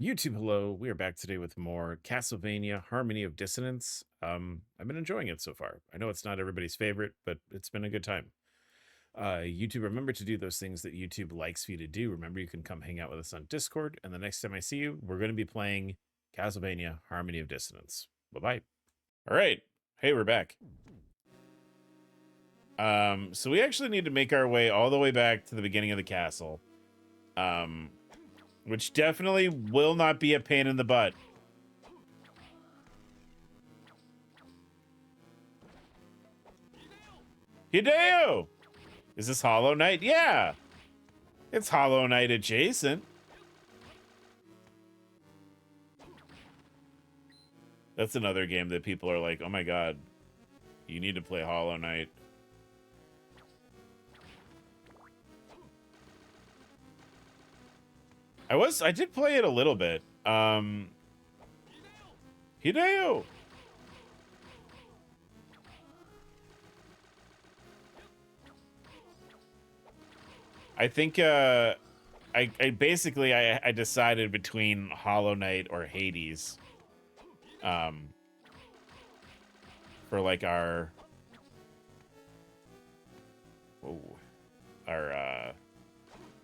YouTube, hello. We are back today with more Castlevania Harmony of Dissonance. I've been enjoying it so far. I know it's not everybody's favorite, but it's been a good time. YouTube, remember to do those things that YouTube likes for you to do. Remember, you can come hang out with us on Discord, and the next time I see you, we're going to be playing Castlevania Harmony of Dissonance. Bye-bye. All right. Hey, we're back. So we actually need to make our way all the way back to the beginning of the castle. Which definitely will not be a pain in the butt. Hideo! Is this Hollow Knight? Yeah! It's Hollow Knight adjacent. That's another game that people are like, oh my god, you need to play Hollow Knight. I did play it a little bit. Hideo! I think, I basically, I decided between Hollow Knight or Hades. For like our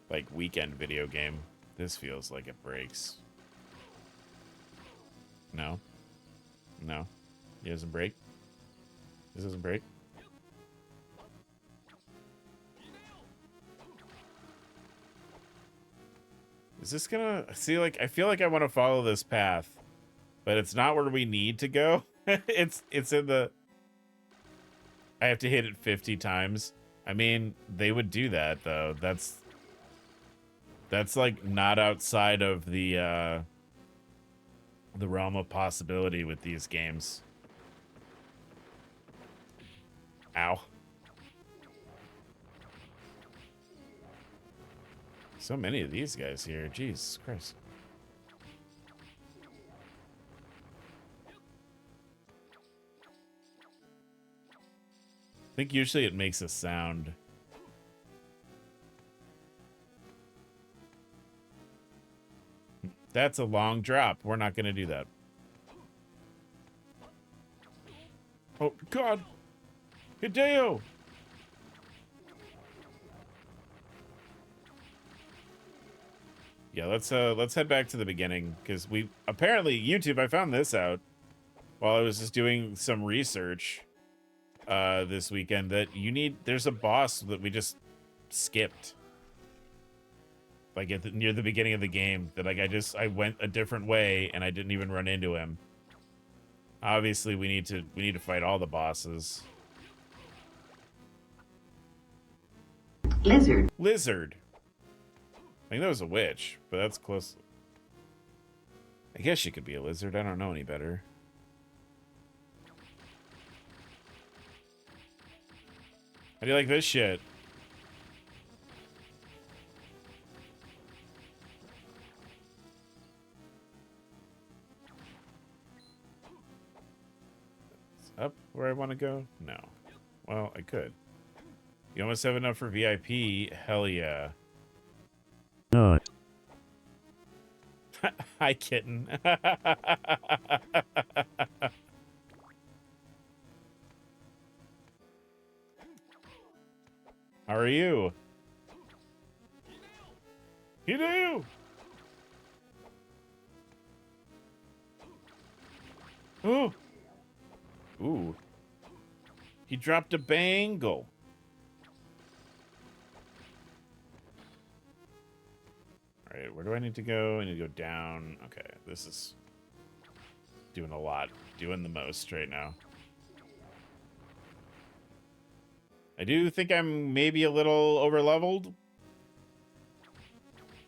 like weekend video game. This feels like it breaks. No. No. It doesn't break. This doesn't break. Is this gonna... See, like, I feel like I want to follow this path, but it's not where we need to go. It's in the... I have to hit it 50 times. I mean, they would do that, though. That's like not outside of the realm of possibility with these games. Ow. So many of these guys here. Jesus Christ. I think usually it makes a sound. That's a long drop. We're not going to do that. Oh, God. Hideo! Yeah, let's head back to the beginning, because we apparently YouTube, I found this out while I was just doing some research this weekend, that there's a boss that we just skipped, like near the beginning of the game, that like I went a different way and I didn't even run into him. Obviously we need to fight all the bosses. Lizard. I think that was a witch, but that's close. I guess she could be a lizard. I don't know any better. How do you like this shit? It's up where I want to go? No. Well, I could. You almost have enough for VIP? Hell yeah. No. Hi, kitten. How are you? Hideo! Oh! Ooh. He dropped a bangle. Alright, where do I need to go? I need to go down. Okay, this is doing a lot. Doing the most right now. I do think I'm maybe a little over-leveled.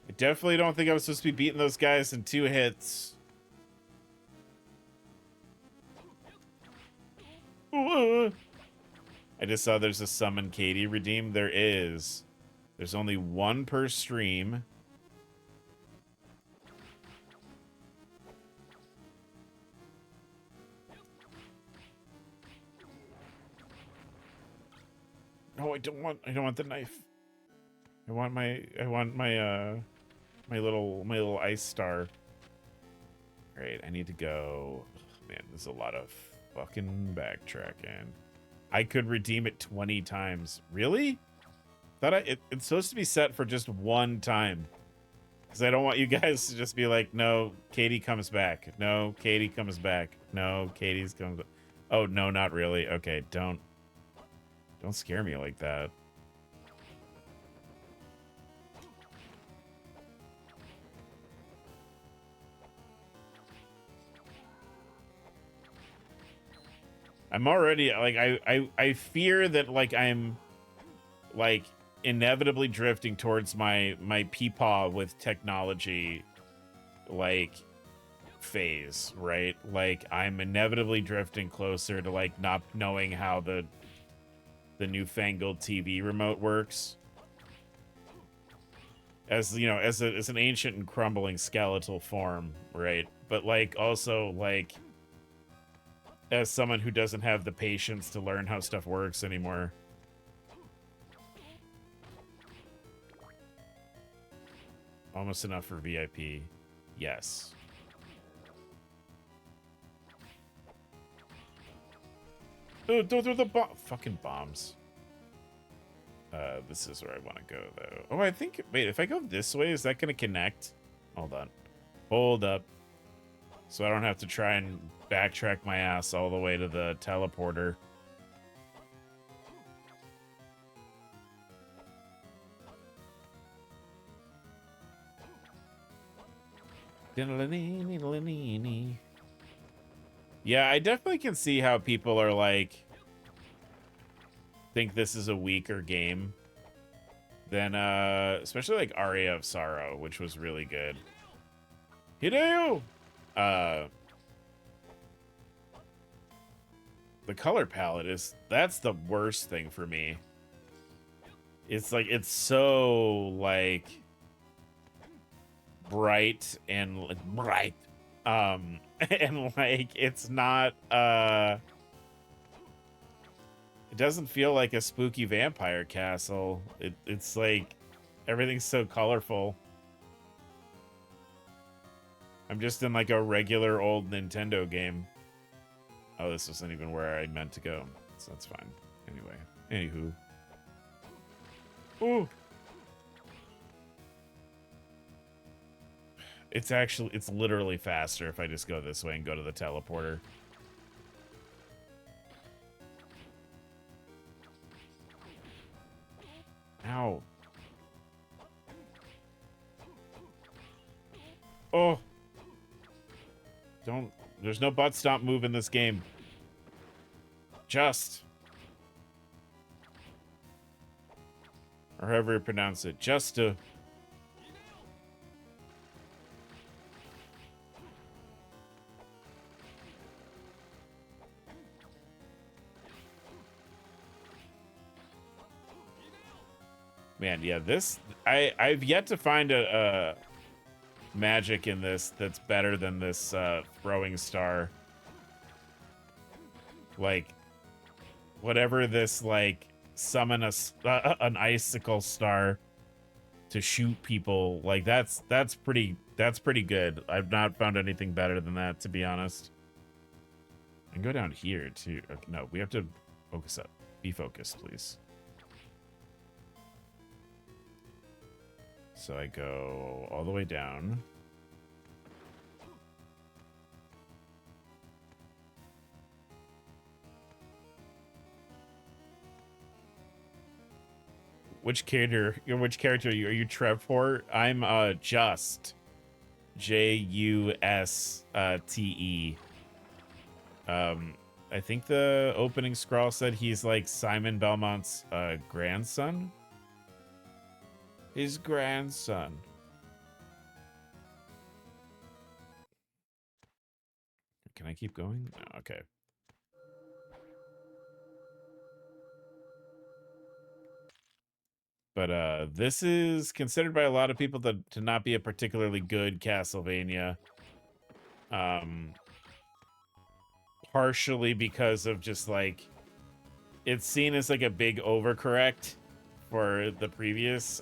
I definitely don't think I was supposed to be beating those guys in 2 hits. I just saw there's a Summon Katie redeem. There is. There's only 1 per stream. No, I don't want the knife. I want my little ice star. Great, I need to go. Man, there's a lot of fucking backtracking. I could redeem it 20 times. Really? It's supposed to be set for just one time. Because I don't want you guys to just be like, no, Katie comes back. No, Katie comes back. No, Katie's comes back. Oh, no, not really. Okay, don't scare me like that. I'm already like I fear that like I'm like inevitably drifting towards my peepaw with technology like phase, right? Like I'm inevitably drifting closer to like not knowing how the newfangled TV remote works. As you know, as an ancient and crumbling skeletal form, right? But like also like as someone who doesn't have the patience to learn how stuff works anymore. Almost enough for VIP. Yes. Oh, throw the fucking bombs. This is where I want to go, though. Oh, I think... Wait, if I go this way, is that going to connect? Hold on. Hold up. So I don't have to try and backtrack my ass all the way to the teleporter. Yeah, I definitely can see how people are like... think this is a weaker game than especially like Aria of Sorrow, which was really good. Hideo! The color palette that's the worst thing for me. It's like it's so like bright and bright. And like it's not it doesn't feel like a spooky vampire castle. It's like everything's so colorful. I'm just in like a regular old Nintendo game. Oh, this wasn't even where I meant to go. So that's fine. Anyway. Anywho. Ooh. It's literally faster if I just go this way and go to the teleporter. Ow. Oh. There's no butt stomp move in this game. Just. Or however you pronounce it. Just to. Man, yeah, this... I've yet to find a magic in this that's better than this throwing star. Like, whatever this, like, summon an icicle star to shoot people, like, that's pretty good. I've not found anything better than that, to be honest. And go down here, too. Okay, no, we have to focus up. Be focused, please. So I go all the way down. Which character are you? Are you Trevor? I'm Just. Juste. I think the opening scroll said he's like Simon Belmont's grandson. His grandson. Can I keep going? No, okay. But this is considered by a lot of people to not be a particularly good Castlevania. Partially because of just like it's seen as like a big overcorrect for the previous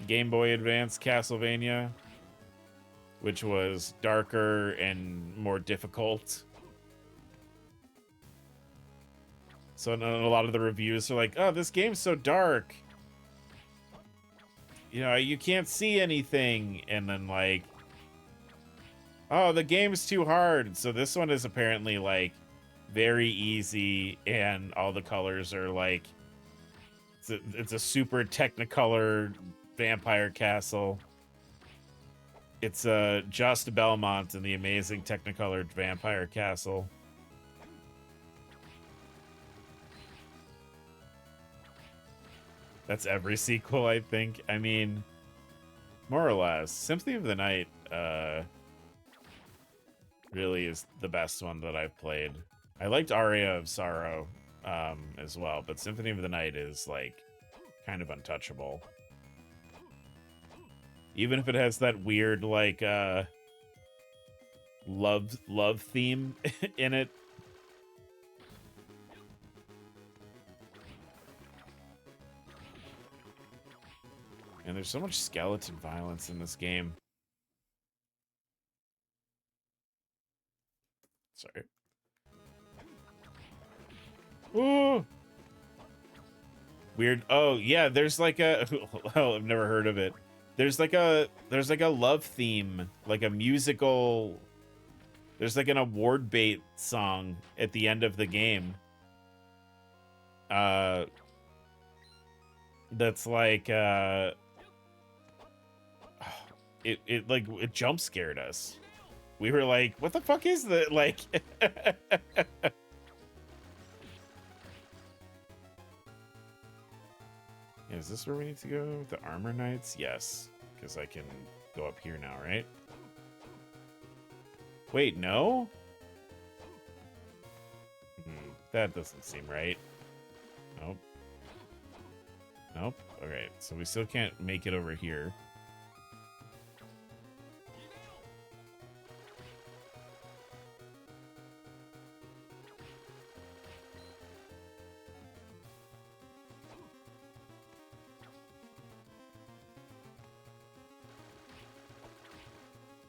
Game Boy Advance Castlevania. which was darker and more difficult. So a lot of the reviews are like, oh, this game's so dark. You know, you can't see anything. And then like, oh, the game's too hard. So this one is apparently like very easy, and all the colors are like, it's a super technicolor vampire castle. It's Just Belmont and the amazing technicolored vampire castle. That's every sequel, I think. I mean, more or less. Symphony of the Night really is the best one that I've played. I liked Aria of Sorrow as well, but Symphony of the Night is like kind of untouchable. Even if it has that weird like love theme in it. And there's so much skeleton violence in this game. Sorry. Ooh. Weird. Oh, yeah, there's like a well, I've never heard of it. There's like a love theme, like a musical. There's like an award bait song at the end of the game. That's like it jump scared us. We were like, what the fuck is that? Like is this where we need to go? The Armor Knights? Yes. Because I can go up here now, right? Wait, no? That doesn't seem right. Nope. Nope. Okay, so we still can't make it over here.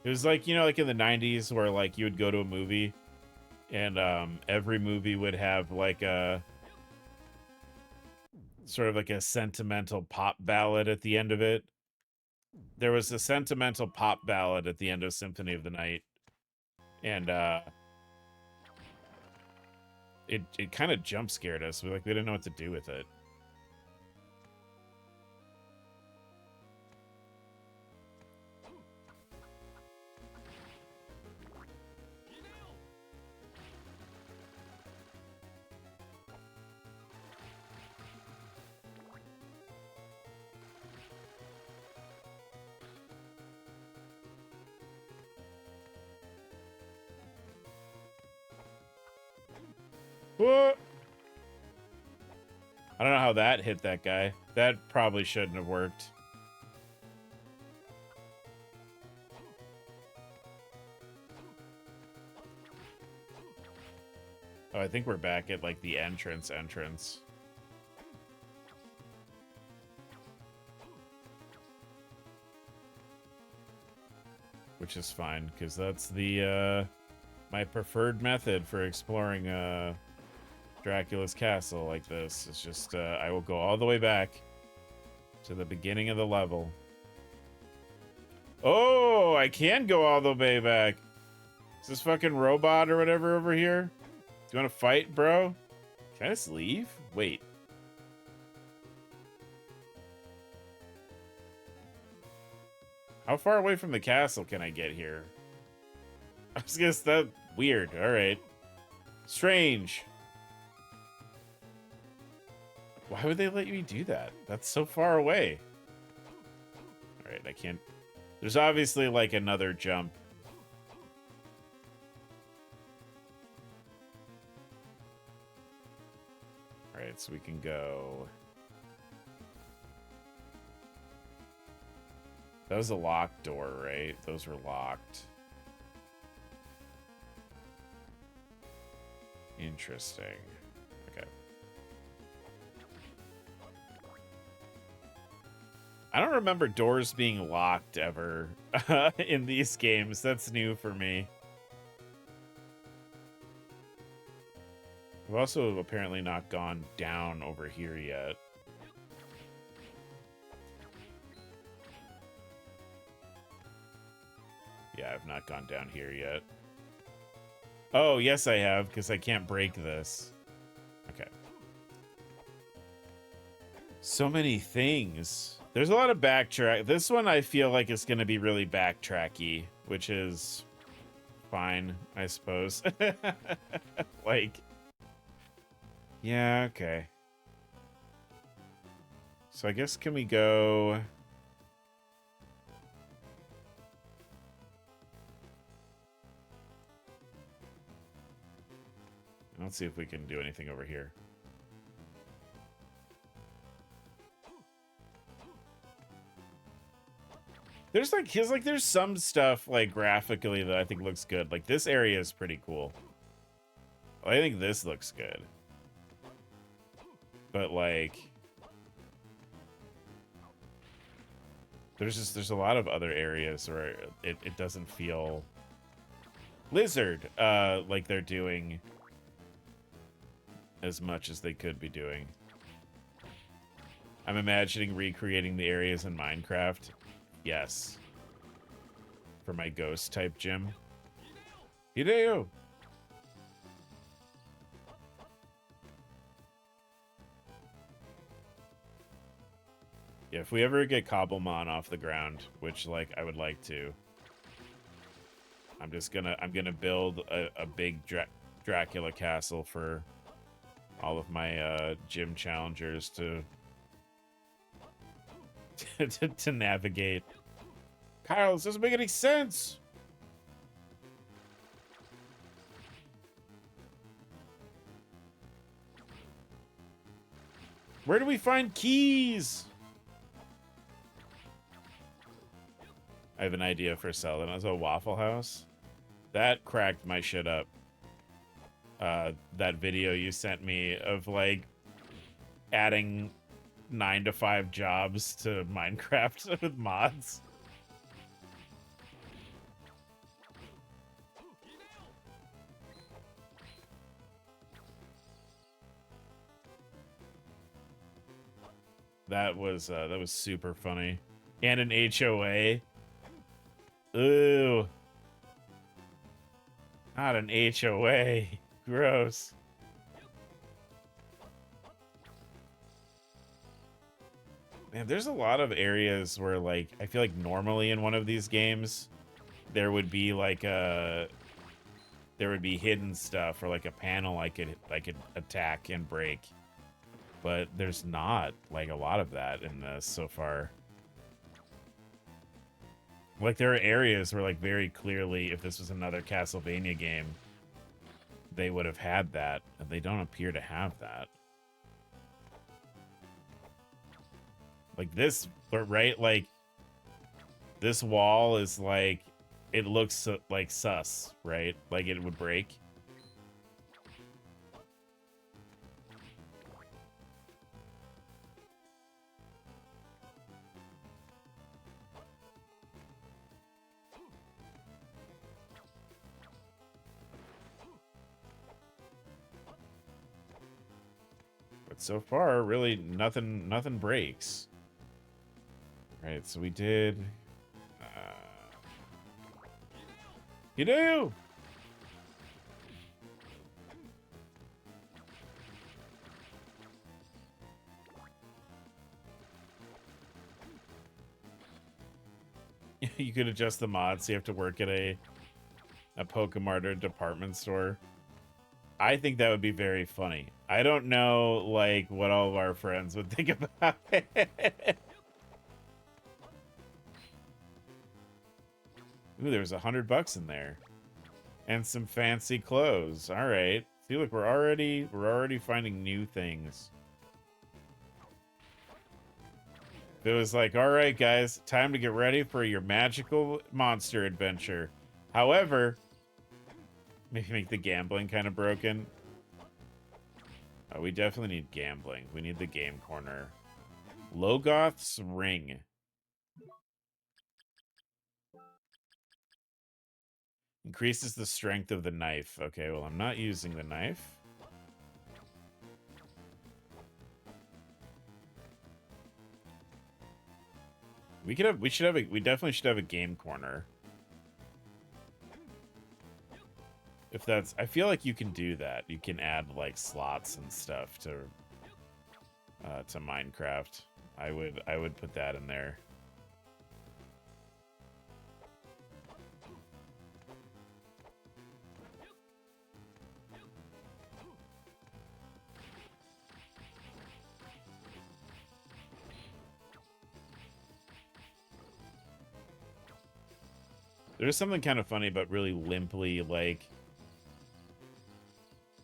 It was like, you know, like in the 90s where like you would go to a movie and every movie would have like a sort of like a sentimental pop ballad at the end of it. There was a sentimental pop ballad at the end of Symphony of the Night. And it kind of jump scared us. We didn't know what to do with it. Whoa! I don't know how that hit that guy. That probably shouldn't have worked. Oh, I think we're back at like the entrance. Which is fine, because that's the my preferred method for exploring Dracula's castle like this. It's just I will go all the way back to the beginning of the level. Oh, I can go all the way back. Is this fucking robot or whatever over here? Do you want to fight, bro? Can I just leave? Wait. How far away from the castle can I get here? I was gonna say that weird. All right. Strange. Why would they let you do that? That's so far away. All right, I can't. There's obviously like another jump. All right, so we can go. That was a locked door, right? Those were locked. Interesting. Okay. I don't remember doors being locked ever in these games. That's new for me. We've also apparently not gone down over here yet. Yeah, I've not gone down here yet. Oh, yes, I have, because I can't break this. Okay. So many things. There's a lot of backtrack. This one I feel like is going to be really backtracky, which is fine, I suppose. Like, yeah, okay. So I guess can we go... Let's see if we can do anything over here. There's like there's some stuff like graphically that I think looks good. Like this area is pretty cool. I think this looks good. But like there's a lot of other areas where it doesn't feel Lizard like they're doing as much as they could be doing. I'm imagining recreating the areas in Minecraft. Yes. For my ghost type gym. Hideo! Yeah, if we ever get Cobblemon off the ground, which like I would like to, I'm gonna build a big Dracula castle for all of my gym challengers to to navigate. Kyle, this doesn't make any sense. Where do we find keys? I have an idea for selling as a Waffle House. That cracked my shit up. That video you sent me of like adding 9 to 5 jobs to Minecraft with mods. That was super funny. And an HOA. Ooh. Not an HOA. Gross. Man, there's a lot of areas where, like, I feel like normally in one of these games, there would be like there would be hidden stuff or like a panel I could attack and break. But there's not like a lot of that in this so far. Like there are areas where like very clearly if this was another Castlevania game, they would have had that, and they don't appear to have that. Like this, but right, like this wall is like, it looks like sus, right? Like it would break. But so far, really nothing breaks. Right, so we did... You do! You could adjust the mods, so you have to work at a Pokemart or department store. I think that would be very funny. I don't know, like, what all of our friends would think about it. Ooh, there's $100 in there, and some fancy clothes. All right. See, look, we're already finding new things. It was like, all right, guys, time to get ready for your magical monster adventure. However, maybe make the gambling kind of broken. Oh, we definitely need gambling. We need the game corner. Logoth's Ring. Increases the strength of the knife. Okay, well, I'm not using the knife. We definitely should have a game corner. If that's, I feel like you can do that. You can add like slots and stuff to Minecraft. I would put that in there. There's something kind of funny but really limply like,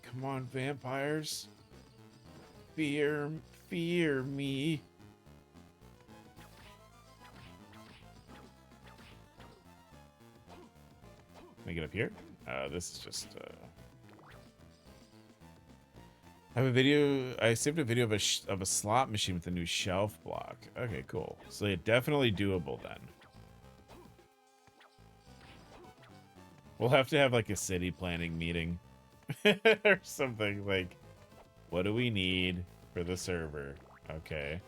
come on, vampires. Fear me. Can I get up here? This is just, I saved a video of a slot machine with a new shelf block. Okay, cool. So yeah, definitely doable then. We'll have to have like a city planning meeting or something. Like, what do we need for the server? Okay.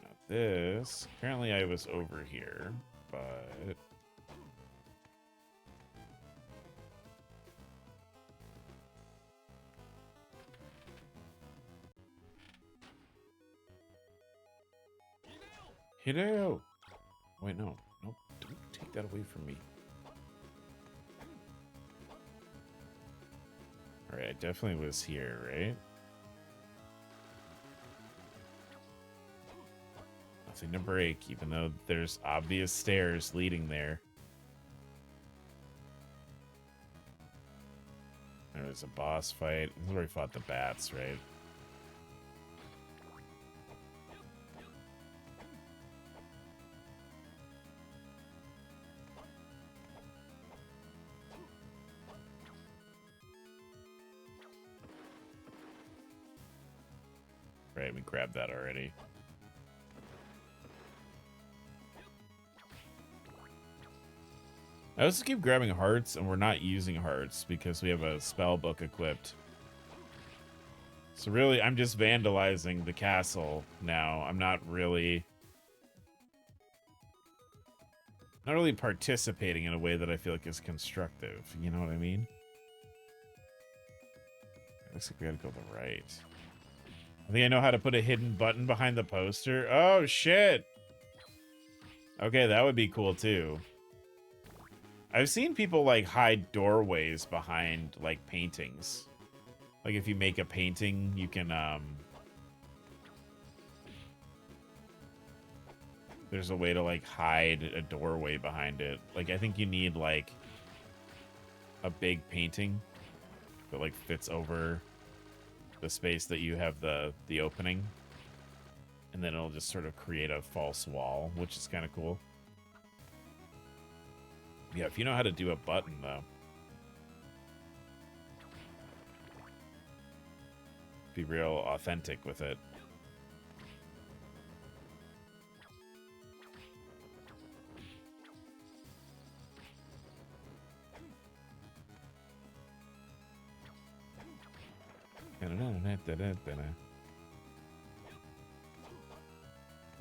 Not this. Apparently I was over here, but... Hideo! Wait, no. Nope. Don't take that away from me. Alright, I definitely was here, right? Nothing to break, even though there's obvious stairs leading there. There's a boss fight. This is where we fought the bats, right? Right, we grabbed that already. I also keep grabbing hearts, and we're not using hearts because we have a spell book equipped. So really, I'm just vandalizing the castle now. I'm not really participating in a way that I feel like is constructive. You know what I mean? Looks like we gotta go to the right. I think I know how to put a hidden button behind the poster. Oh, shit! Okay, that would be cool, too. I've seen people, like, hide doorways behind, like, paintings. Like, if you make a painting, you can, there's a way to, like, hide a doorway behind it. Like, I think you need, like, a big painting that, like, fits over the space that you have the opening. And then it'll just sort of create a false wall, which is kind of cool. Yeah, if you know how to do a button, though. Be real authentic with it.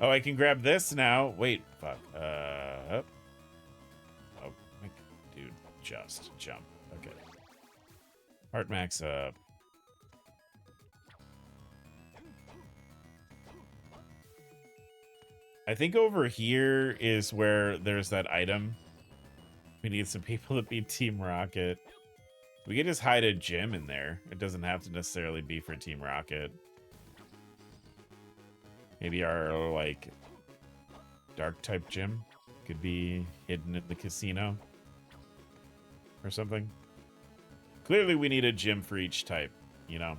Oh, I can grab this now. Wait, fuck. Oh, dude, just jump. Okay. Heart max up. I think over here is where there's that item. We need some people to beat Team Rocket. We could just hide a gym in there. It doesn't have to necessarily be for Team Rocket. Maybe our, like, dark type gym could be hidden in the casino or something. Clearly we need a gym for each type, you know?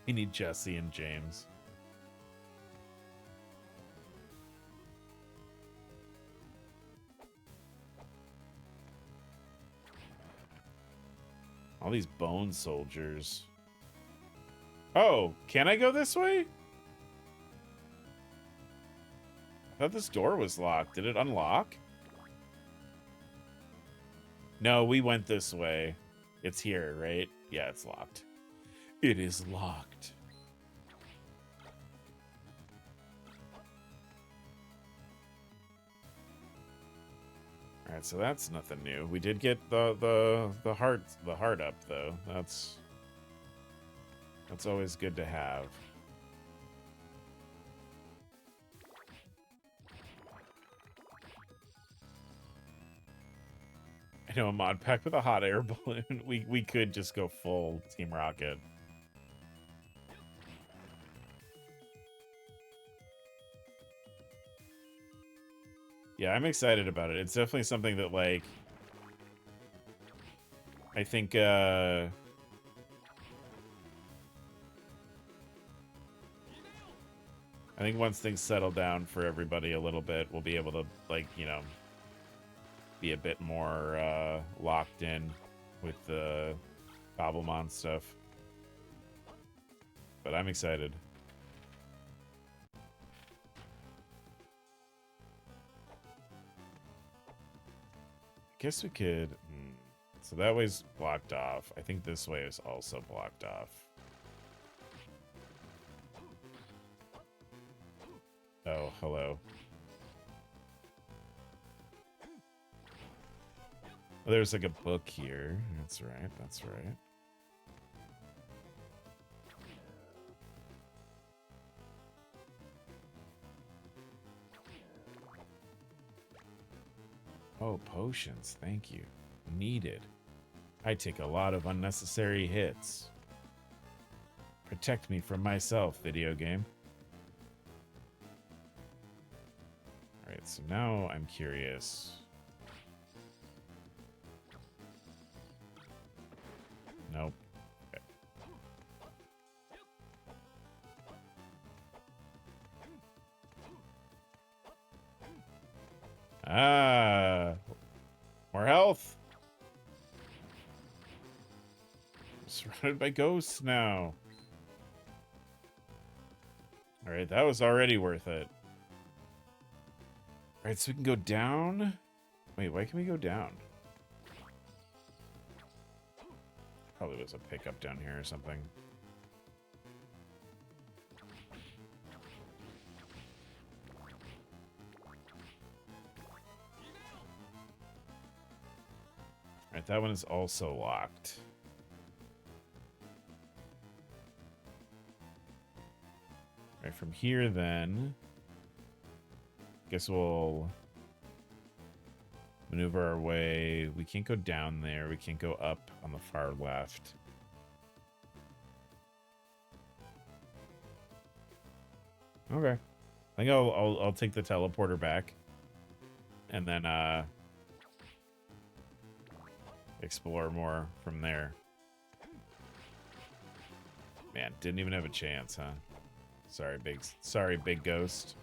We need Jesse and James. All these bone soldiers. Oh, can I go this way? I thought this door was locked. Did it unlock? No, we went this way. It's here, right? Yeah, it's locked. It is locked. All right, so that's nothing new. We did get the heart up though. That's always good to have. I know, a mod pack with a hot air balloon. We could just go full Team Rocket. Yeah, I'm excited about it. It's definitely something that, like, I think once things settle down for everybody a little bit, we'll be able to, like, you know, be a bit more locked in with the Gobblemon stuff. But I'm excited. I guess we could... So that way's blocked off. I think this way is also blocked off. Oh, hello. Oh, there's like a book here. That's right, that's right. Oh, potions. Thank you. Needed. I take a lot of unnecessary hits. Protect me from myself, video game. Alright, so now I'm curious. Nope. Okay. Ah, more health. I'm surrounded by ghosts now. All right, that was already worth it. All right, so we can go down. Wait, why can we go down? Probably was a pickup down here or something. Alright, that one is also locked. Alright, from here then... Guess we'll... maneuver our way. We can't go down there. We can't go up on the far left. Okay. I think I'll take the teleporter back. And then, explore more from there. Man, didn't even have a chance, huh? Sorry, big ghost.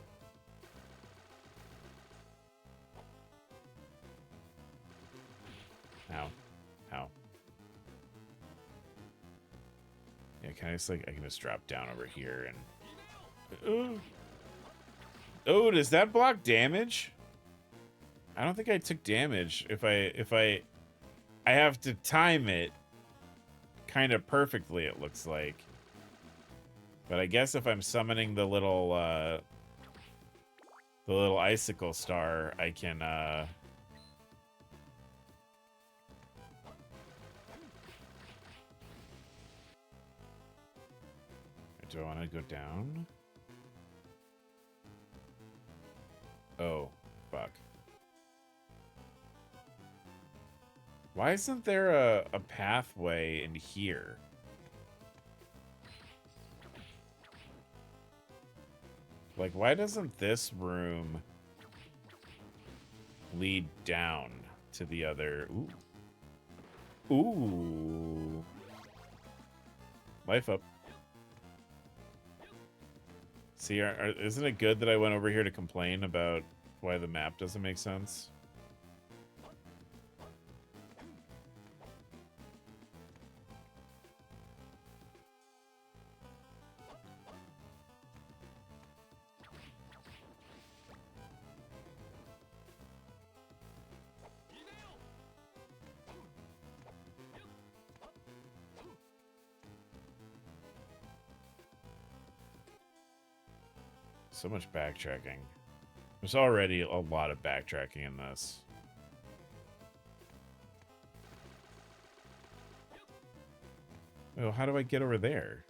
Ow. Ow. Yeah, can I just, like, I can just drop down over here and... Oh, does that block damage? I don't think I took damage. If I have to time it kind of perfectly, it looks like. But I guess if I'm summoning the little icicle star, I can do I want to go down? Oh, fuck. Why isn't there a pathway in here? Like, why doesn't this room lead down to the other? Ooh. Ooh. Life up. See, isn't it good that I went over here to complain about why the map doesn't make sense? So much backtracking. There's already a lot of backtracking in this. Oh, how do I get over there?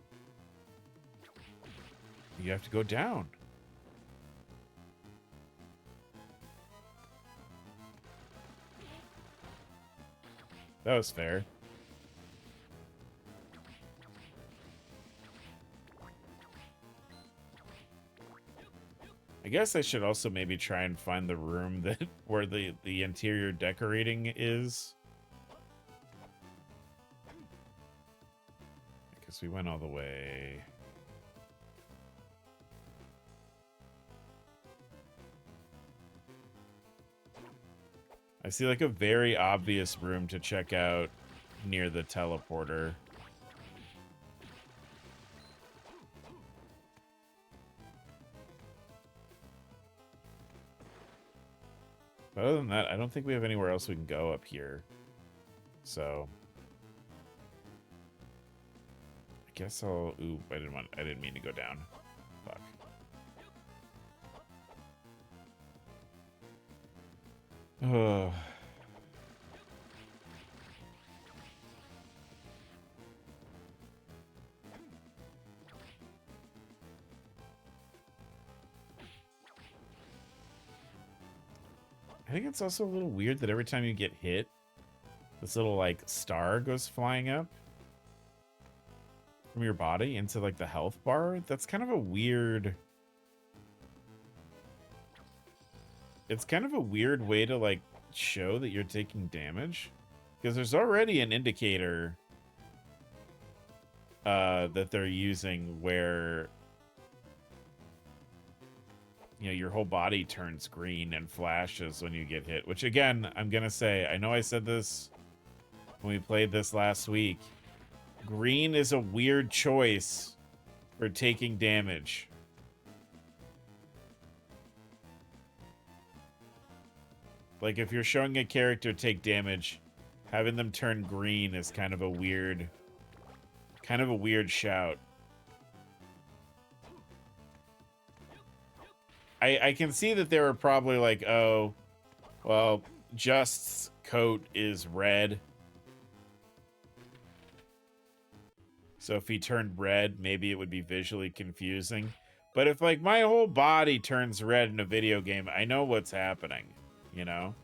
You have to go down. That was fair. I guess I should also maybe try and find the room that where the interior decorating is. Because we went all the way. I see like a very obvious room to check out near the teleporter. But other than that, I don't think we have anywhere else we can go up here. So I guess I'll ooh, I didn't mean to go down. Fuck. Oh. I think it's also a little weird that every time you get hit, this little like star goes flying up from your body into like the health bar. That's kind of a weird. It's kind of a weird way to like show that you're taking damage, because there's already an indicator that they're using where your whole body turns green and flashes when you get hit, which again, I'm gonna say, I know I said this when we played this last week, green is a weird choice for taking damage. Like, if you're showing a character take damage, having them turn green is kind of a weird shout. I can see that they were probably like, oh, well, Just's coat is red. So if he turned red, maybe it would be visually confusing. But if, like, my whole body turns red in a video game, I know what's happening, you know?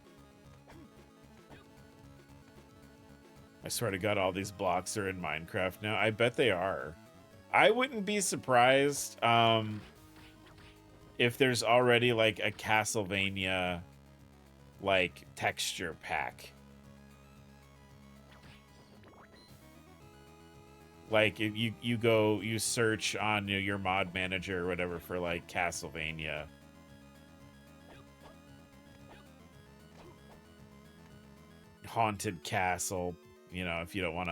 I swear to God, all these blocks are in Minecraft now. I bet they are. I wouldn't be surprised if there's already, like, a Castlevania, like, texture pack. Like, if you search on your mod manager or whatever for, like, Castlevania. Haunted Castle, if you don't want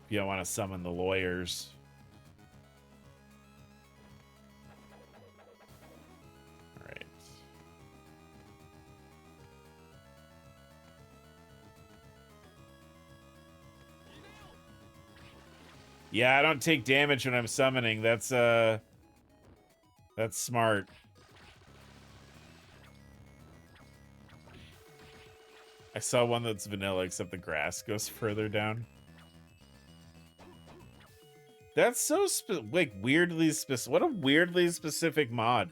to summon the lawyers. All right. Yeah, I don't take damage when I'm summoning. That's smart. I saw one that's vanilla, except the grass goes further down. That's so weirdly specific. What a weirdly specific mod.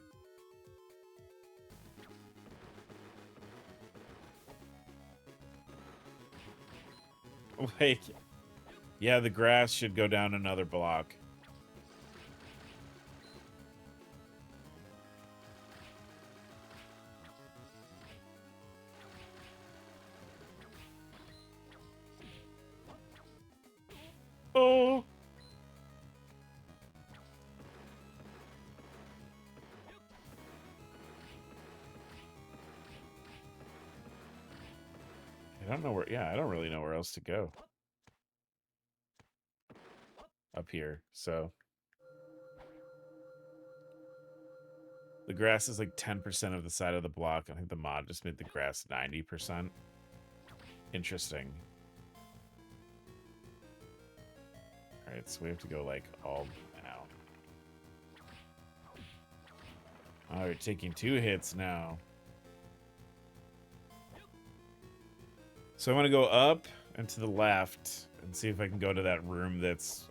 Like, yeah, the grass should go down another block. Oh. I don't know where, yeah, I don't really know where else to go. Up here, so. The grass is like 10% of the side of the block. I think the mod just made the grass 90%. Interesting. Alright, so we have to go like all out. Oh, you're taking 2 hits now. So I want to go up and to the left and see if I can go to that room that's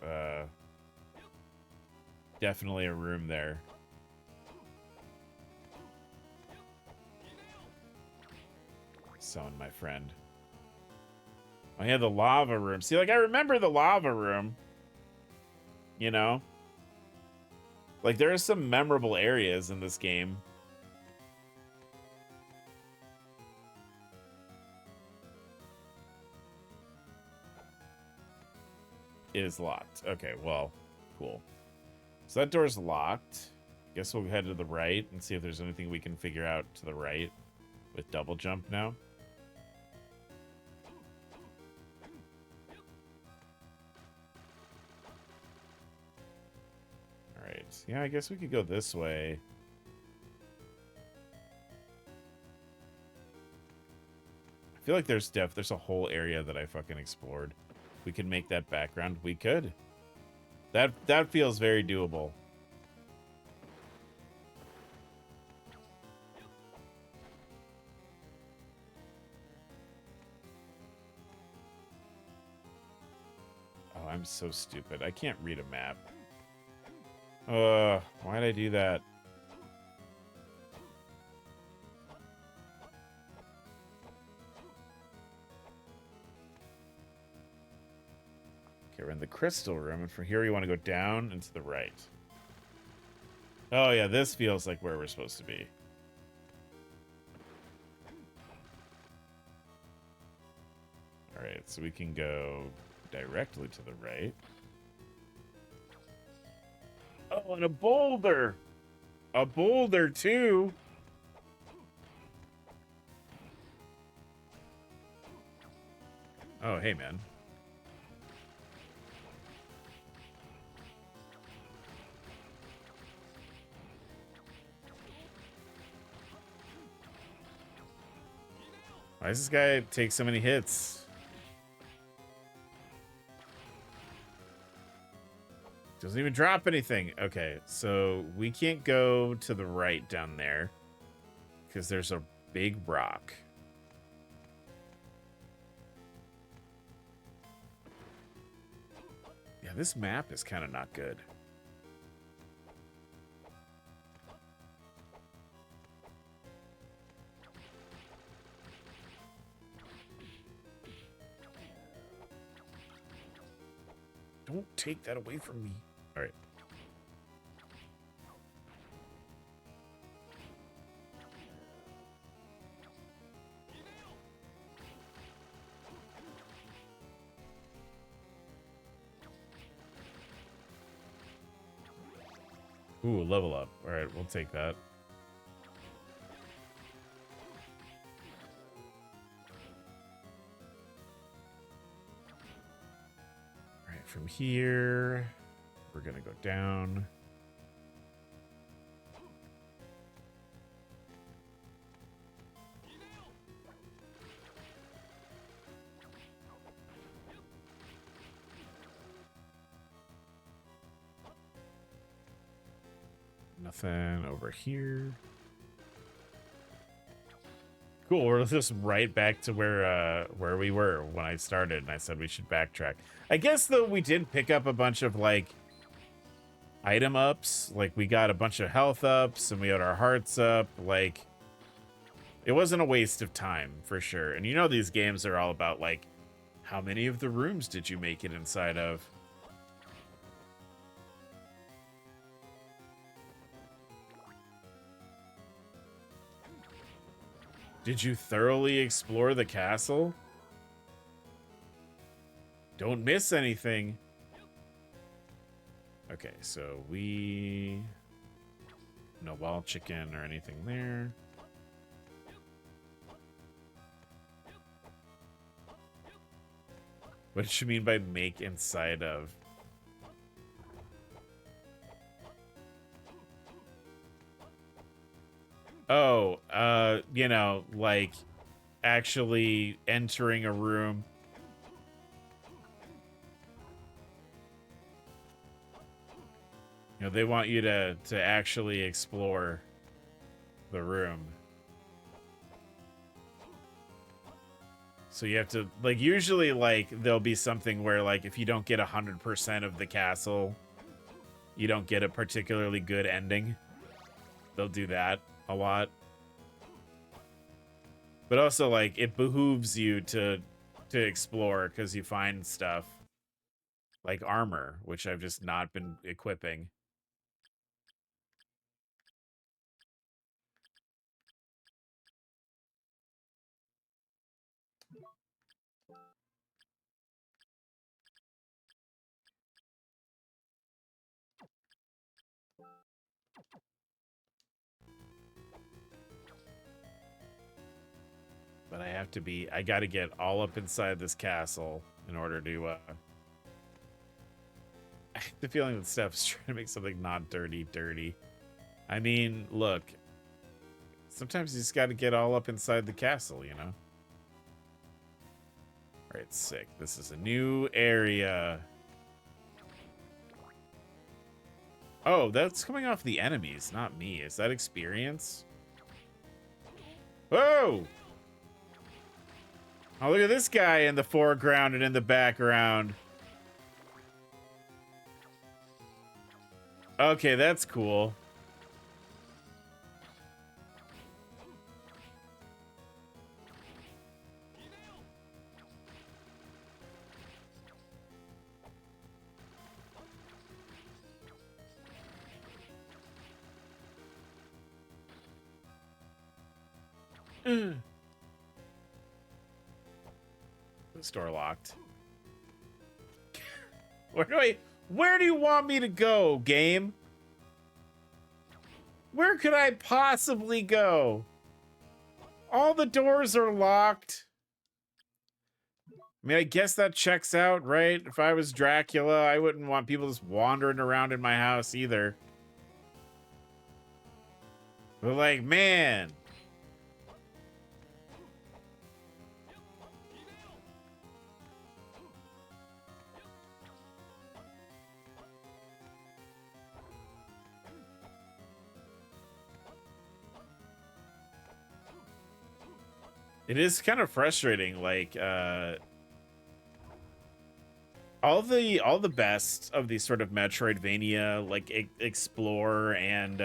definitely a room there. Summon my friend. Oh, yeah, the lava room. See, like, I remember the lava room. You know? Like, there are some memorable areas in this game. It is locked. Okay, well, cool. So that door's locked. Guess we'll head to the right and see if there's anything we can figure out to the right with double jump now. All right. Yeah, I guess we could go this way. I feel like there's a whole area that I fucking explored. We can make that background. We could. That feels very doable. Oh, I'm so stupid. I can't read a map. Why'd I do that? Okay, we're in the crystal room, and from here we want to go down and to the right. Oh yeah, this feels like where we're supposed to be. Alright, so we can go directly to the right. Oh, and a boulder! A boulder, too! Oh, hey, man. Why does this guy take so many hits? Doesn't even drop anything. Okay, so we can't go to the right down there because there's a big rock. Yeah, this map is kind of not good. Don't take that away from me. All right. Ooh, level up. All right, we'll take that. All right, from here, we're going to go down. Nothing over here. Cool, we're just right back to where we were when I started, and I said we should backtrack. I guess, though, we did pick up a bunch of, like, item ups. Like, we got a bunch of health ups, and we had our hearts up. Like, it wasn't a waste of time, for sure. And you know these games are all about, like, how many of the rooms did you make it inside of? Did you thoroughly explore the castle? Don't miss anything. Okay, so no wild chicken or anything there. What did you mean by make inside of? Oh, you know, like actually entering a room. You know, they want you to actually explore the room. So you have to, like, usually, like, there'll be something where, like, if you don't get 100% of the castle, you don't get a particularly good ending. They'll do that a lot. But also, like, it behooves you to explore because you find stuff like armor, which I've just not been equipping. But I gotta get all up inside this castle in order to, I have the feeling that Steph's trying to make something not dirty. I mean, look, sometimes you just gotta get all up inside the castle, you know? Alright, sick. This is a new area. Oh, that's coming off the enemies, not me. Is that experience? Whoa! Oh, look at this guy in the foreground and in the background. Okay, that's cool. The store locked. Where do you want me to go, game? Where could I possibly go? All the doors are locked. I mean, I guess that checks out, right? If I was Dracula, I wouldn't want people just wandering around in my house either. But like, man. It is kind of frustrating, like, all the best of these sort of Metroidvania, like explore and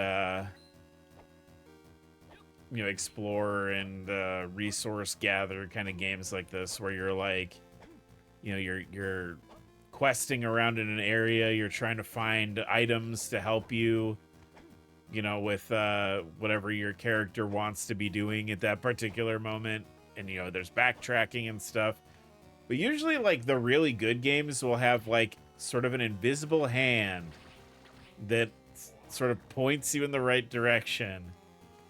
you know, explore and resource gather kind of games like this, where you're like, you know, you're questing around in an area, you're trying to find items to help you, you know, with whatever your character wants to be doing at that particular moment, and you know, there's backtracking and stuff. But usually, like, the really good games will have, like, sort of an invisible hand that sort of points you in the right direction.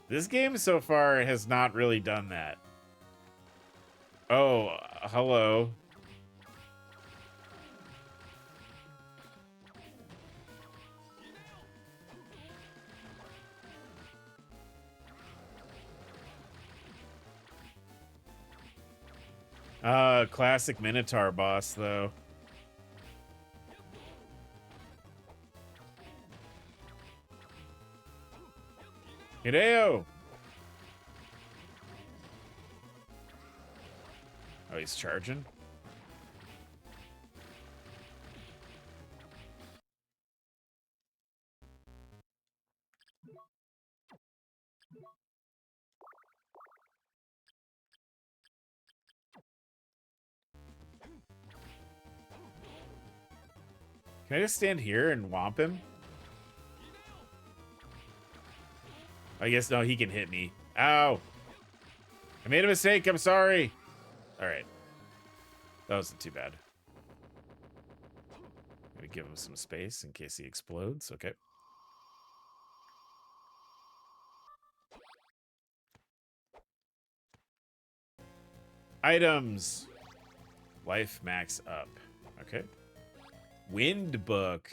This game so far has not really done that. Oh, hello. Classic Minotaur boss, though. Hideo! Oh, he's charging? Can I just stand here and whomp him? I guess, no, he can hit me. Ow! I made a mistake, I'm sorry! Alright. That wasn't too bad. I'm gonna give him some space in case he explodes. Okay. Items. Life max up. Okay. Wind book.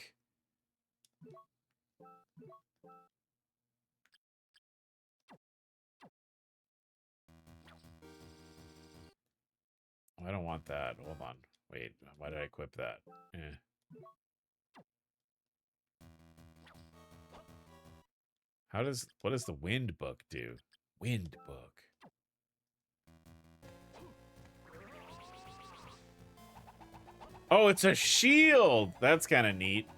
I don't want that. Hold on. Wait, why did I equip that? What does the wind book do? Wind book. Oh, it's a shield. That's kind of neat.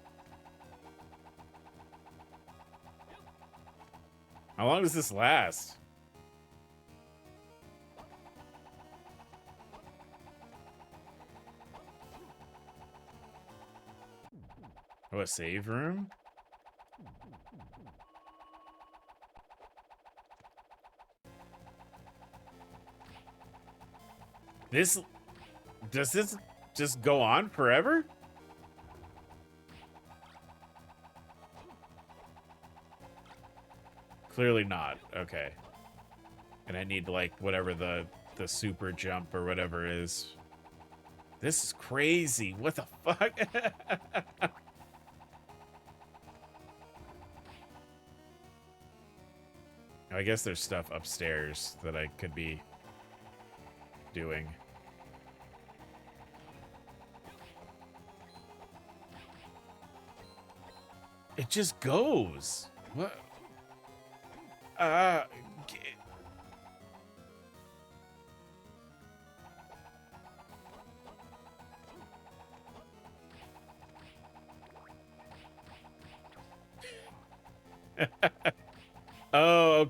How long does this last? Oh, a save room? Does this just go on forever? Clearly not. Okay. And I need like whatever the super jump or whatever is. This is crazy. What the fuck? I guess there's stuff upstairs that I could be doing. It just goes. What? Oh, okay.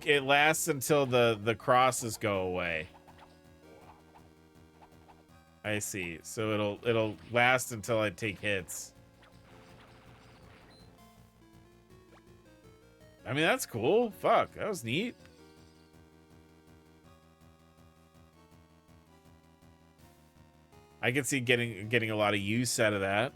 It lasts until the crosses go away. I see. So it'll last until I take hits. I mean, that's cool. Fuck, that was neat. I can see getting a lot of use out of that.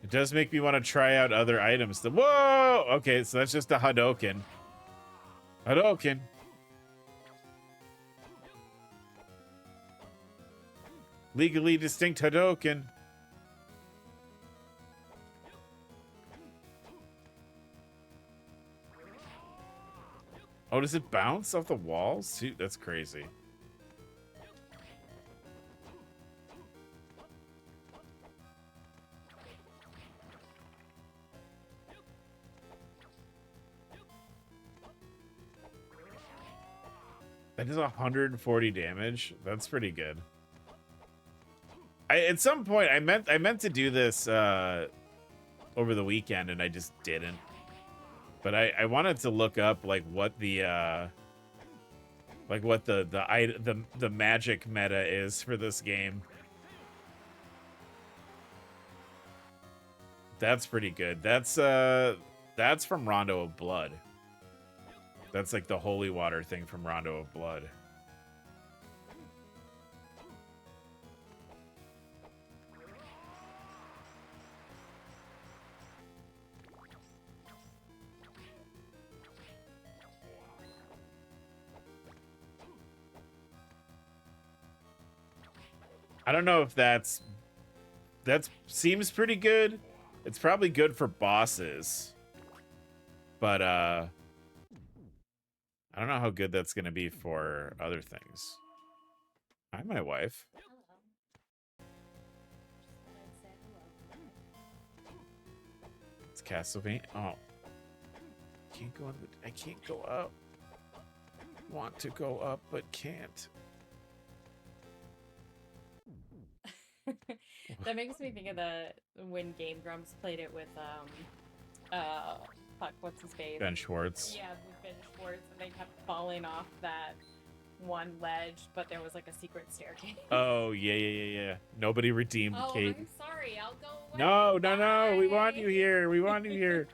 It does make me want to try out other items. Whoa! Okay, so that's just a Hadouken. Hadouken. Legally distinct Hadouken. Oh, does it bounce off the walls? Dude, that's crazy. That does 140 damage. That's pretty good. At some point I meant to do this over the weekend and I just didn't. But I wanted to look up like what the magic meta is for this game. That's pretty good. That's from Rondo of Blood. That's like the holy water thing from Rondo of Blood. I don't know if that seems pretty good. It's probably good for bosses. But I don't know how good that's going to be for other things. Hi, my wife. It's Castlevania. Oh. I can't go up. Want to go up, but can't. That makes me think of when Game Grumps played it with fuck, what's his face? Ben Schwartz. Yeah, with Ben Schwartz, and they kept falling off that one ledge, but there was like a secret staircase. Oh yeah. Nobody redeemed Kate. I'm sorry, I'll go away. No. We want you here. We want you here.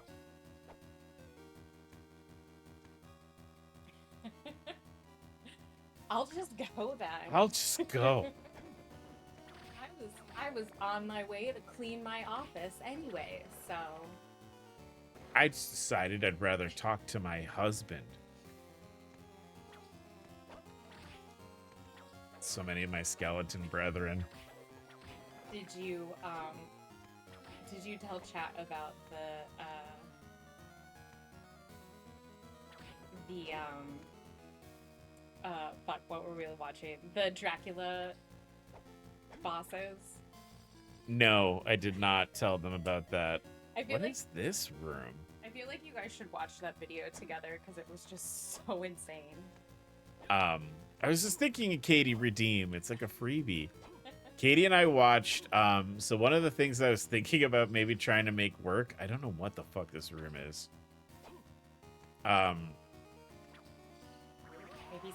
I'll just go then. I'll just go. I was on my way to clean my office anyway, so. I just decided I'd rather talk to my husband. So many of my skeleton brethren. Did you tell chat about fuck, what were we watching? The Dracula bosses. No, I did not tell them about that. I feel What like is this room? I feel like you guys should watch that video together because it was just so insane. I was just thinking of Katie Redeem. It's like a freebie. Katie and I watched, so one of the things I was thinking about maybe trying to make work, I don't know what the fuck this room is. Maybe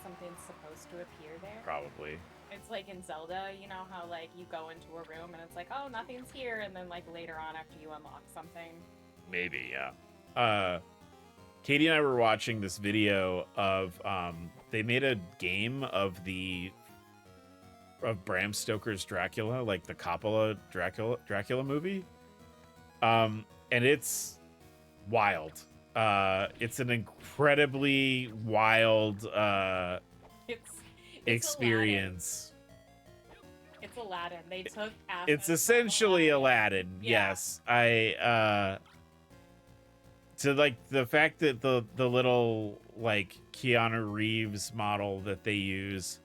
something's supposed to appear there. Probably. It's like in Zelda, you know how like you go into a room and it's like, oh, nothing's here, and then like later on after you unlock something. Maybe, yeah. Katie and I were watching this video of, they made a game of Bram Stoker's Dracula, like the Coppola Dracula movie. And it's wild. It's an incredibly wild It's experience. Aladdin. It's Aladdin. They took assets It's from essentially Aladdin. Yeah. Yes. To like the fact that the little like Keanu Reeves model that they use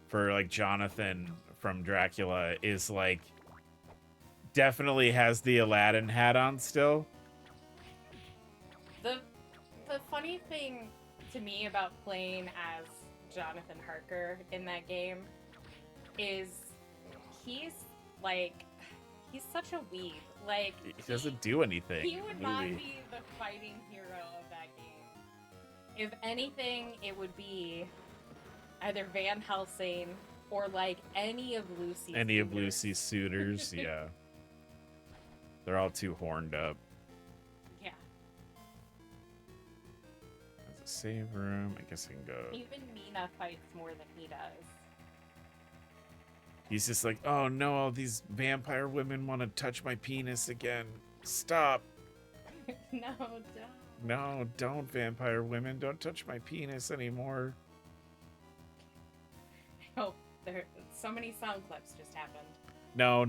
for like Jonathan from Dracula is like definitely has the Aladdin hat on still. The funny thing to me about playing as Jonathan Harker in that game is he's such a weeb. Like He doesn't do anything. He in would the not movie. be the fighting hero of that game. If anything, it would be either Van Helsing or like any of Lucy's suitors. Suitors, yeah. They're all too horned up. Yeah. There's a save room. I guess I can go. Even Mina fights more than he does. He's just like, oh no, all these vampire women want to touch my penis again. Stop. No, don't. No, don't, vampire women. Don't touch my penis anymore. Oh, there so many sound clips just happened. No.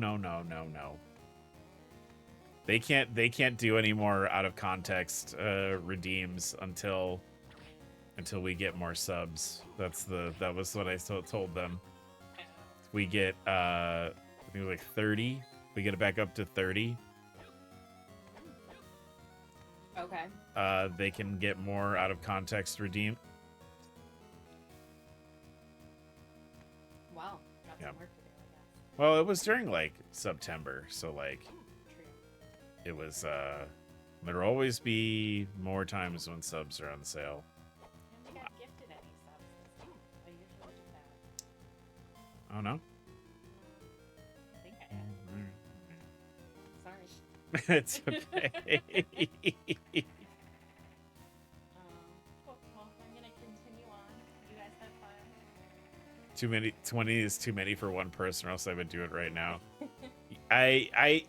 They can't do any more out of context redeems until we get more subs. That was what I told them. We get I think like 30. We get it back up to 30. Okay. They can get more out of context redeem. Wow. Got Yeah. some work to do, I guess. Well, it was during like September, so like True. it was there'll always be more times when subs are on sale. I haven't got gifted any subs this week. I usually do that. Oh no. I think I have. Sorry. It's okay. Well, I'm gonna continue on. You guys have fun. Too many. 20 is too many for one person, or else I would do it right now.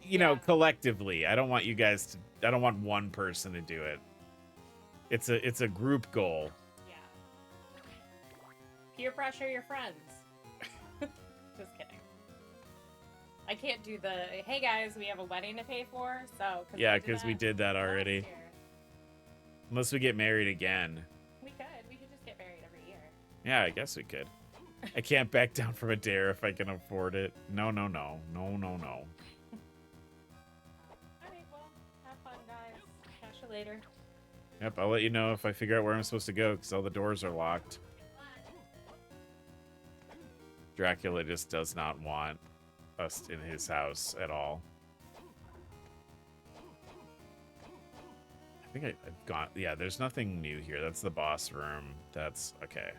You know, collectively, I don't want you guys to. I don't want one person to do it. It's a group goal. Yeah. Peer pressure your friends. Just kidding. I can't do the, hey guys, we have a wedding to pay for, so. Yeah, because we did that already. last year. Unless we get married again. We could just get married every year. Yeah, I guess we could. I can't back down from a dare if I can afford it. No. Alright, well, have fun, guys. Catch you later. Yep, I'll let you know if I figure out where I'm supposed to go, because all the doors are locked. Dracula just does not want us in his house at all. I think I've gone. Yeah, there's nothing new here. That's the boss room. That's okay.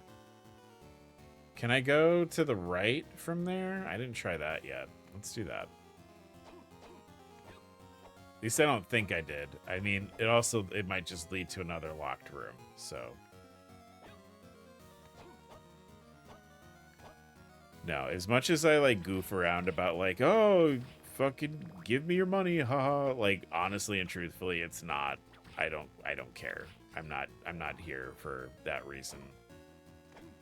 Can I go to the right from there? I didn't try that yet. Let's do that. At least I don't think I did. I mean, it might just lead to another locked room, so. No, as much as I like goof around about like, oh, fucking give me your money, haha. Like honestly and truthfully, it's not. I don't care. I'm not here for that reason.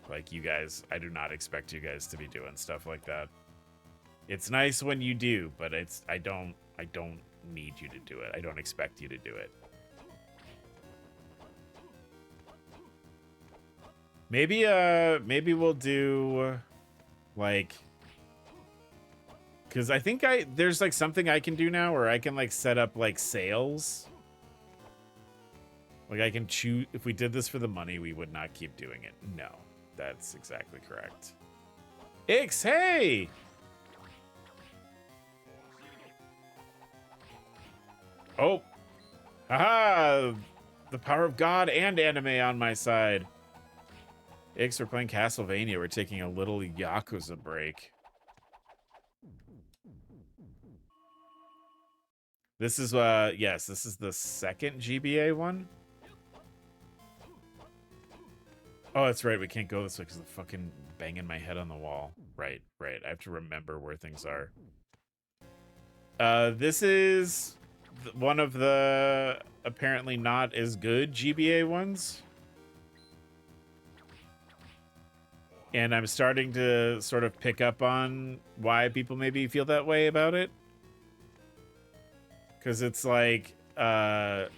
Like you guys, I do not expect you guys to be doing stuff like that. It's nice when you do, but I don't need you to do it. I don't expect you to do it. Maybe we'll do like Because I think there's like something I can do now where I can like set up like sales. Like I can choose, if we did this for the money, we would not keep doing it. No, that's exactly correct. Ix, hey! Oh, haha! The power of God and anime on my side. Ix, we're playing Castlevania. We're taking a little Yakuza break. This is, yes, this is the second GBA one. Oh, that's right. We can't go this way because of fucking banging my head on the wall. Right, right. I have to remember where things are. This is one of the apparently not as good GBA ones. And I'm starting to sort of pick up on why people maybe feel that way about it. Because it's like, you know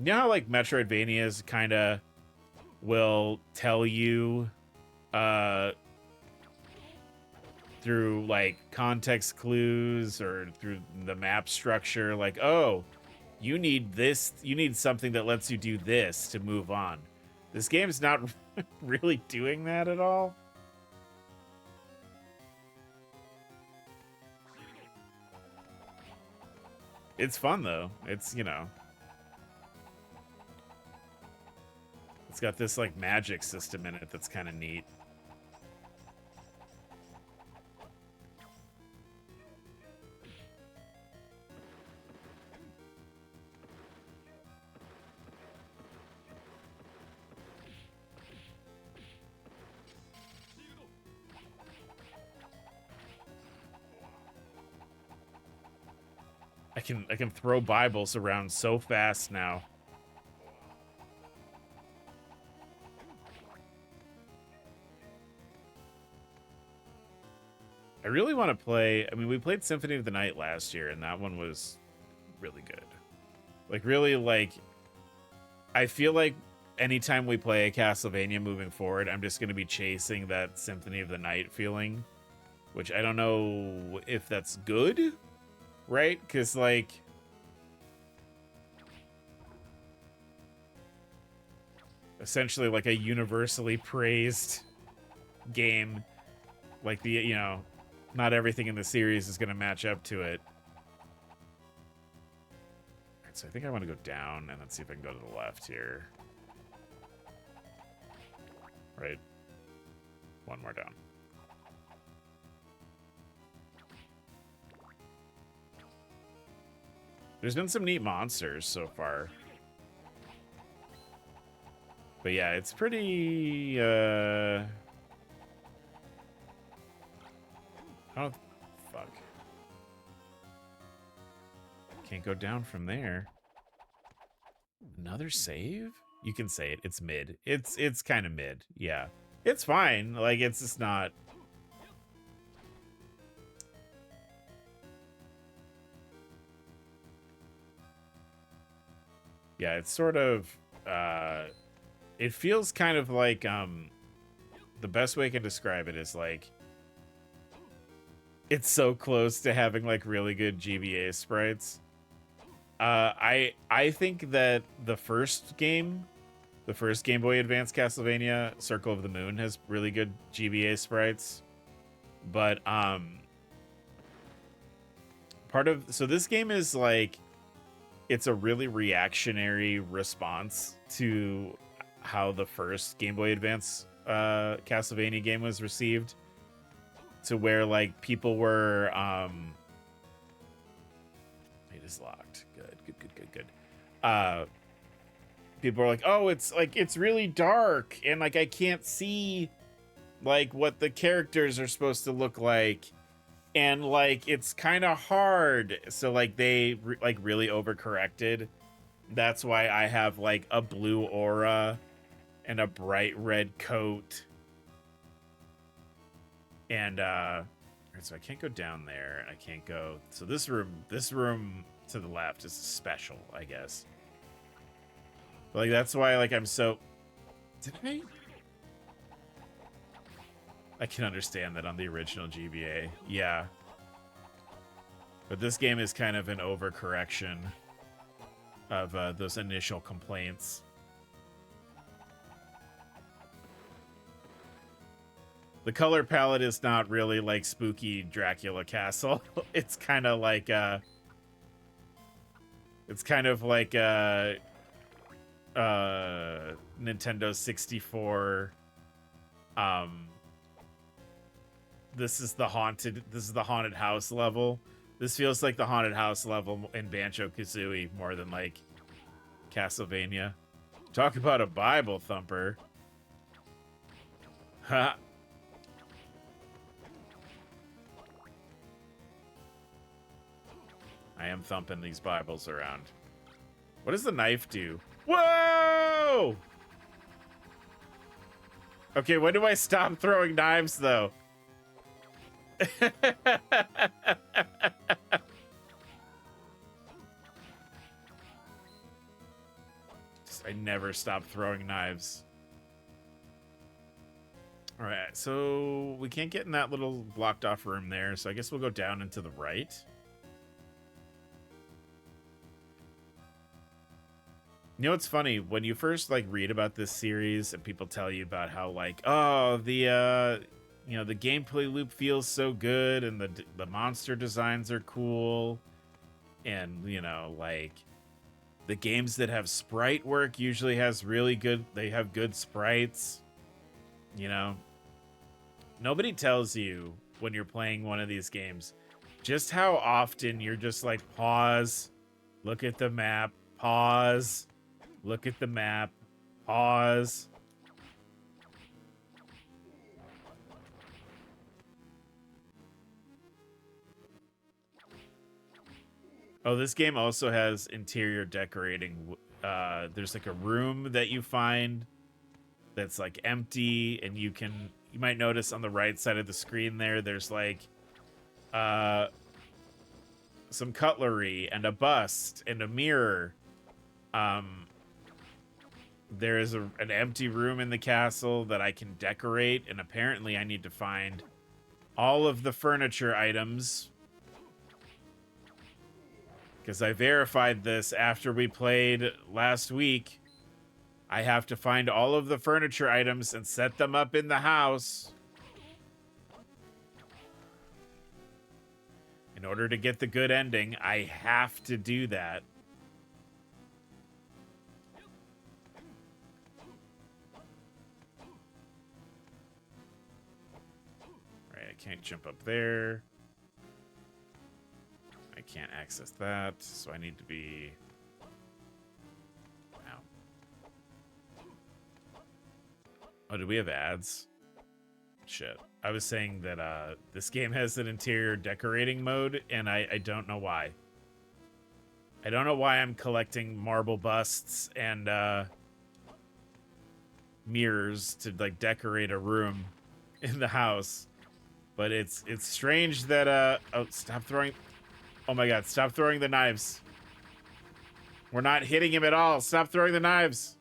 how like Metroidvanias kind of will tell you through like context clues or through the map structure, like, oh, you need this, you need something that lets you do this to move on. This game's not really doing that at all. It's fun though. It's, you know, it's got this like magic system in it that's kind of neat. I can throw Bibles around so fast now. I really want to play, I mean, we played Symphony of the Night last year, and that one was really good. Like, really, like, I feel like anytime we play a Castlevania moving forward, I'm just going to be chasing that Symphony of the Night feeling, which I don't know if that's good, right? Because, like, essentially, like, a universally praised game, like, the, you know, not everything in the series is going to match up to it. All right, so I think I want to go down and let's see if I can go to the left here. Right. One more down. There's been some neat monsters so far. But yeah, it's pretty, oh, fuck. Can't go down from there. Another save? You can say it. It's mid. It's kind of mid. Yeah. It's fine. Like, it's just not... Yeah, it's sort of... it feels kind of like... the best way I can describe it is like... It's so close to having like really good GBA sprites. I think that the first Game Boy Advance Castlevania, Circle of the Moon, has really good GBA sprites. But so this game is like, it's a really reactionary response to how the first Game Boy Advance Castlevania game was received. To where like people were it is locked. Good. People are like, oh, it's really dark and like I can't see like what the characters are supposed to look like, and like it's kind of hard. So like they like really overcorrected. That's why I have like a blue aura and a bright red coat. And so I can't go down there. I can't go. So this room to the left is special, I guess. But like that's why like I'm so. Did I can understand that on the original GBA. Yeah. But this game is kind of an overcorrection of those initial complaints. The color palette is not really like spooky Dracula Castle. It's kind of like Nintendo 64. This is the haunted house level. This feels like the haunted house level in Banjo-Kazooie more than like Castlevania. Talk about a Bible thumper. Ha. I am thumping these Bibles around. What does the knife do? Whoa! Okay, when do I stop throwing knives, though? I never stop throwing knives. All right, so we can't get in that little blocked off room there, so I guess we'll go down and to the right. You know what's funny? When you first like read about this series and people tell you about how like, oh, the you know, the gameplay loop feels so good and the monster designs are cool, and you know, like the games that have sprite work usually have good sprites. You know, nobody tells you when you're playing one of these games just how often you're just like pause, look at the map, pause, look at the map, pause. Oh, this game also has interior decorating. There's like a room that you find that's like empty, and you might notice on the right side of the screen there's like some cutlery and a bust and a mirror. There is an empty room in the castle that I can decorate, and apparently I need to find all of the furniture items, because I verified this after we played last week. I have to find all of the furniture items and set them up in the house in order to get the good ending. I have to do that. Right, I can't jump up there. I can't access that, so I need to be... Ow. Oh, do we have ads? Shit. I was saying that this game has an interior decorating mode, and I don't know why. I don't know why I'm collecting marble busts and mirrors to like decorate a room in the house. But it's strange that oh, stop throwing... Oh my god, stop throwing the knives. We're not hitting him at all. Stop throwing the knives.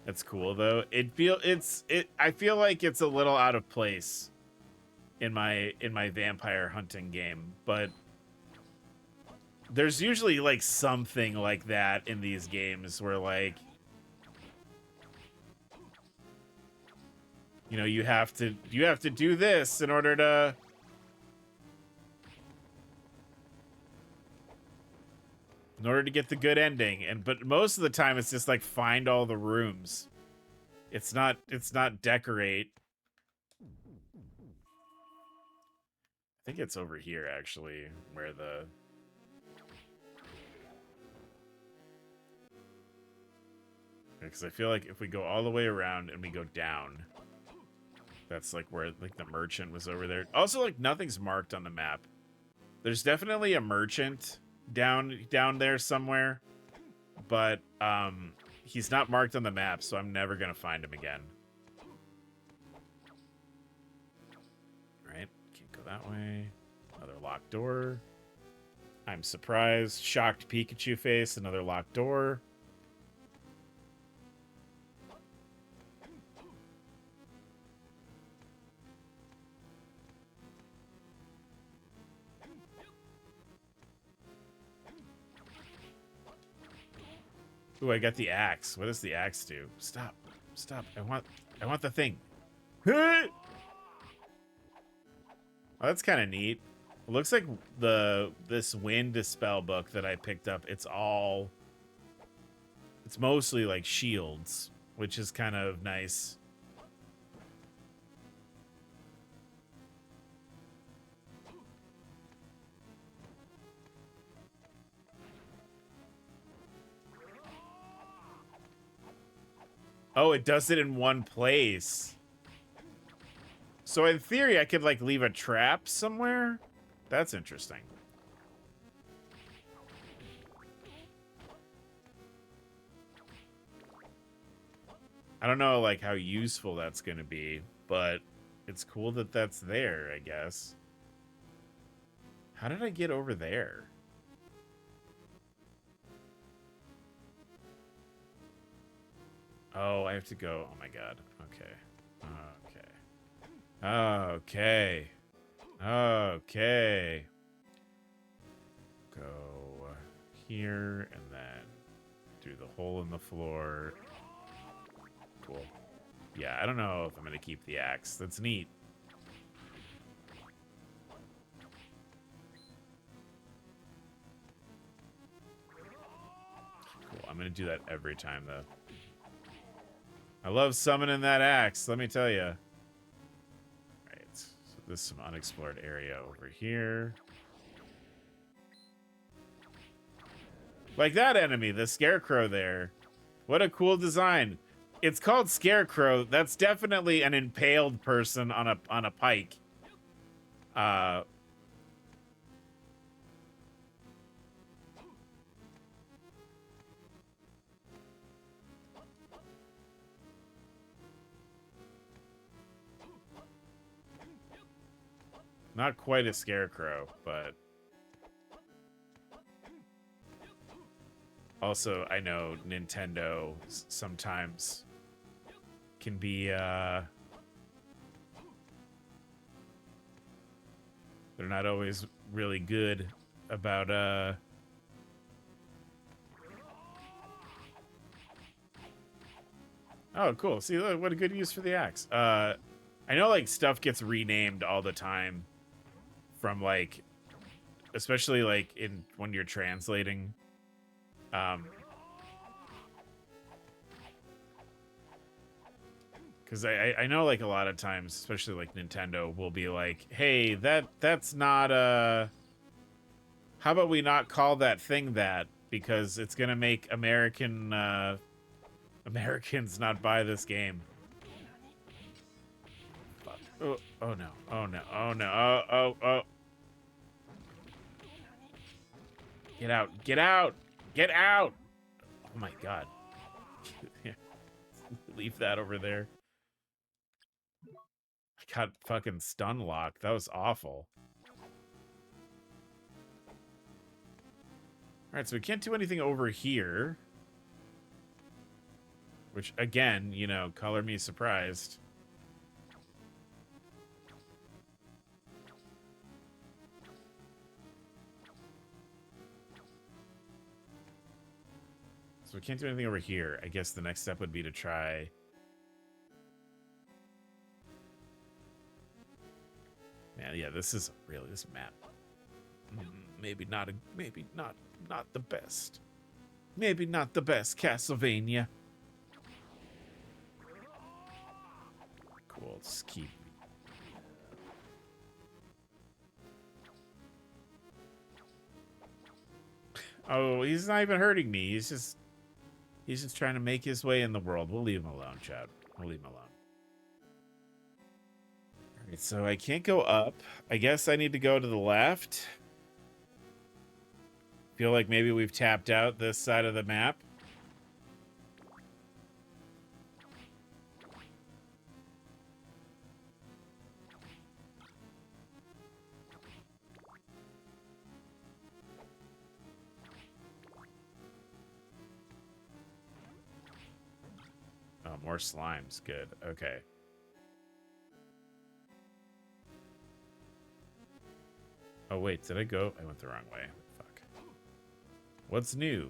That's cool though. I feel like it's a little out of place in my vampire hunting game, but there's usually like something like that in these games where like, you know, you have to do this in order to get the good ending. But most of the time it's just like find all the rooms. It's not decorate. I think it's over here actually where the because I feel like if we go all the way around and we go down, that's like where like the merchant was over there. Also, like nothing's marked on the map. There's definitely a merchant down there somewhere, but he's not marked on the map, so I'm never gonna find him again. Right, can't go that way. Another locked door. I'm surprised. Shocked Pikachu face. Another locked door. Ooh, I got the axe. What does the axe do? Stop. Stop. I want the thing. Oh, that's kind of neat. It looks like this wind dispel book that I picked up, it's mostly like shields, which is kind of nice. Oh, it does it in one place. So in theory, I could like leave a trap somewhere. That's interesting. I don't know like how useful that's going to be, but it's cool that that's there, I guess. How did I get over there? Oh, I have to go. Oh my god. Okay. Okay. Okay. Okay. Go here and then through the hole in the floor. Cool. Yeah, I don't know if I'm going to keep the axe. That's neat. Cool. I'm going to do that every time, though. I love summoning that axe, let me tell you. All right. So there's some unexplored area over here. Like that enemy, the scarecrow there. What a cool design. It's called Scarecrow. That's definitely an impaled person on a pike. Not quite a scarecrow, but also I know Nintendo sometimes can be they're not always really good about Oh, cool. See, look, what a good use for the axe. I know like stuff gets renamed all the time from like, especially like when you're translating. Because I know like a lot of times, especially like Nintendo will be like, hey, that's not how about we not call that thing that, because it's gonna make Americans not buy this game. Oh, oh no, oh no, oh no, oh. Get out, get out, get out! Oh my god. Leave that over there. I got fucking stun locked. That was awful. Alright, so we can't do anything over here. Which, again, you know, color me surprised. So we can't do anything over here. I guess the next step would be to try... Man, yeah, this is really, this map. Maybe not the best. Maybe not the best Castlevania. Cool, let's keep... Oh, he's not even hurting me. He's just trying to make his way in the world. We'll leave him alone, Chad. We'll leave him alone. All right, so I can't go up. I guess I need to go to the left. Feel like maybe we've tapped out this side of the map. Oh, more slimes. Good. Okay. Oh, wait. Did I go? I went the wrong way. Fuck. What's new?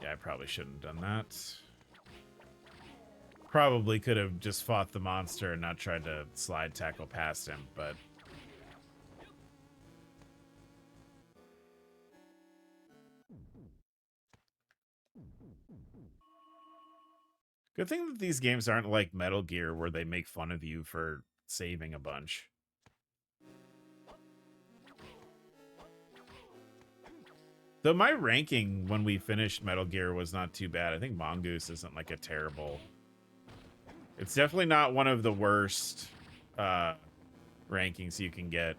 Yeah, I probably shouldn't have done that. Probably could have just fought the monster and not tried to slide tackle past him, but... Good thing that these games aren't like Metal Gear where they make fun of you for saving a bunch. Though my ranking when we finished Metal Gear was not too bad. I think Mongoose isn't like a terrible... It's definitely not one of the worst rankings you can get.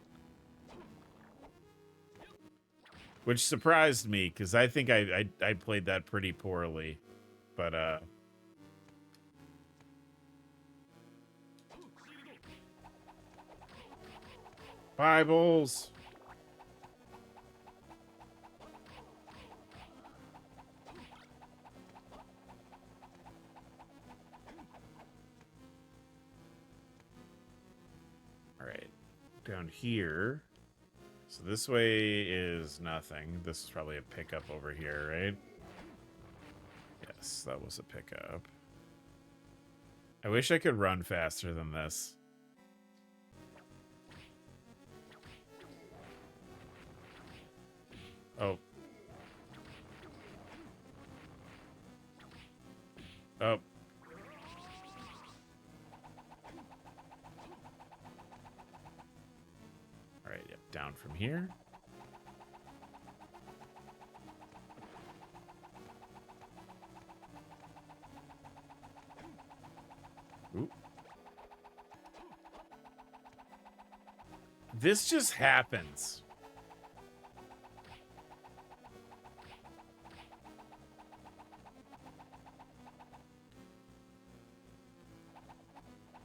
Which surprised me, because I think I played that pretty poorly. But, Bibles! Alright. Down here. So this way is nothing. This is probably a pickup over here, right? Yes, that was a pickup. I wish I could run faster than this. Oh. Oh. Alright, yep, down from here. Ooh. This just happens.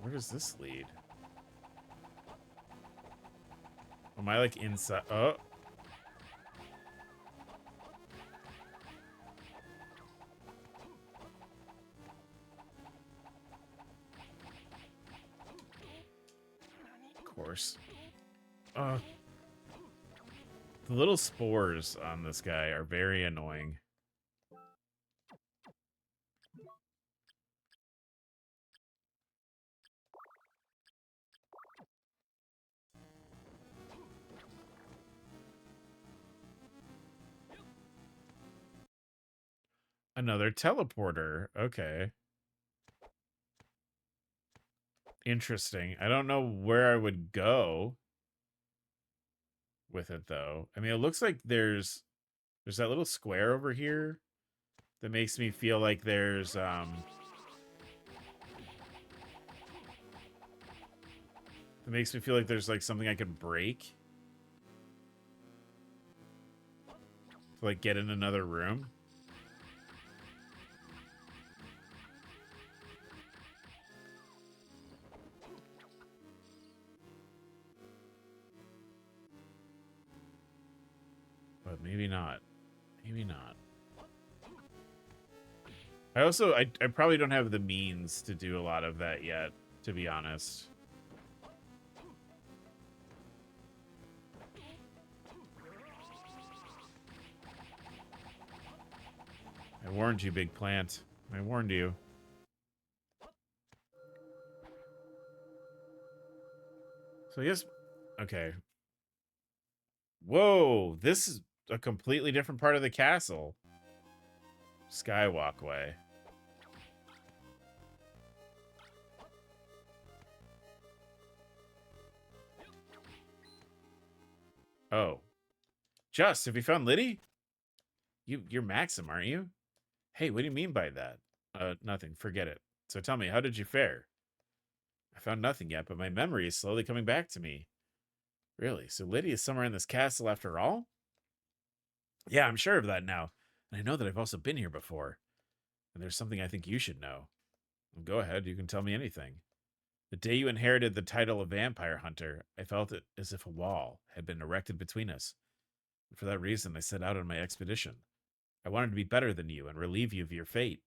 Where does this lead? Am I like inside? Oh. Of course. The little spores on this guy are very annoying. Another teleporter. Okay. Interesting. I don't know where I would go with it, though. I mean, it looks like there's that little square over here that makes me feel like there's, it makes me feel like there's, like, something I could break to, like, get in another room. But maybe not. Maybe not. I probably don't have the means to do a lot of that yet, to be honest. I warned you, big plant. I warned you. So I guess... Okay. Whoa! This is a completely different part of the castle. Skywalkway. Oh. Just, have you found Liddy? You're Maxim, aren't you? Hey, what do you mean by that? Nothing. Forget it. So tell me, how did you fare? I found nothing yet, but my memory is slowly coming back to me. Really? So Liddy is somewhere in this castle after all? Yeah, I'm sure of that now. And I know that I've also been here before. And there's something I think you should know. Well, go ahead, you can tell me anything. The day you inherited the title of Vampire Hunter, I felt it as if a wall had been erected between us. And for that reason, I set out on my expedition. I wanted to be better than you and relieve you of your fate.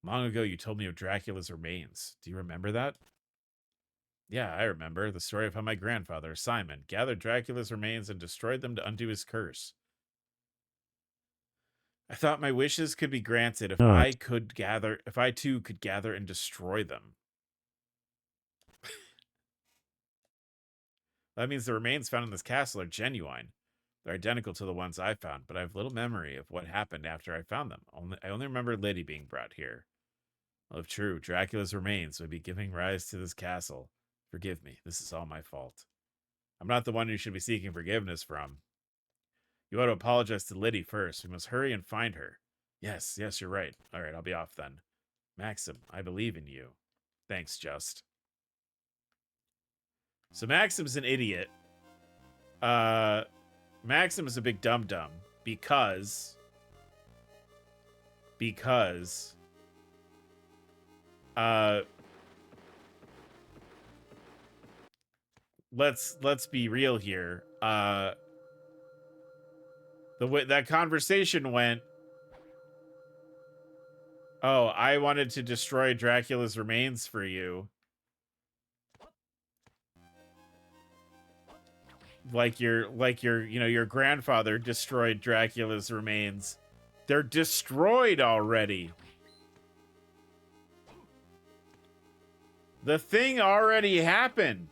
Long ago, you told me of Dracula's remains. Do you remember that? Yeah, I remember. The story of how my grandfather, Simon, gathered Dracula's remains and destroyed them to undo his curse. I thought my wishes could be granted if Not. if I too could gather and destroy them. That means the remains found in this castle are genuine. They're identical to the ones I found, but I have little memory of what happened after I found them. I only remember Liddy being brought here. Well, if true, Dracula's remains would be giving rise to this castle. Forgive me, this is all my fault. I'm not the one you should be seeking forgiveness from. You ought to apologize to Liddy first. We must hurry and find her. Yes, you're right. All right, I'll be off then. Maxim, I believe in you. Thanks, Just. So Maxim's an idiot. Maxim is a big dum-dum because let's be real here. The way that conversation went, oh, I wanted to destroy Dracula's remains for you. Like your grandfather destroyed Dracula's remains. They're destroyed already. The thing already happened.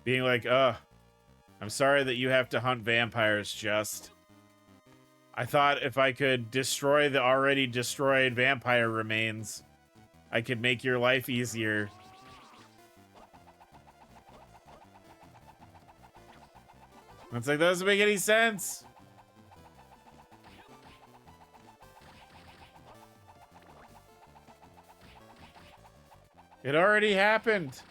Being like, I'm sorry that you have to hunt vampires, Just. I thought if I could destroy the already destroyed vampire remains, I could make your life easier. It's like, that doesn't make any sense. It already happened.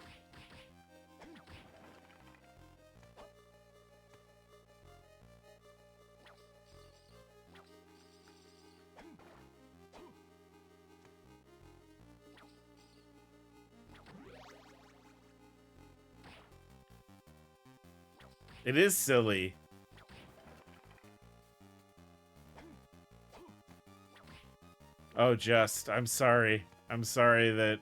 It is silly. Oh, Just, I'm sorry. I'm sorry that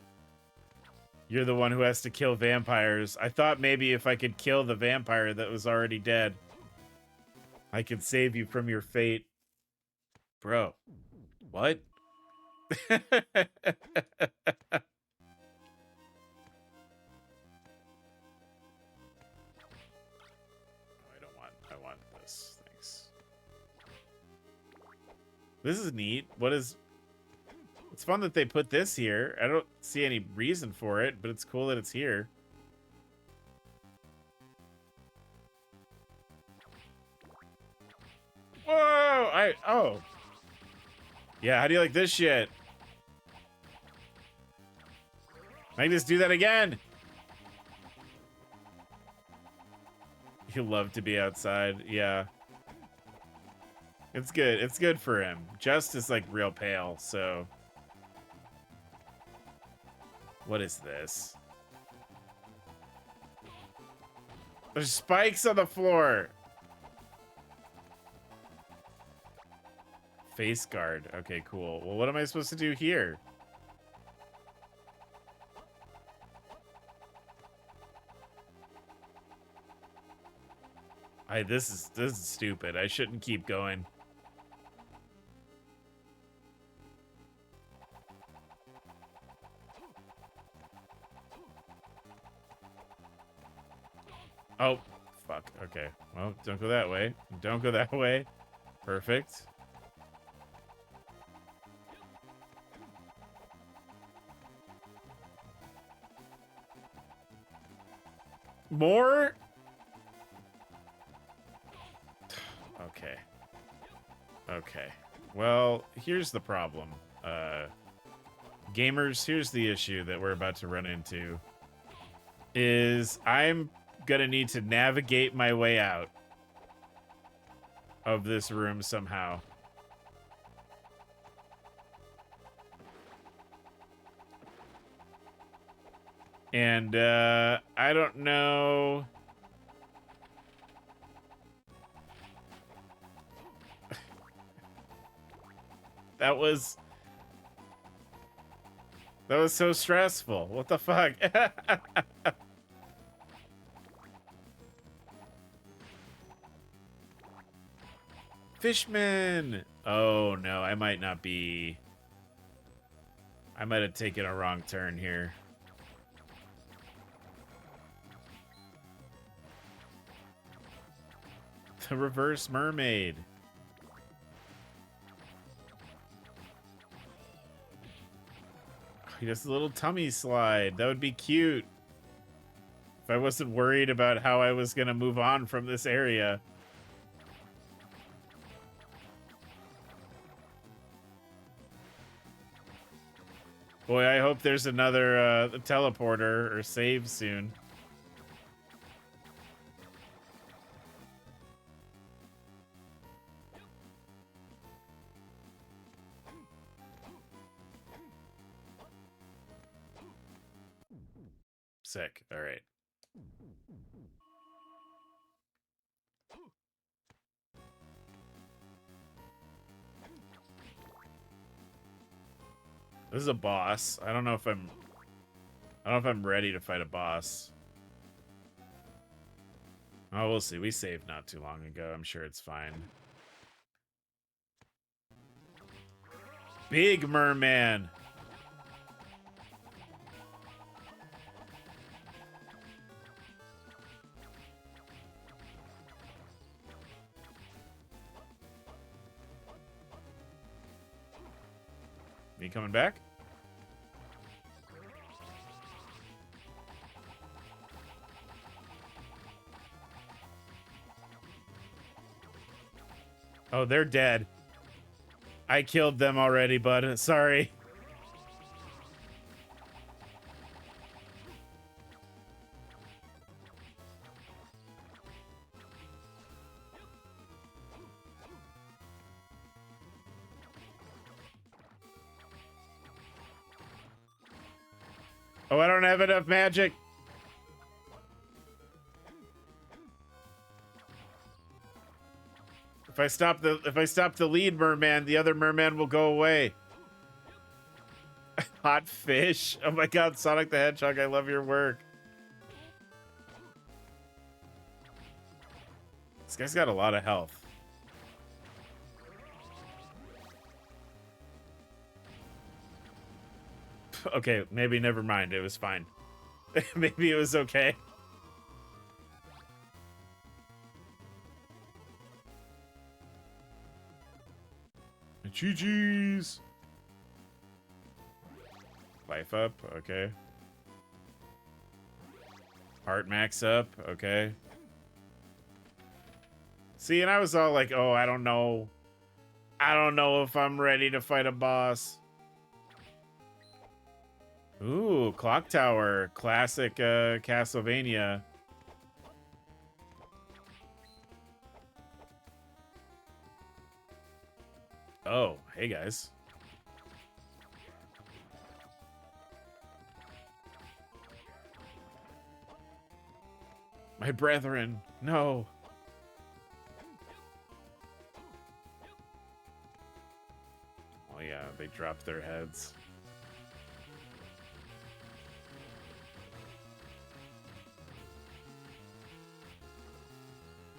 you're the one who has to kill vampires. I thought maybe if I could kill the vampire that was already dead, I could save you from your fate. Bro, what? I want this. Thanks. This is neat. It's fun that they put this here. I don't see any reason for it, but it's cool that it's here. Whoa! Oh. Yeah, how do you like this shit? I can just do that again. He'll love to be outside. Yeah. It's good. It's good for him. Just is like real pale, so. What is this? There's spikes on the floor. Face guard. Okay, cool. Well, what am I supposed to do here? This is stupid. I shouldn't keep going. Oh, fuck. Okay. Well, don't go that way. Don't go that way. Perfect. More? Okay. Okay. Well, here's the problem. Gamers, here's the issue that we're about to run into. Is I'm gonna need to navigate my way out of this room somehow. And I don't know. That was so stressful. What the fuck? Fishman! Oh no, I might not be... I might have taken a wrong turn here. The reverse mermaid. He does a little tummy slide. That would be cute. If I wasn't worried about how I was going to move on from this area. Boy, I hope there's another teleporter or save soon. Sick. All right. This is a boss. I don't know if I'm ready to fight a boss. Oh, we'll see. We saved not too long ago. I'm sure it's fine. Big merman. Me coming back? Oh, they're dead. I killed them already, bud. Sorry. Oh, I don't have enough magic. If I stop the lead merman, the other merman will go away. Hot fish. Oh my god, Sonic the Hedgehog, I love your work. This guy's got a lot of health. Okay, maybe never mind. It was fine. Maybe it was okay. GG's. Life up, okay. Heart max up, okay. See, and I was all like, oh, I don't know. I don't know if I'm ready to fight a boss. Ooh, Clock Tower. Classic Castlevania. Oh, hey guys. My brethren, no. Oh yeah, they dropped their heads.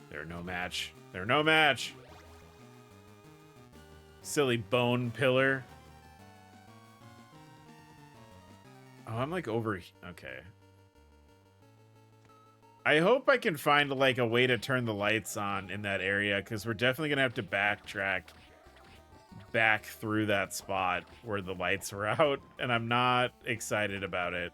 They're no match. They're no match. Silly bone pillar. Oh, I'm like over. Okay. I hope I can find like a way to turn the lights on in that area, because we're definitely gonna have to backtrack back through that spot where the lights were out, and I'm not excited about it.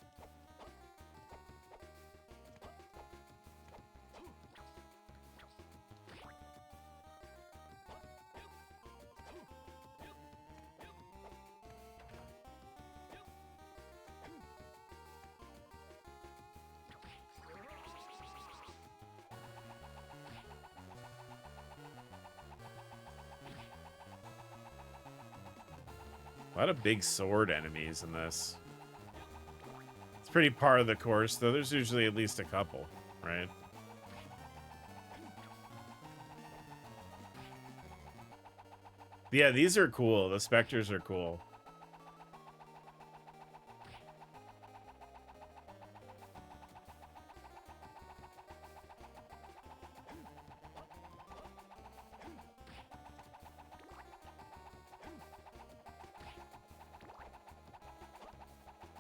A lot of big sword enemies in this. It's pretty par of the course, though. There's usually at least a couple, right? Yeah, these are cool. The specters are cool.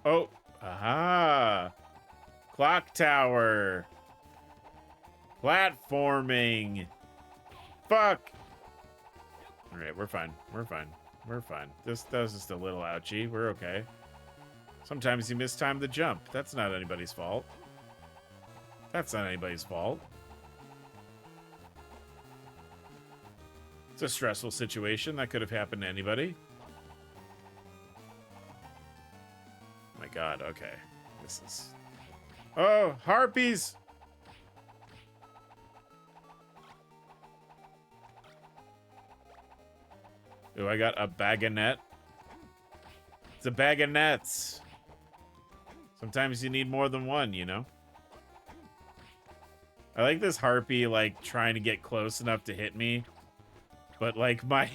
Oh, aha. Clock tower. Platforming. Fuck. All right, we're fine. We're fine. We're fine. That was just a little ouchy. We're okay. Sometimes you mistime the jump. That's not anybody's fault. That's not anybody's fault. It's a stressful situation. That could have happened to anybody. Oh my god, okay. This is... Oh, harpies! Oh, I got a bag of net. It's a bag of nets. Sometimes you need more than one, you know? I like this harpy, like, trying to get close enough to hit me. But, like, my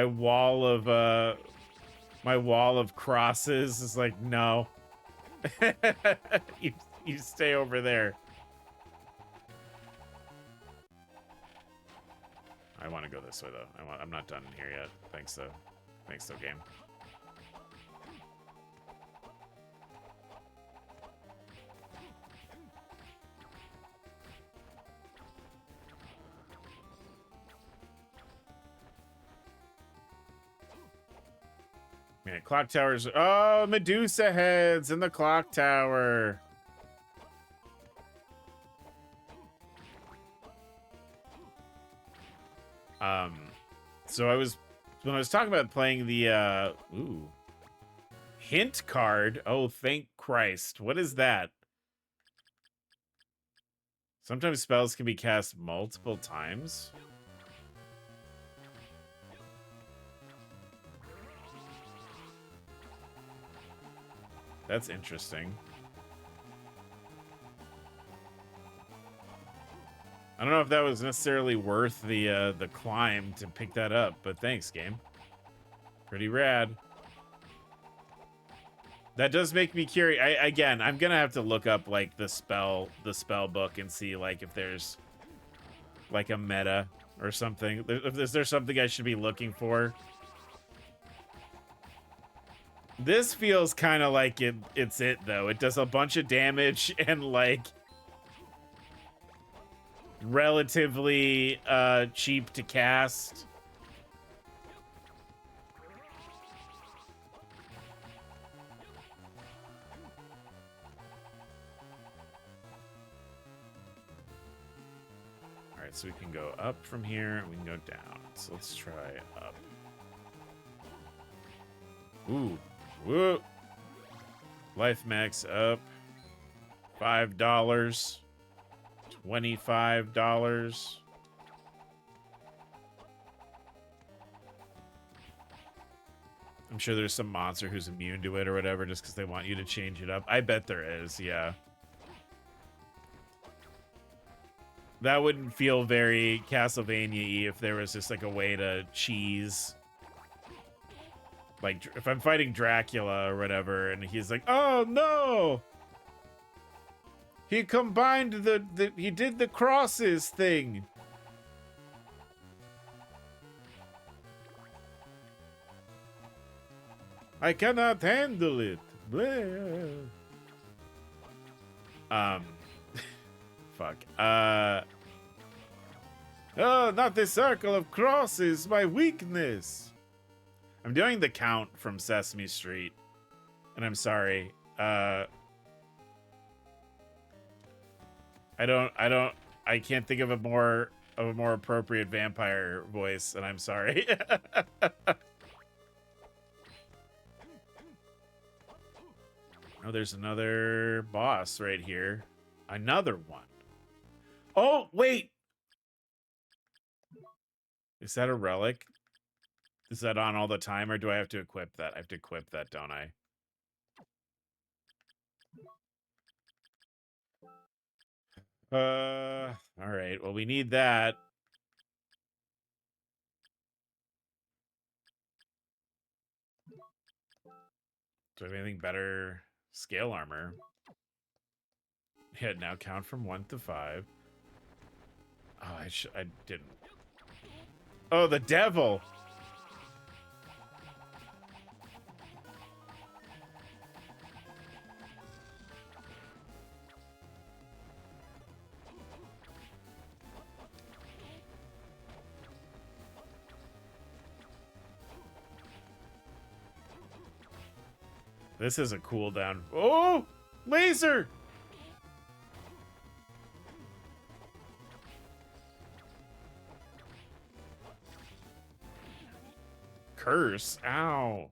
wall of crosses is like, no. you stay over there. I want to go this way, though. I'm not done here yet. Thanks, though. Thanks, though, game. Man, clock towers. Oh, Medusa heads in the clock tower. So when I was talking about playing the hint card. Oh, thank Christ. What is that? Sometimes spells can be cast multiple times. That's interesting. I don't know if that was necessarily worth the climb to pick that up, but thanks, game. Pretty rad. That does make me curious. Again, I'm gonna have to look up like the spell book and see like if there's like a meta or something. Is there something I should be looking for? This feels kind of like it's it though. It does a bunch of damage and like relatively cheap to cast. All right, so we can go up from here and we can go down. So let's try up. Ooh, whoa. Life max up. $5. $25. I'm sure there's some monster who's immune to it or whatever just because they want you to change it up. I bet there is, yeah. That wouldn't feel very Castlevania-y if there was just like a way to cheese. Like if I'm fighting Dracula or whatever and he's like, oh no! He combined he did the crosses thing. I cannot handle it. Blah. Fuck. Oh, not the circle of crosses, my weakness. I'm doing the count from Sesame Street. And I'm sorry. I can't think of a more appropriate vampire voice, and I'm sorry. Oh, there's another boss right here. Another one. Oh, wait. Is that a relic? Is that on all the time, or do I have to equip that? I have to equip that, don't I? All right. Well, we need that. Do I have anything better? Scale armor. Yeah, now count from 1 to 5. Oh, I didn't. Oh, the devil. This is a cooldown. Oh, laser! Curse. Ow.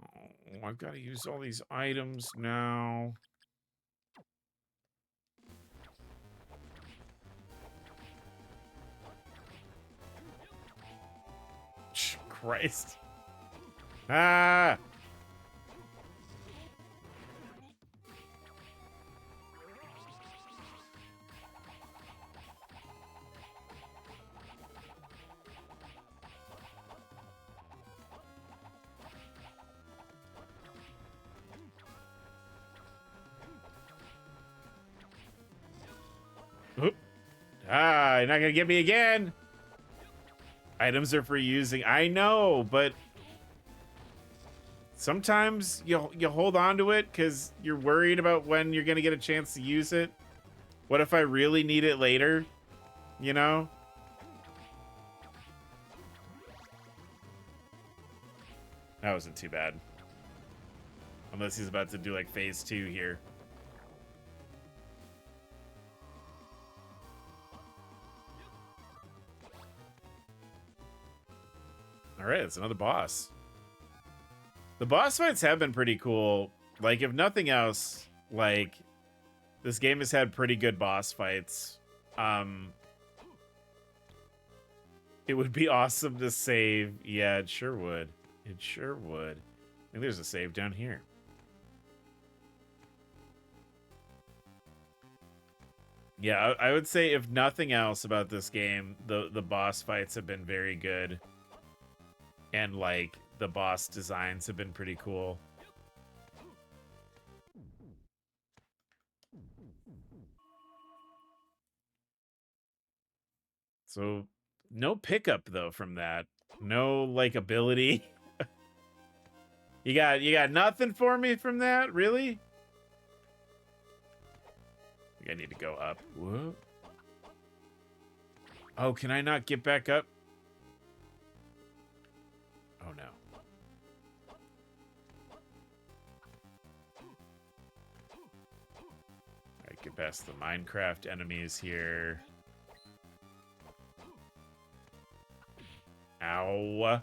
Oh, I've got to use all these items now. Christ. Ah! Oop. Ah, you're not gonna get me again. Items are for using. I know, but sometimes you hold on to it because you're worried about when you're gonna get a chance to use it. What if I really need it later? You know? That wasn't too bad. Unless he's about to do like phase 2 here. All right, it's another boss. The boss fights have been pretty cool. Like, if nothing else, like, this game has had pretty good boss fights. It would be awesome to save. Yeah, it sure would. It sure would. I think there's a save down here. Yeah, I would say if nothing else about this game, the boss fights have been very good. And, like, the boss designs have been pretty cool. So, no pickup, though, from that. No, like, ability. You got nothing for me from that? Really? I think I need to go up. Whoa. Oh, can I not get back up? Oh, no. Alright, get past the Minecraft enemies here. Ow.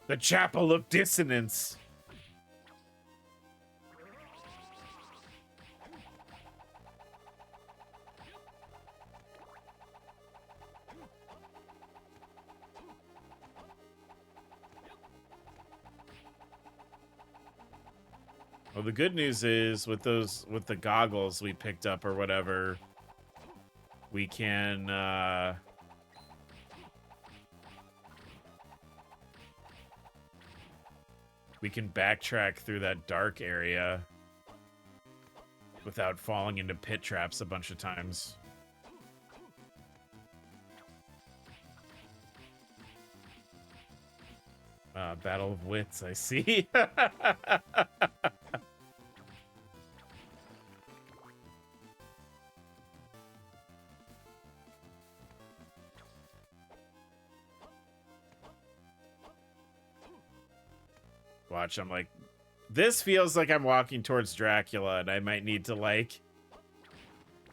The Chapel of Dissonance. Well, the good news is with the goggles we picked up or whatever, we can backtrack through that dark area without falling into pit traps a bunch of times. Battle of Wits, I see. Watch, I'm like, this feels like I'm walking towards Dracula, and I might need to, like,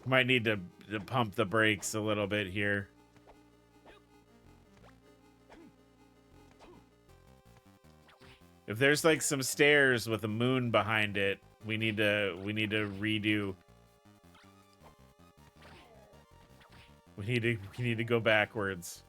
to pump the brakes a little bit here. If there's like some stairs with a moon behind it, we need to redo. We need to go backwards.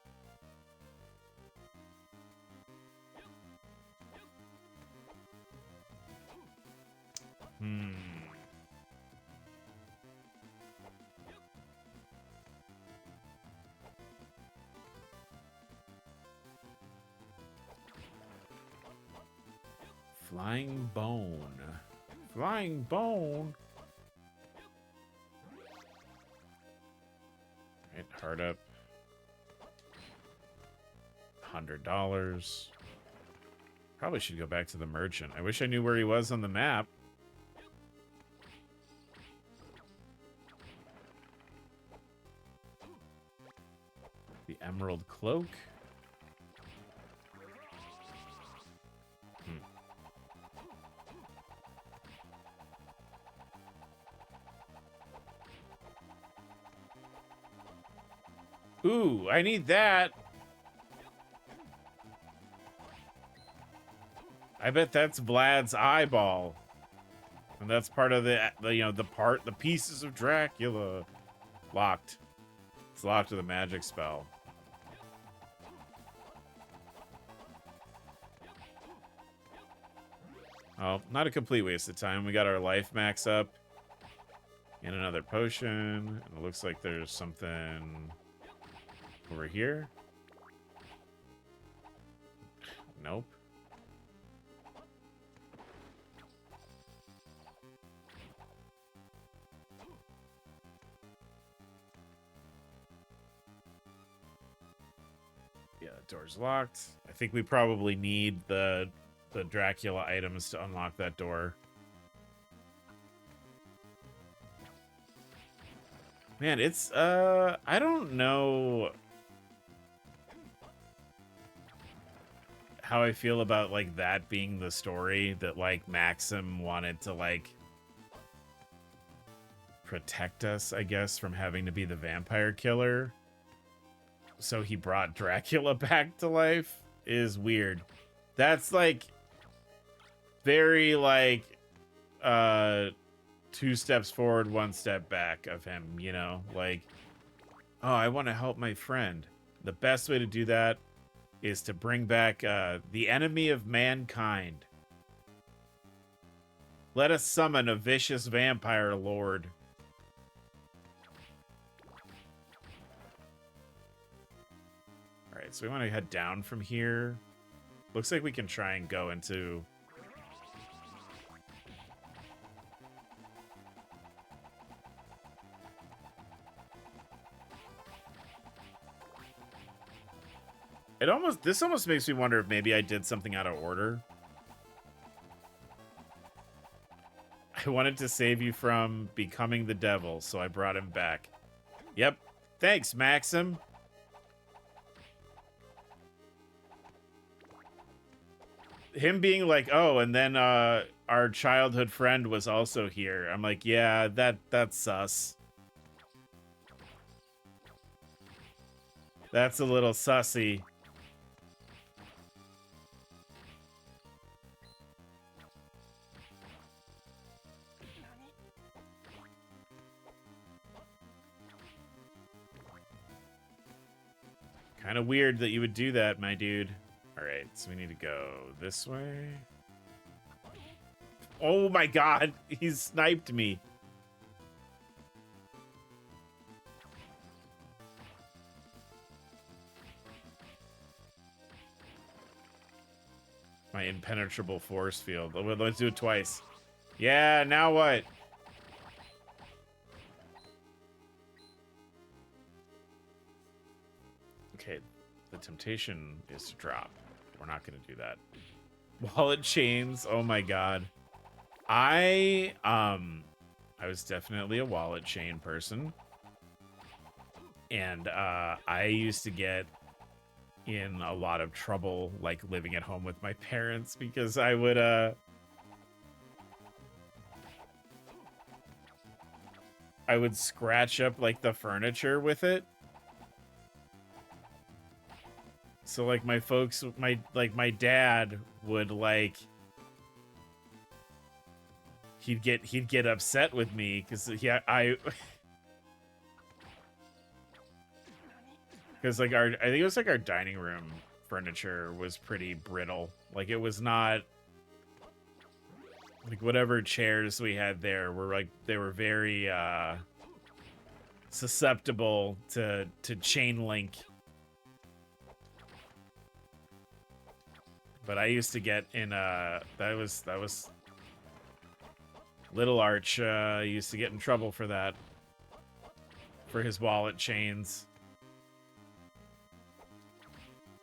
Flying bone. Flying bone. Right, hard up. $100. Probably should go back to the merchant. I wish I knew where he was on the map. The emerald cloak. Ooh, I need that. I bet that's Vlad's eyeball. And that's part of the the pieces of Dracula. Locked. It's locked with a magic spell. Oh, not a complete waste of time. We got our life max up. And another potion. And it looks like there's something over here. Nope. Yeah, door's locked. I think we probably need the Dracula items to unlock that door. Man, it's I don't know how I feel about like that being the story, that like Maxim wanted to like protect us, I guess, from having to be the vampire killer. So he brought Dracula back to life is weird. That's like very like 2 steps forward, 1 step back of him, you know? Like, oh, I want to help my friend. The best way to do that is to bring back the enemy of mankind. Let us summon a vicious vampire lord. Alright, so we want to head down from here. Looks like we can try and go into... This almost makes me wonder if maybe I did something out of order. I wanted to save you from becoming the devil, so I brought him back. Yep. Thanks, Maxim. Him being like, oh, and then our childhood friend was also here. I'm like, yeah, that's sus. That's a little sussy. Kind of weird that you would do that, my dude. All right, so we need to go this way. Oh my god, he sniped me. My impenetrable force field. Let's do it twice. Yeah, now what? Okay, the temptation is to drop. We're not going to do that. Wallet chains. Oh my god. I was definitely a wallet chain person. And I used to get in a lot of trouble like living at home with my parents because I would scratch up like the furniture with it. So like my folks, my dad would like, he'd get upset with me because because like I think it was like our dining room furniture was pretty brittle. Like it was not like whatever chairs we had there were like, they were very susceptible to chain link. But I used to get in that was Little Arch used to get in trouble for that, for his wallet chains.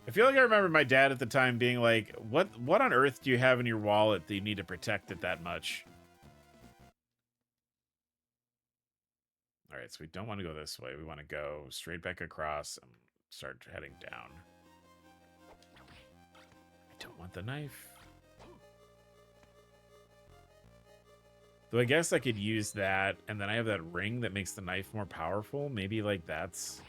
I feel like I remember my dad at the time being like, what on earth do you have in your wallet that you need to protect it that much? All right, so we don't want to go this way. We want to go straight back across and start heading down. I don't want the knife. Though I guess I could use that, and then I have that ring that makes the knife more powerful. Maybe, like, that's...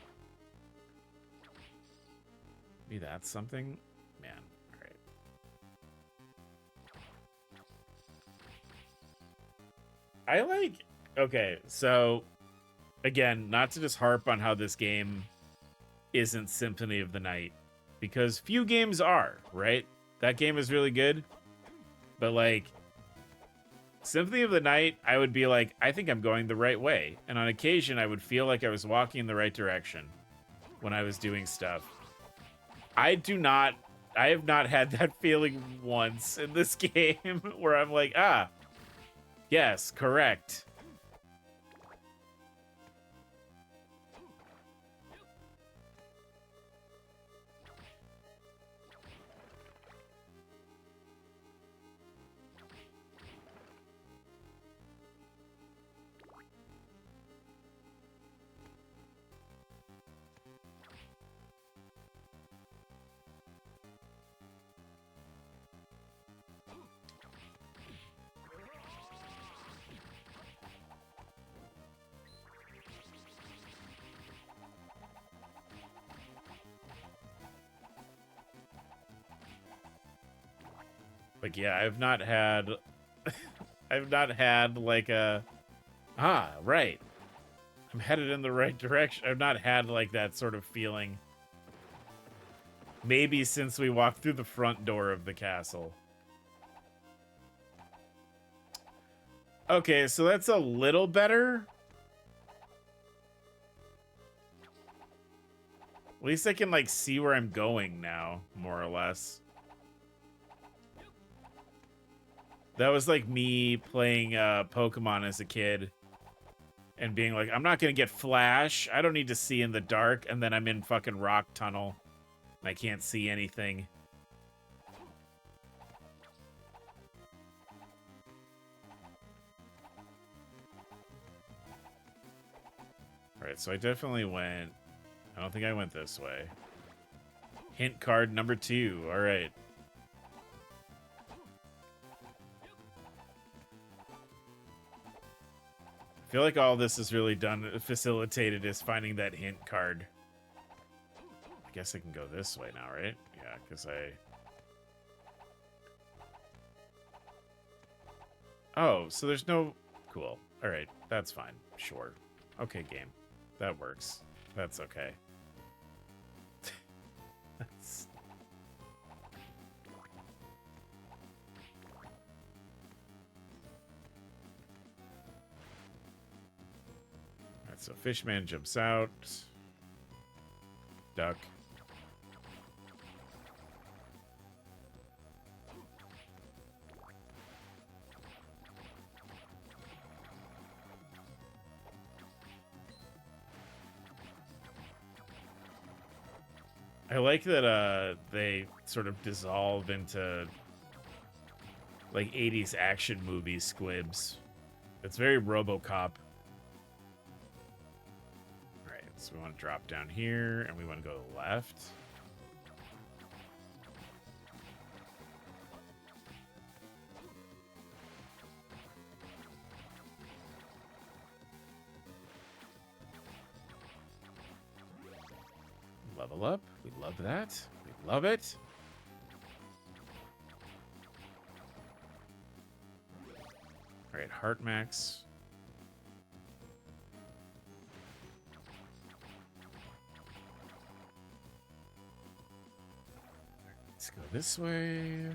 Maybe that's something? Man, all right. I like... Okay, so... Again, not to just harp on how this game isn't Symphony of the Night. Because few games are, right? That game is really good. But, like... Symphony of the Night, I would be like, I think I'm going the right way. And on occasion, I would feel like I was walking in the right direction when I was doing stuff. I have not had that feeling once in this game where I'm like, ah, yes, correct. Like, yeah, I've not had like a, right, I'm headed in the right direction. I've not had like that sort of feeling. Maybe since we walked through the front door of the castle. Okay, so that's a little better. At least I can like see where I'm going now, more or less. That was like me playing Pokemon as a kid and being like, I'm not going to get flash. I don't need to see in the dark. And then I'm in fucking rock tunnel and I can't see anything. All right, so I definitely went. I don't think I went this way. Hint card number 2. All right. I feel like all this is really facilitated is finding that hint card. I guess I can go this way now, right? Yeah, because Oh, so there's no... Cool. All right, that's fine. Sure. Okay, game. That works. That's okay. That's... So Fishman jumps out. Duck. I like that they sort of dissolve into like 80s action movie squibs. It's very RoboCop. So we want to drop down here, and we want to go to the left. Level up. We love that. We love it. All right, heart max. Let's go this way.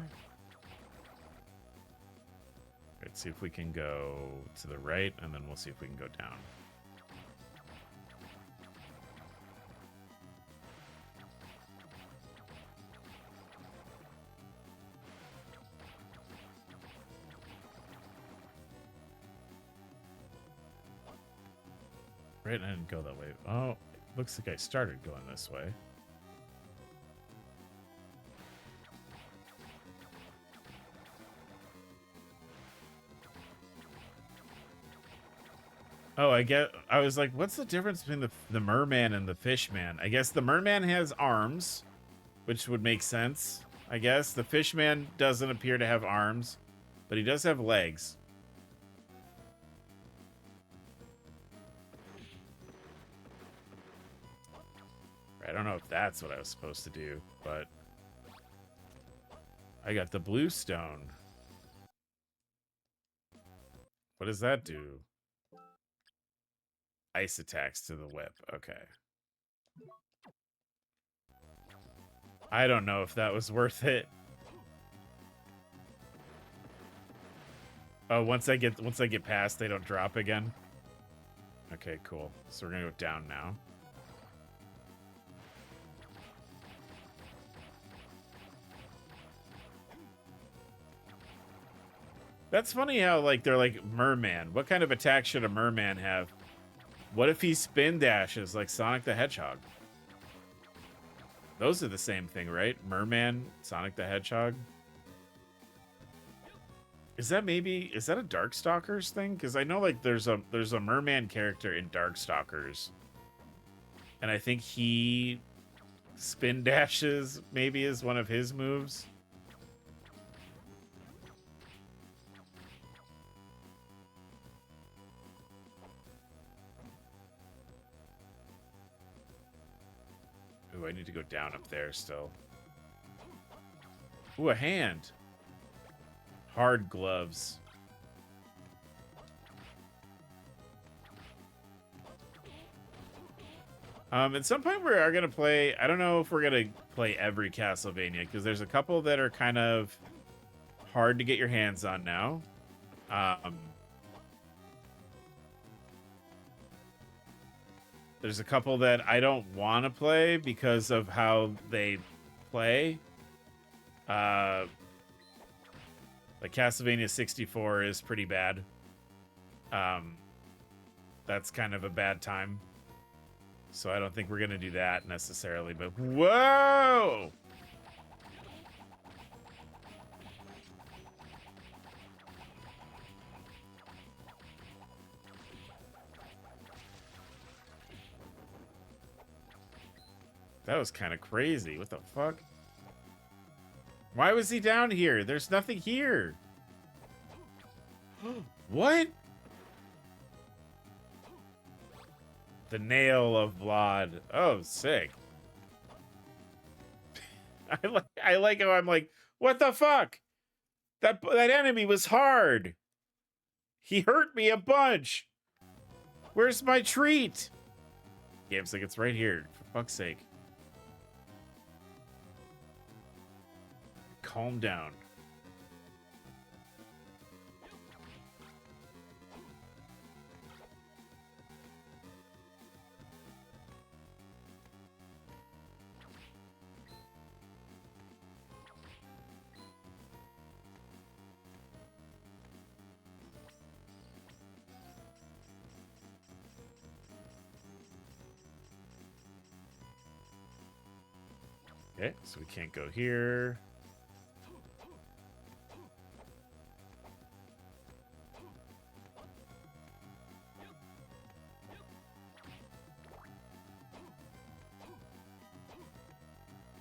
Let's see if we can go to the right, and then we'll see if we can go down. Right, I didn't go that way. Oh, looks like I started going this way. Oh, I was like, what's the difference between the merman and the fishman? I guess the merman has arms, which would make sense. I guess the fishman doesn't appear to have arms, but he does have legs. I don't know if that's what I was supposed to do, but I got the blue stone. What does that do? Ice attacks to the whip. Okay. I don't know if that was worth it. Oh, once I get past, they don't drop again. Okay, cool. So we're gonna go down now. That's funny how like they're like merman. What kind of attack should a merman have? What if he spin dashes like Sonic the Hedgehog? Those are the same thing, right? Merman, Sonic the Hedgehog. Is that a Darkstalkers thing? Because I know like there's a merman character in Darkstalkers, and I think he spin dashes maybe is one of his moves. Ooh, I need to go down up there still. Ooh, a hand. Hard gloves. At some point we are going to play... I don't know if we're going to play every Castlevania, because there's a couple that are kind of hard to get your hands on now. There's a couple that I don't want to play because of how they play. Like Castlevania 64 is pretty bad. That's kind of a bad time. So I don't think we're going to do that necessarily, but whoa! That was kind of crazy. What the fuck? Why was he down here? There's nothing here. What? The nail of Vlad. Oh, sick. I like how I'm like, what the fuck? That enemy was hard. He hurt me a bunch. Where's my treat? Game's like, it's right here. For fuck's sake. Calm down. Okay, so we can't go here.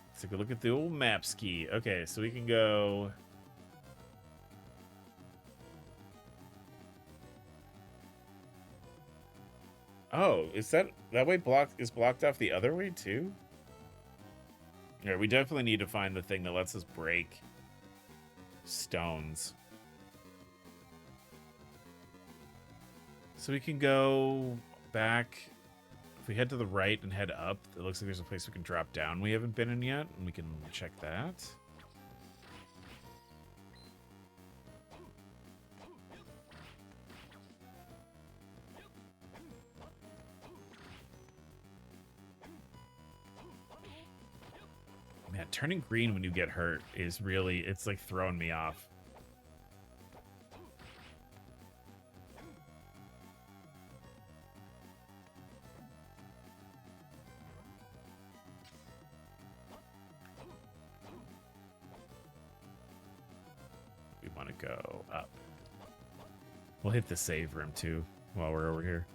Let's take a look at the old map ski. Okay, so we can go... Oh, is that way blocked off the other way too? Yeah, we definitely need to find the thing that lets us break stones. So we can go back. If we head to the right and head up, it looks like there's a place we can drop down we haven't been in yet, and we can check that. Man, turning green when you get hurt is really, it's like throwing me off. We want to go up. We'll hit the save room too while we're over here.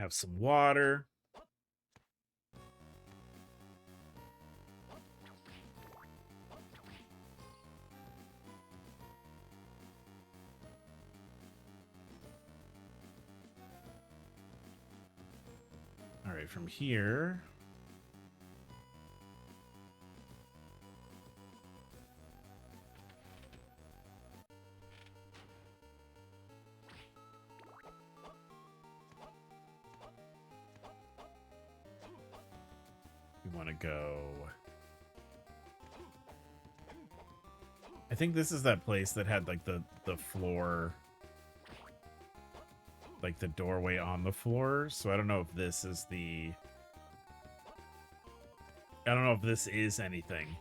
Have some water. All right, from here. We want to go. I think this is that place that had like the floor, like the doorway on the floor. So I don't know if this is the. I don't know if this is anything.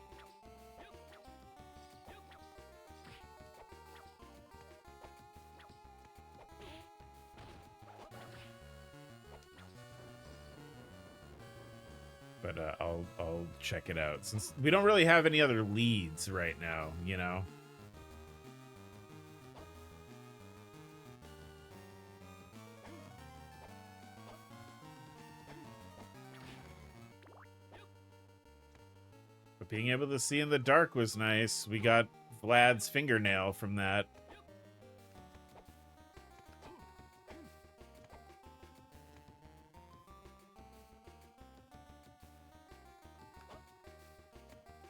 But I'll check it out since we don't really have any other leads right now, you know. But being able to see in the dark was nice. We got Vlad's fingernail from that.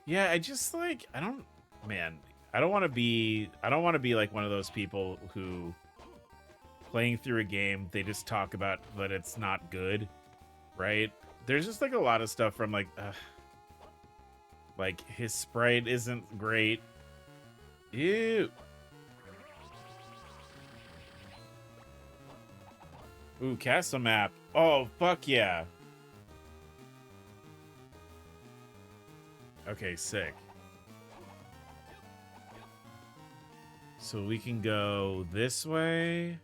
Yeah, I just like I don't want to be like one of those people who playing through a game they just talk about that it's not good, right? There's just like a lot of stuff from like his sprite isn't great. Ew. Ooh, castle map. Oh, fuck yeah. Okay, sick. So we can go this way.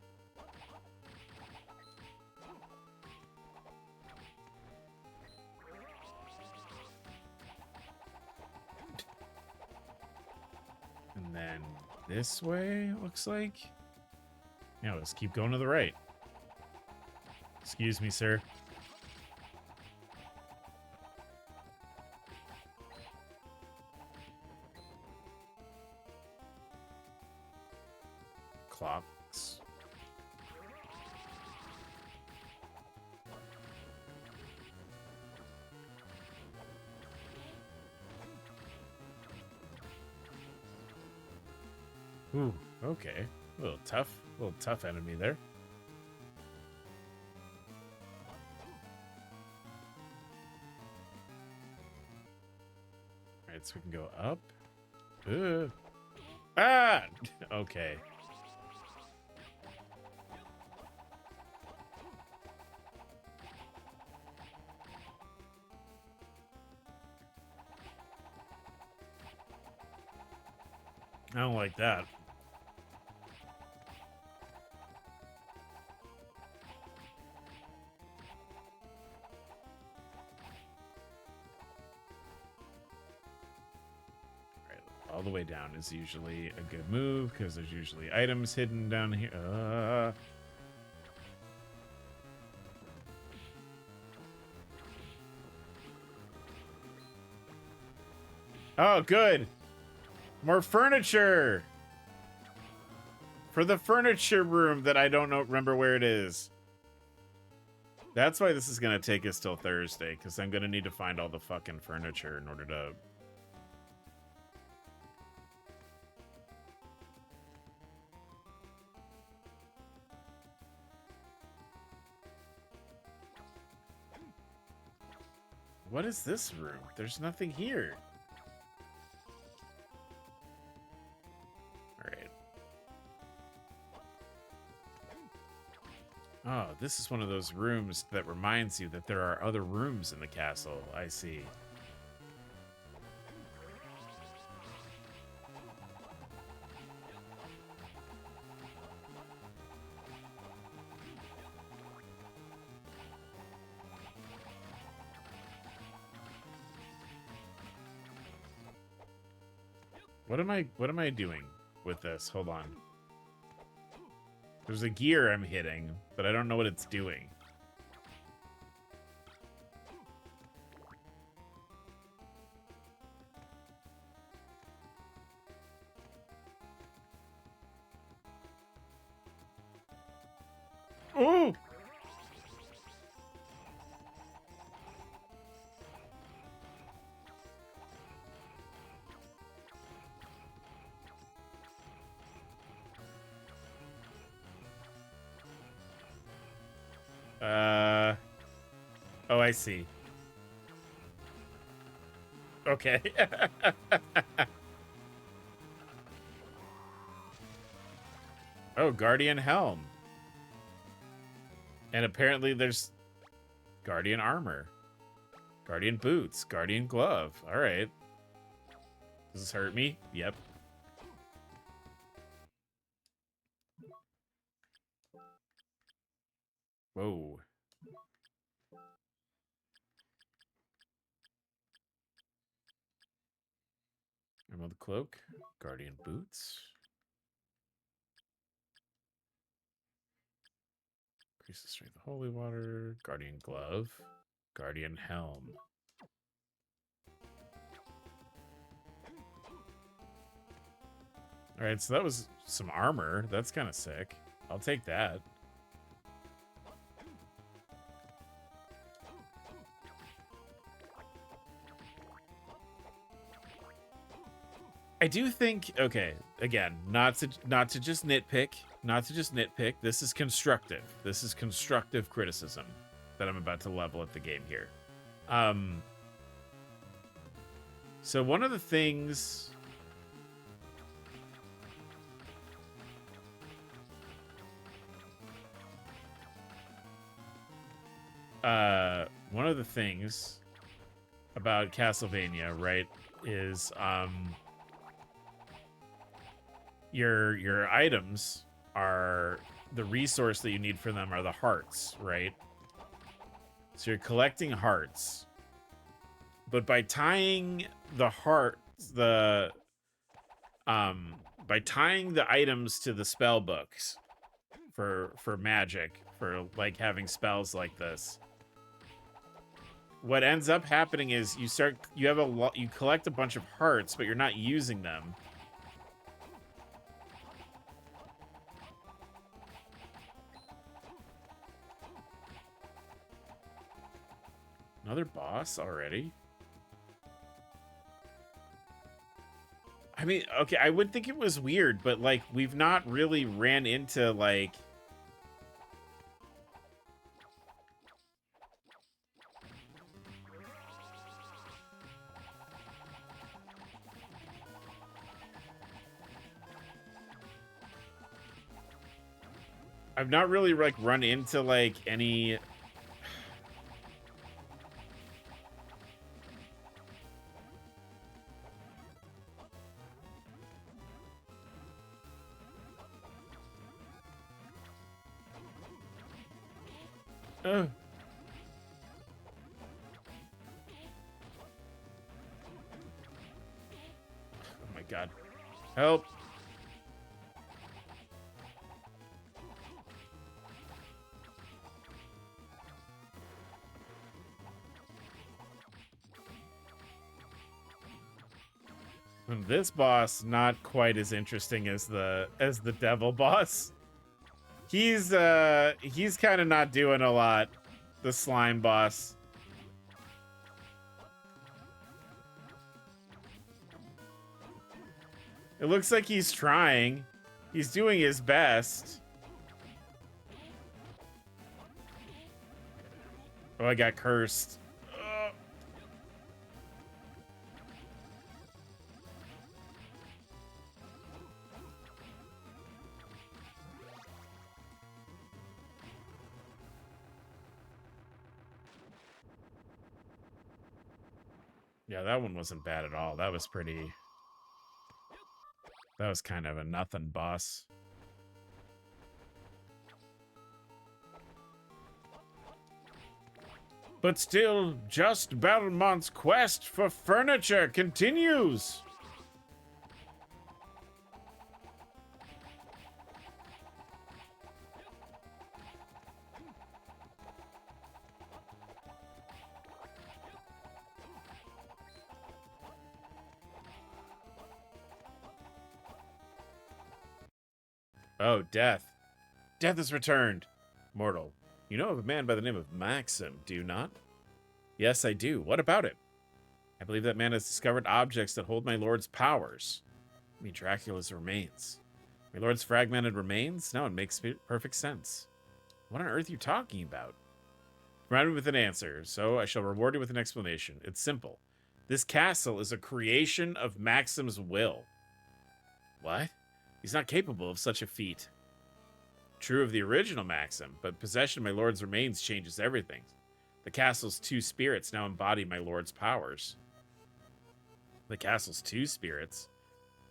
And then this way, it looks like. Yeah, let's keep going to the right. Excuse me, sir. Clocks. Ooh, okay. A little tough enemy there. All right, so we can go up. Ah! Okay. I don't like that. All the way down is usually a good move because there's usually items hidden down here. Oh, good. More furniture. For the furniture room that I don't remember where it is. That's why this is going to take us till Thursday because I'm going to need to find all the fucking furniture in order to... What is this room? There's nothing here. All right. Oh, this is one of those rooms that reminds you that there are other rooms in the castle. I see. What am I doing with this? Hold on. There's a gear I'm hitting, but I don't know what it's doing. Oh, I see. Okay. Oh, Guardian Helm. And apparently there's Guardian Armor. Guardian Boots. Guardian Glove. All right. Does this hurt me? Yep. Whoa. Remove the cloak. Guardian Boots. Increase the strength of holy water. Guardian Glove. Guardian Helm. All right, so that was some armor. That's kind of sick. I'll take that. I do think, okay, again, not to just nitpick, This is constructive. This is constructive criticism that I'm about to level at the game here. So one of the things about Castlevania, right, is your items are the resource that you need for them are the hearts, right? So you're collecting hearts. But by tying the by tying the items to the spell books for magic, for like having spells like this, what ends up happening is you collect a bunch of hearts, but you're not using them. Another boss already? I mean, okay, I would think it was weird, but like we've not really ran into like I've not really like run into like any oh my god. Help. This boss not quite as interesting as the devil boss. He's kind of not doing a lot. The slime boss. It looks like he's trying. He's doing his best. Oh, I got cursed. Ugh. Yeah, that one wasn't bad at all. That was pretty... That was kind of a nothing boss. But still, just Belmont's quest for furniture continues. Oh, Death. Death has returned. Mortal, you know of a man by the name of Maxim, do you not? Yes, I do. What about it? I believe that man has discovered objects that hold my lord's powers. I mean, Dracula's remains. My lord's fragmented remains? No, it makes perfect sense. What on earth are you talking about? Provide me with an answer, so I shall reward you with an explanation. It's simple. This castle is a creation of Maxim's will. What? He's not capable of such a feat. True of the original Maxim, but possession of my lord's remains changes everything. The castle's two spirits now embody my lord's powers. The castle's two spirits?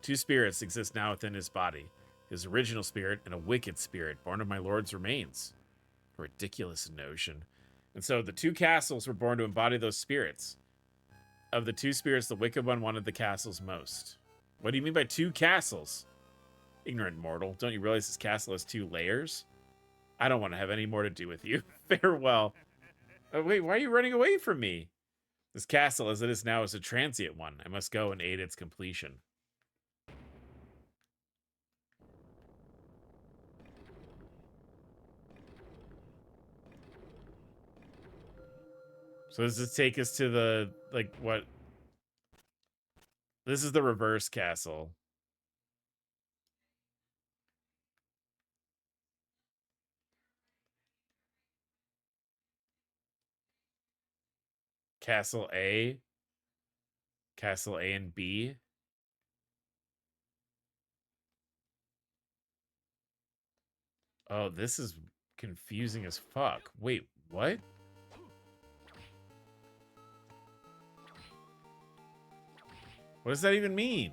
Two spirits exist now within his body. His original spirit and a wicked spirit born of my lord's remains. A ridiculous notion. And so the two castles were born to embody those spirits. Of the two spirits, the wicked one wanted the castles most. What do you mean by two castles? Ignorant mortal, don't you realize this castle has two layers? I don't want to have any more to do with you. Farewell. Oh, wait, why are you running away from me? This castle, as it is now, is a transient one. I must go and aid its completion. So does this take us to the, like, what? This is the reverse castle. Castle A. Castle A and B. Oh, this is confusing as fuck. Wait, what? What does that even mean?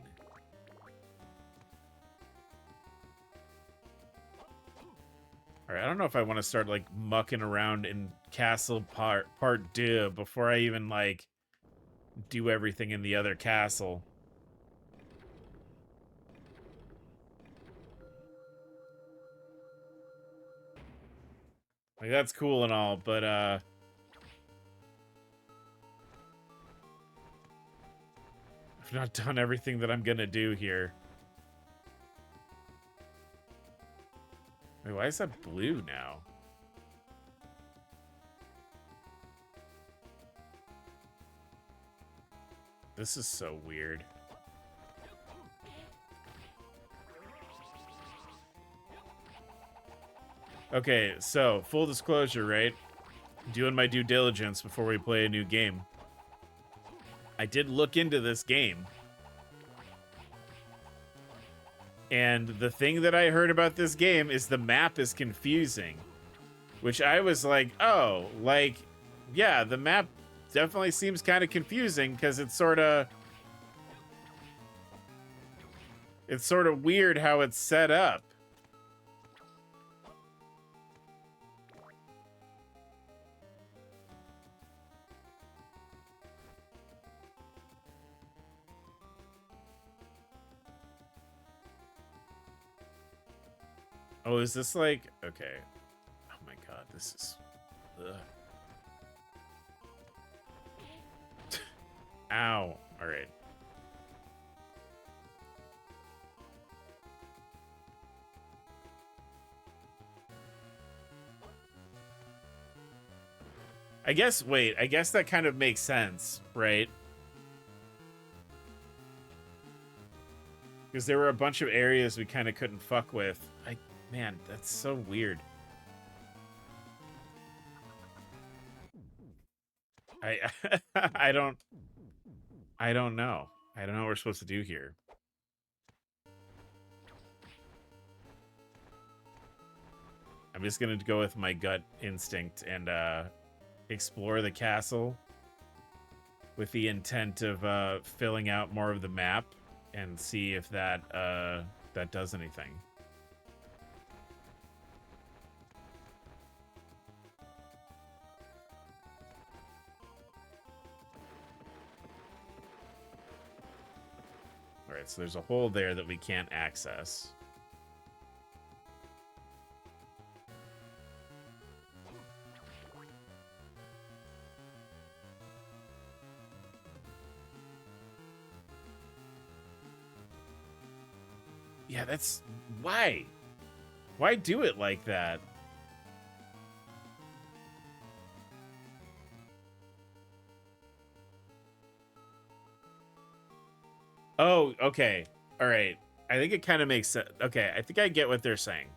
Alright, I don't know if I want to start, like, mucking around in Castle Part 2 before I even, like, do everything in the other castle. Like, that's cool and all, but, I've not done everything that I'm gonna do here. Wait, why is that blue now? This is so weird. Okay, so, full disclosure, right? Doing my due diligence before we play a new game. I did look into this game. And the thing that I heard about this game is the map is confusing. Which I was like, oh, like, yeah, the map definitely seems kind of confusing because it's sort of weird how it's set up. Oh, is this like, okay. Oh my god, this is, ugh. Ow. All right. I guess, wait, I guess that kind of makes sense, right? Because there were a bunch of areas we kind of couldn't fuck with. Man, that's so weird. I don't know. I don't know what we're supposed to do here. I'm just gonna go with my gut instinct and explore the castle with the intent of filling out more of the map and see if that that does anything. Alright, so there's a hole there that we can't access. Yeah, that's... Why? Why do it like that? Oh, okay. All right. I think it kind of makes sense. Okay, I think I get what they're saying.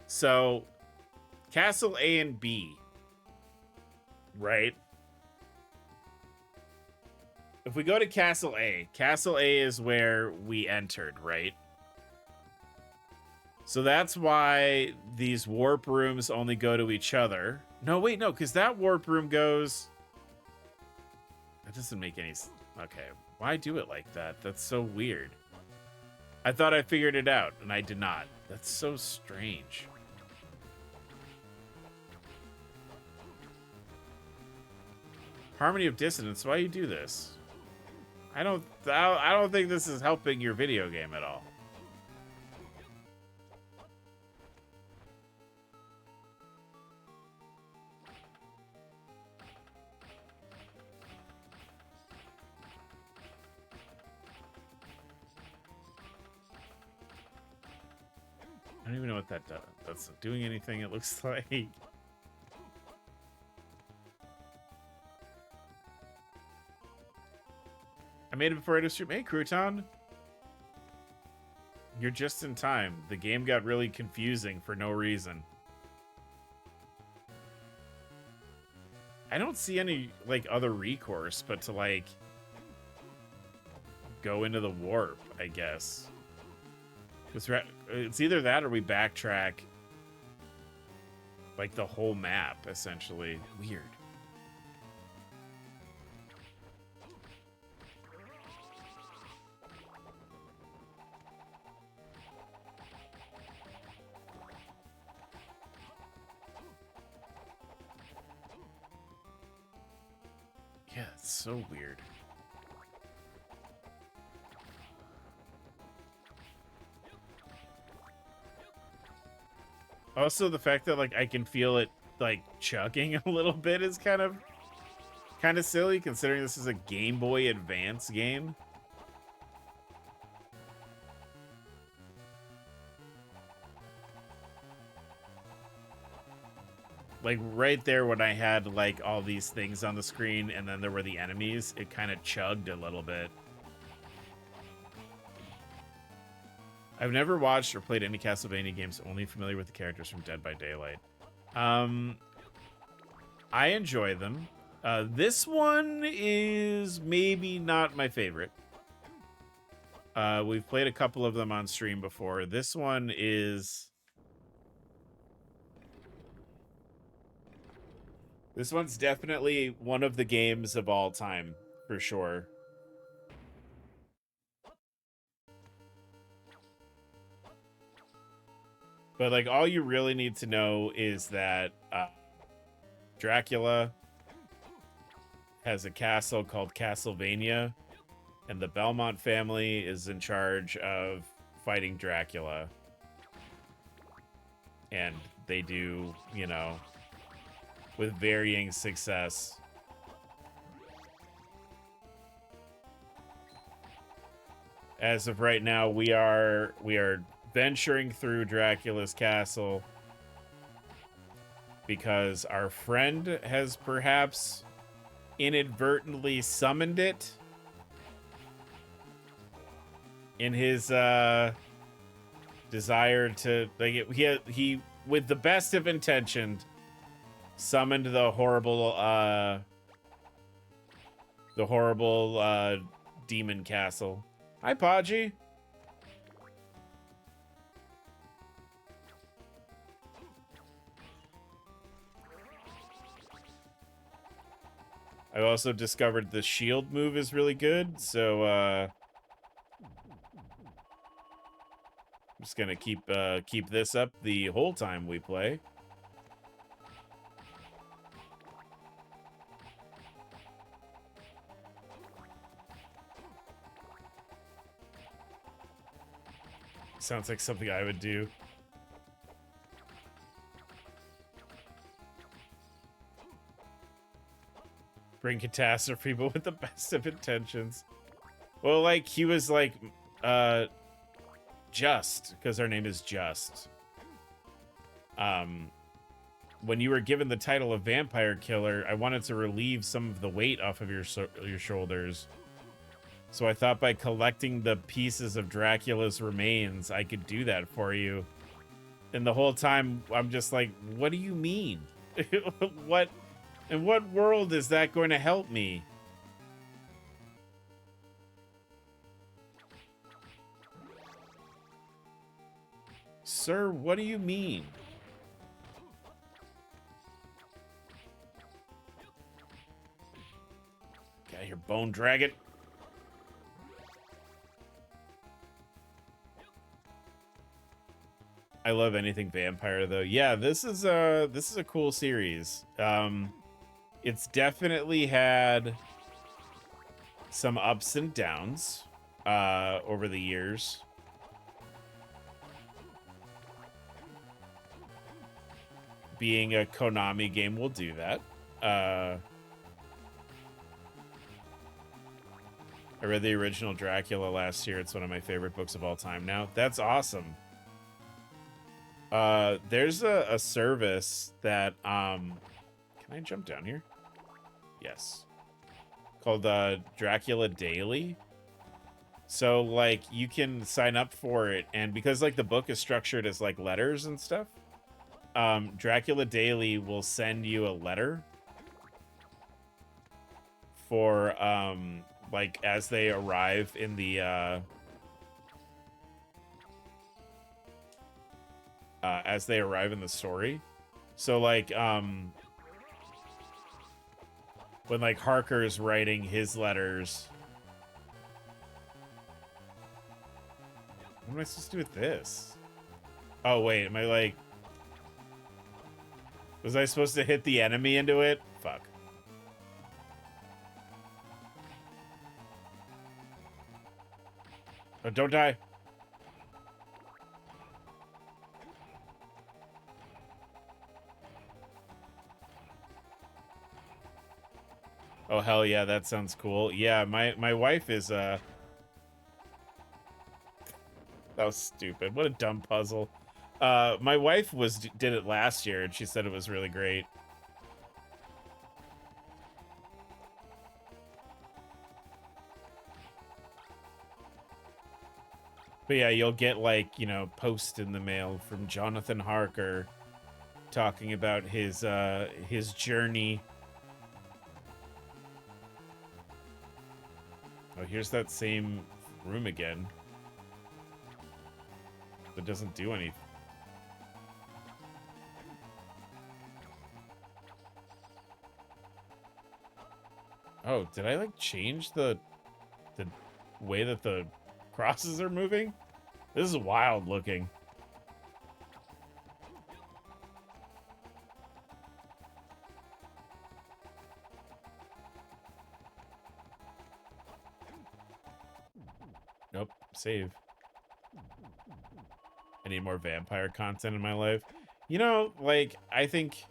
So, Castle A and B right? If we go to Castle A is where we entered, right? So that's why these warp rooms only go to each other. No, wait, no, because that warp room goes... That doesn't make any... Okay, why do it like that? That's so weird. I thought I figured it out, and I did not. That's so strange. Harmony of Dissonance, why you do this? I don't think this is helping your video game at all. I don't even know what that does. That's not doing anything, it looks like. I made it before I had a stream. Hey, Crouton. You're just in time. The game got really confusing for no reason. I don't see any, like, other recourse but to, like, go into the warp, I guess. It's either that or we backtrack, like, the whole map, essentially. Weird. Yeah, it's so weird. Also, the fact that, like, I can feel it, like, chugging a little bit is kind of silly, considering this is a Game Boy Advance game. Like, right there when I had, like, all these things on the screen and then there were the enemies, it kind of chugged a little bit. I've never watched or played any Castlevania games, only familiar with the characters from Dead by Daylight. I enjoy them. This one is maybe not my favorite. We've played a couple of them on stream before. This one is... This one's definitely one of the games of all time, for sure. But, like, all you really need to know is that Dracula has a castle called Castlevania, and the Belmont family is in charge of fighting Dracula. And they do, you know, with varying success. As of right now, we are venturing through Dracula's castle because our friend has perhaps inadvertently summoned it in his desire to, like, he with the best of intentions summoned the horrible demon castle. Hi, Podgy. I also discovered the shield move is really good, so I'm just gonna keep this up the whole time we play. Sounds like something I would do. Bring catastrophe, but with the best of intentions. Well, like, he was like, Just, because her name is Just. When you were given the title of vampire killer, I wanted to relieve some of the weight off of your shoulders. So I thought by collecting the pieces of Dracula's remains, I could do that for you. And the whole time, I'm just like, what do you mean? What? In what world is that going to help me? Sir, what do you mean? Get out of here, bone dragon. I love anything vampire though. Yeah, this is a cool series. It's definitely had some ups and downs over the years. Being a Konami game will do that. I read the original Dracula last year. It's one of my favorite books of all time now. That's awesome. There's a service that can I jump down here? Yes. Called Dracula Daily. So like you can sign up for it, and because like the book is structured as like letters and stuff, Dracula Daily will send you a letter for like as they arrive in the story. So like when like Harker's writing his letters. What am I supposed to do with this? Oh wait, am I like, was I supposed to hit the enemy into it? Fuck. Oh, don't die. Oh, hell yeah, that sounds cool. Yeah, my wife is, that was stupid. What a dumb puzzle. My wife did it last year, and she said it was really great. But yeah, you'll get like, you know, post in the mail from Jonathan Harker talking about his journey. Oh, here's that same room again. That doesn't do anything. Oh, did I like change the way that the crosses are moving? This is wild looking. Nope, save. I need more vampire content in my life. You know, like, I think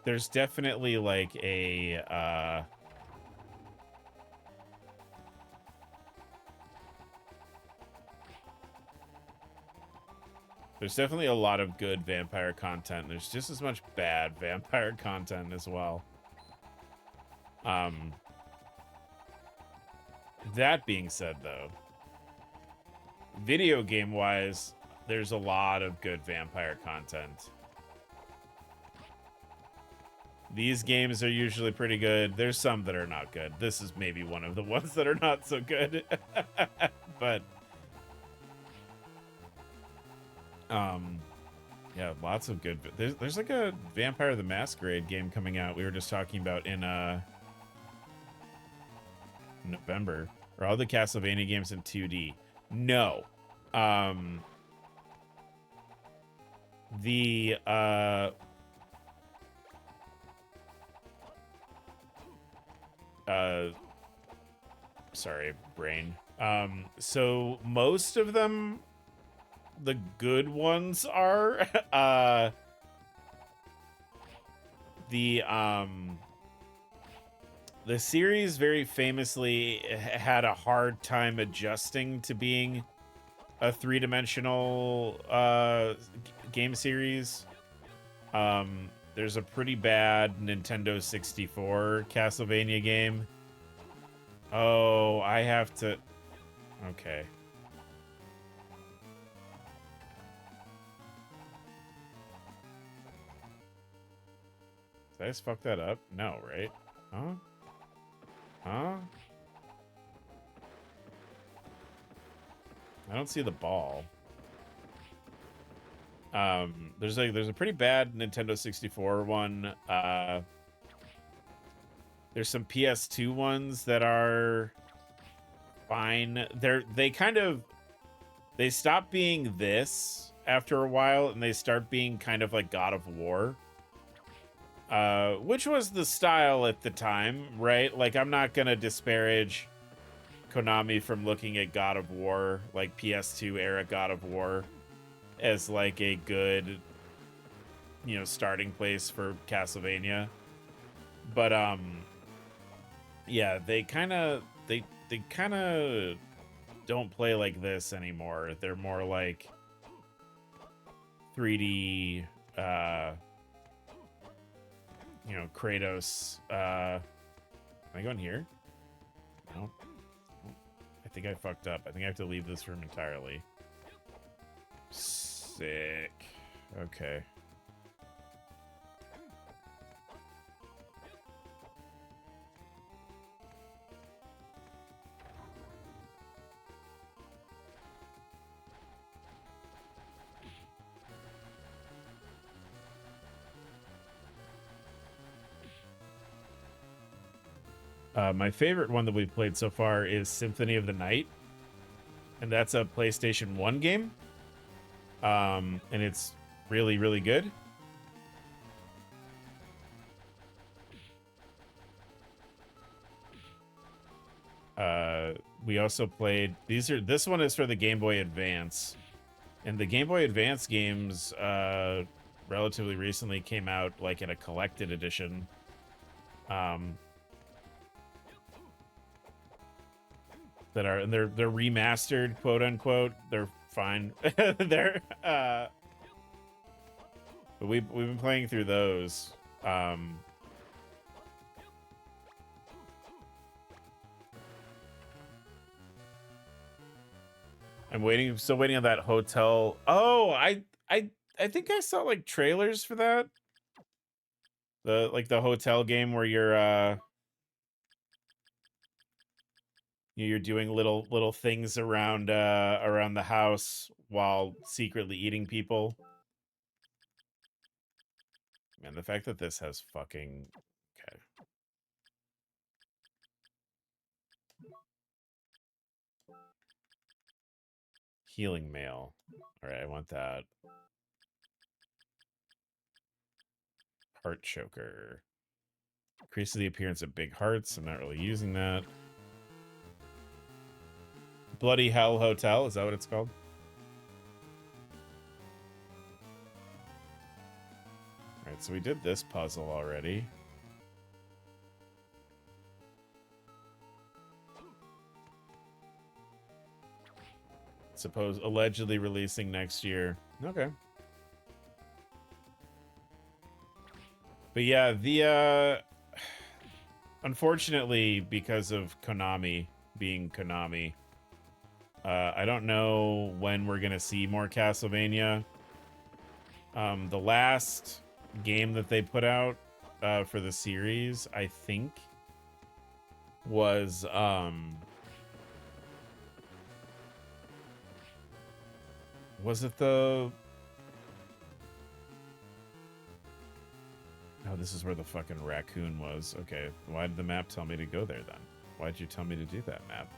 there's definitely like a there's definitely a lot of good vampire content. There's just as much bad vampire content as well. That being said, though, video game wise, there's a lot of good vampire content. These games are usually pretty good. There's some that are not good. This is maybe one of the ones that are not so good. But yeah, lots of good. There's like a Vampire the Masquerade game coming out. We were just talking about in November. Are all the Castlevania games in 2D? No. Sorry, brain. So most of them, the good ones are the series very famously had a hard time adjusting to being a three-dimensional game series. There's a pretty bad Nintendo 64 Castlevania game. Oh, I have to... Okay. Did I just fuck that up? No, right? Huh? Huh? I don't see the ball. There's a pretty bad Nintendo 64 one. There's some PS2 ones that are fine. They stop being this after a while, and they start being kind of like God of War. Which was the style at the time, right? Like, I'm not gonna disparage Konami from looking at God of War, like PS2 era God of War, as like a good, starting place for Castlevania. But yeah, they kind of don't play like this anymore. They're more like 3D Kratos. Am I going here? No. I think I fucked up. I think I have to leave this room entirely. Sick. Okay. My favorite one that we've played so far is Symphony of the Night, and that's a PlayStation 1 game. And it's really, really good. We also played this one is for the Game Boy Advance, and the Game Boy Advance games relatively recently came out like in a collected edition. They're remastered, quote unquote. They're fine. They're but we've been playing through those. Still waiting on that hotel. Oh, I think I saw like trailers for that. The hotel game where you're doing little things around the house while secretly eating people. Man, the fact that this has fucking okay. Healing mail. All right, I want that. Heart choker. Increases the appearance of big hearts. I'm not really using that. Bloody Hell Hotel. Is that what it's called? All right, so we did this puzzle already. Allegedly releasing next year. Okay. But yeah, unfortunately, because of Konami being Konami, I don't know when we're gonna see more Castlevania. The last game that they put out for the series, I think, was it the... Oh, this is where the fucking raccoon was. Okay, why did the map tell me to go there then? Why'd you tell me to do that, map?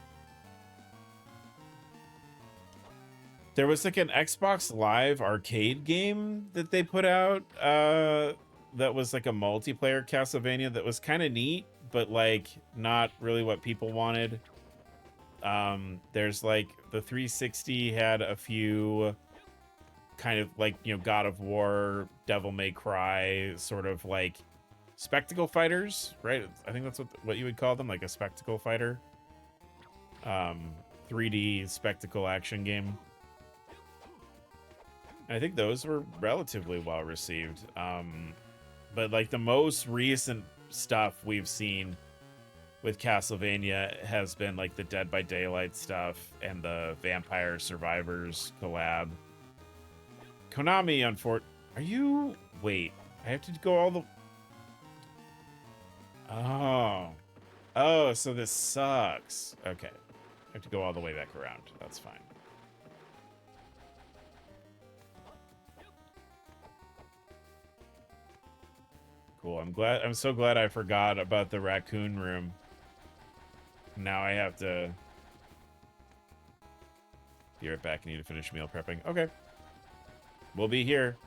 There was like an Xbox Live arcade game that they put out that was like a multiplayer Castlevania that was kind of neat, but like not really what people wanted. There's like the 360 had a few kind of like, God of War, Devil May Cry, sort of like spectacle fighters, right? I think that's what you would call them, like a spectacle fighter. 3D spectacle action game. I think those were relatively well received. But like the most recent stuff we've seen with Castlevania has been like the Dead by Daylight stuff and the Vampire Survivors collab. Konami, wait, I have to go all the... Oh. Oh, so this sucks. Okay. I have to go all the way back around. That's fine. Cool. I'm so glad I forgot about the raccoon room. Now I have to be right back. I need to finish meal prepping. Okay. We'll be here.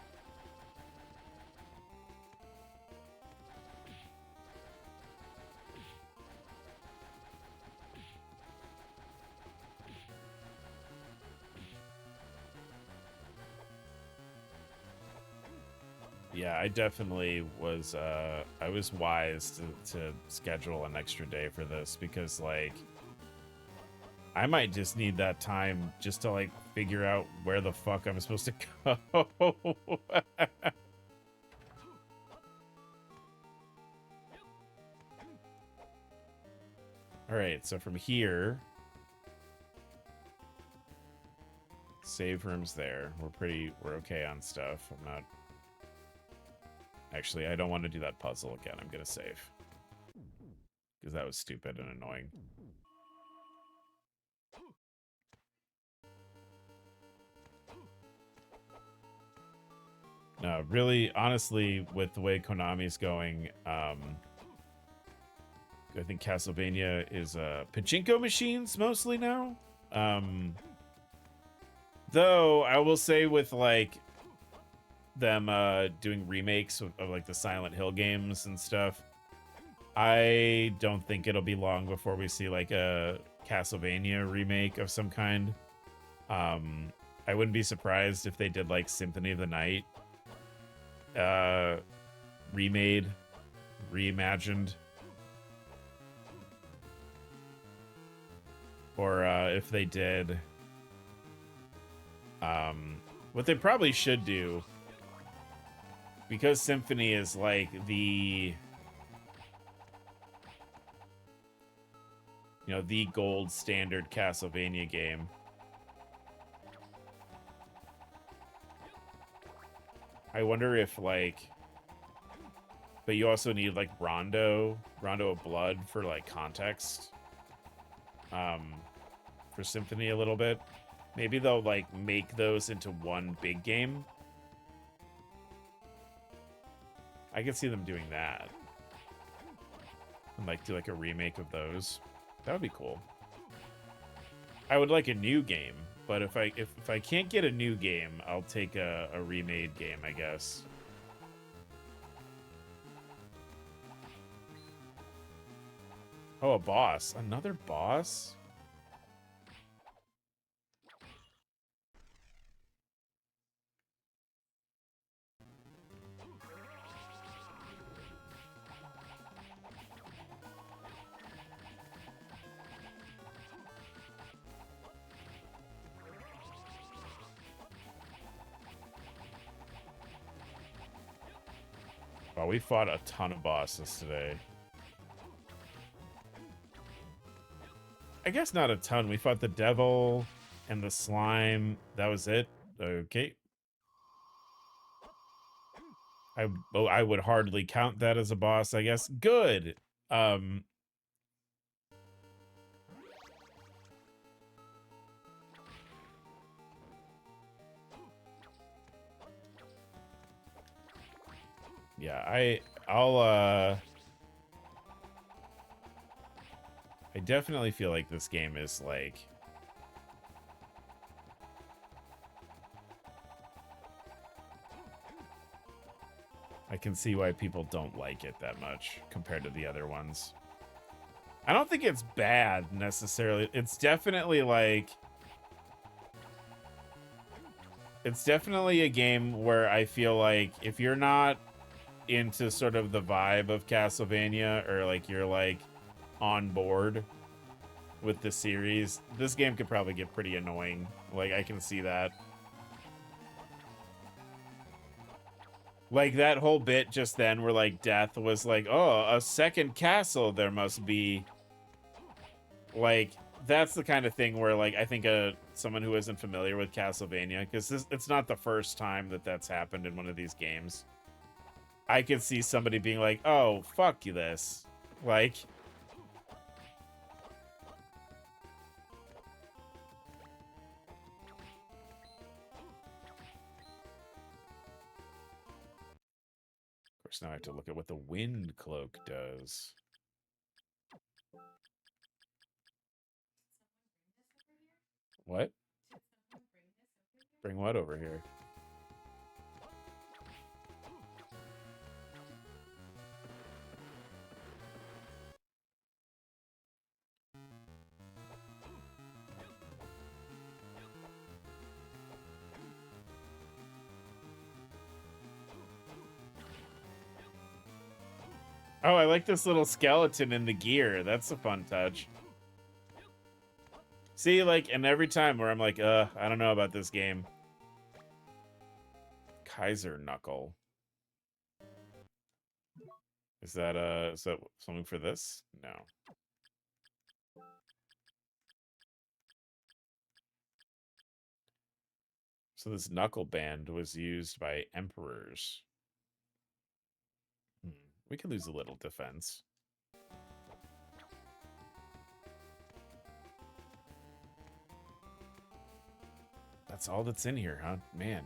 Yeah, I definitely was I was wise to schedule an extra day for this because like I might just need that time just to like figure out where the fuck I'm supposed to go. All right, so from here, save rooms there. We're okay on stuff. I'm not. Actually, I don't want to do that puzzle again. I'm gonna save because that was stupid and annoying. No, really, honestly, with the way Konami's going, I think Castlevania is pachinko machines mostly now. Though I will say with like them doing remakes of like the Silent Hill games and stuff, I don't think it'll be long before we see like a Castlevania remake of some kind. I wouldn't be surprised if they did like Symphony of the Night remade, reimagined, or if they did what they probably should do, because Symphony is like the the gold standard Castlevania game. I wonder if like, but you also need like Rondo of Blood for like context. For Symphony a little bit. Maybe they'll like make those into one big game. I could see them doing that. And like do like a remake of those. That would be cool. I would like a new game, but if I can't get a new game, I'll take a remade game, I guess. Oh, a boss. Another boss? Wow, we fought a ton of bosses today. I guess not a ton. We fought the devil and the slime. That was it. Okay. I would hardly count that as a boss, I guess. Good. Yeah, I definitely feel like this game is like I can see why people don't like it that much compared to the other ones. I don't think it's bad necessarily. It's definitely like it's definitely a game where I feel like if you're not into sort of the vibe of Castlevania or like you're like on board with the series, this game could probably get pretty annoying. Like I can see that. Like that whole bit just then where like Death was like, oh, a second castle there must be. Like that's the kind of thing where like I think someone who isn't familiar with Castlevania, because it's not the first time that that's happened in one of these games. I could see somebody being like, oh, fuck you this. Like, of course, now I have to look at what the wind cloak does. What? Bring what over here? Oh, I like this little skeleton in the gear. That's a fun touch. See, like, and every time where I'm like, I don't know about this game. Kaiser Knuckle. Is that something for this? No. So this knuckle band was used by emperors. We could lose a little defense. That's all that's in here, huh? Man.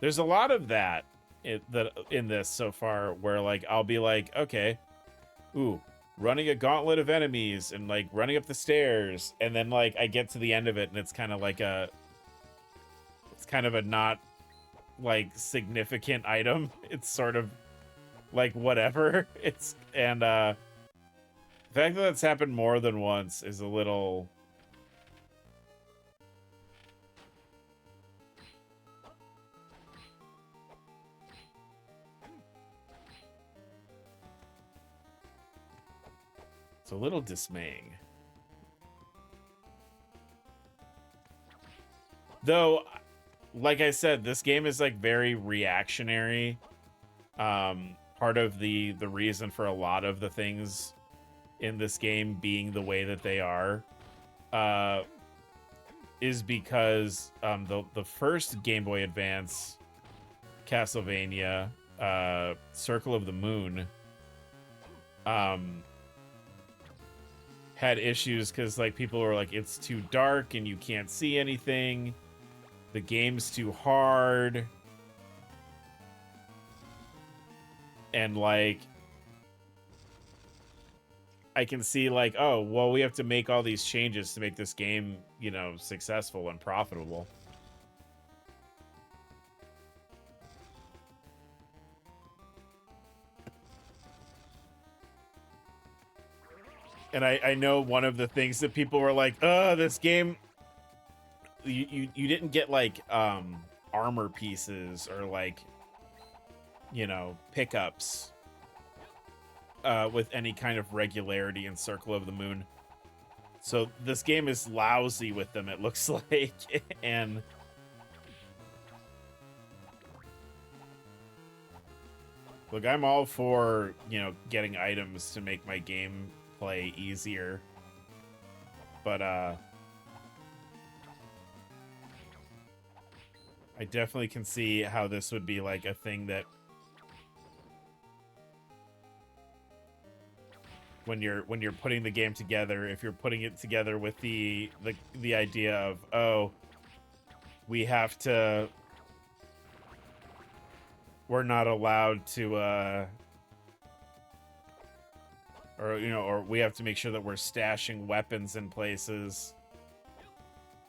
There's a lot of that in this so far where, like, I'll be like, okay, ooh, running a gauntlet of enemies and, like, running up the stairs. And then, like, I get to the end of it and it's kind of like it's kind of a not, like, significant item. It's sort of like whatever. And the fact that that's happened more than once is a little... It's a little dismaying. Though, like I said, this game is, like, very reactionary. Part of the reason for a lot of the things in this game being the way that they are is because the first Game Boy Advance Castlevania, Circle of the Moon, had issues because, like, people were like, it's too dark and you can't see anything. The game's too hard. And, like, I can see, like, oh, well, we have to make all these changes to make this game, you know, successful and profitable. And I know one of the things that people were like, this game, you didn't get, like, armor pieces or, like, you know, pickups with any kind of regularity in Circle of the Moon. So this game is lousy with them, it looks like. And look, I'm all for, you know, getting items to make my game play easier. But I definitely can see how this would be, like, a thing that when you're putting the game together, if you're putting it together with the idea of, oh, we're not allowed to or, you know, or we have to make sure that we're stashing weapons in places.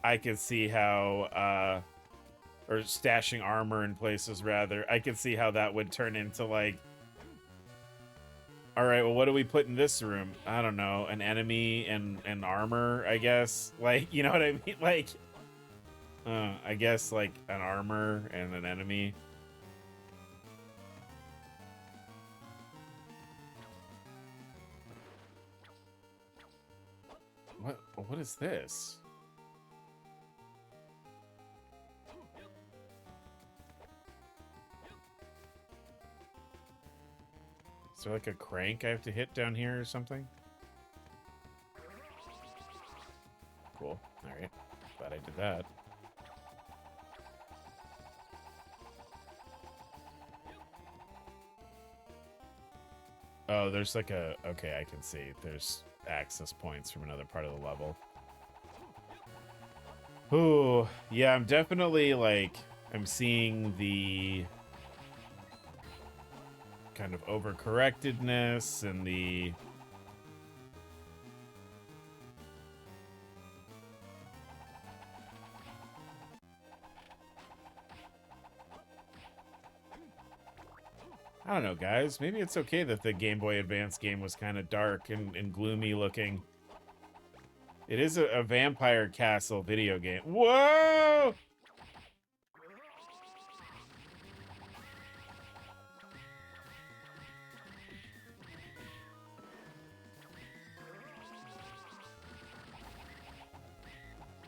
I could see how or stashing armor in places, rather. I could see how that would turn into, like, all right, well, what do we put in this room? I don't know, an enemy and armor, I guess. Like, you know what I mean? Like, I guess, like, an armor and an enemy. What is this? Is there, like, a crank I have to hit down here or something? Cool. All right. Glad I did that. Oh, there's like a... Okay, I can see. There's access points from another part of the level. Ooh, yeah, I'm definitely, like... I'm seeing the... kind of overcorrectedness and the... I don't know, guys. Maybe it's okay that the Game Boy Advance game was kind of dark and gloomy looking. It is a vampire castle video game. Whoa!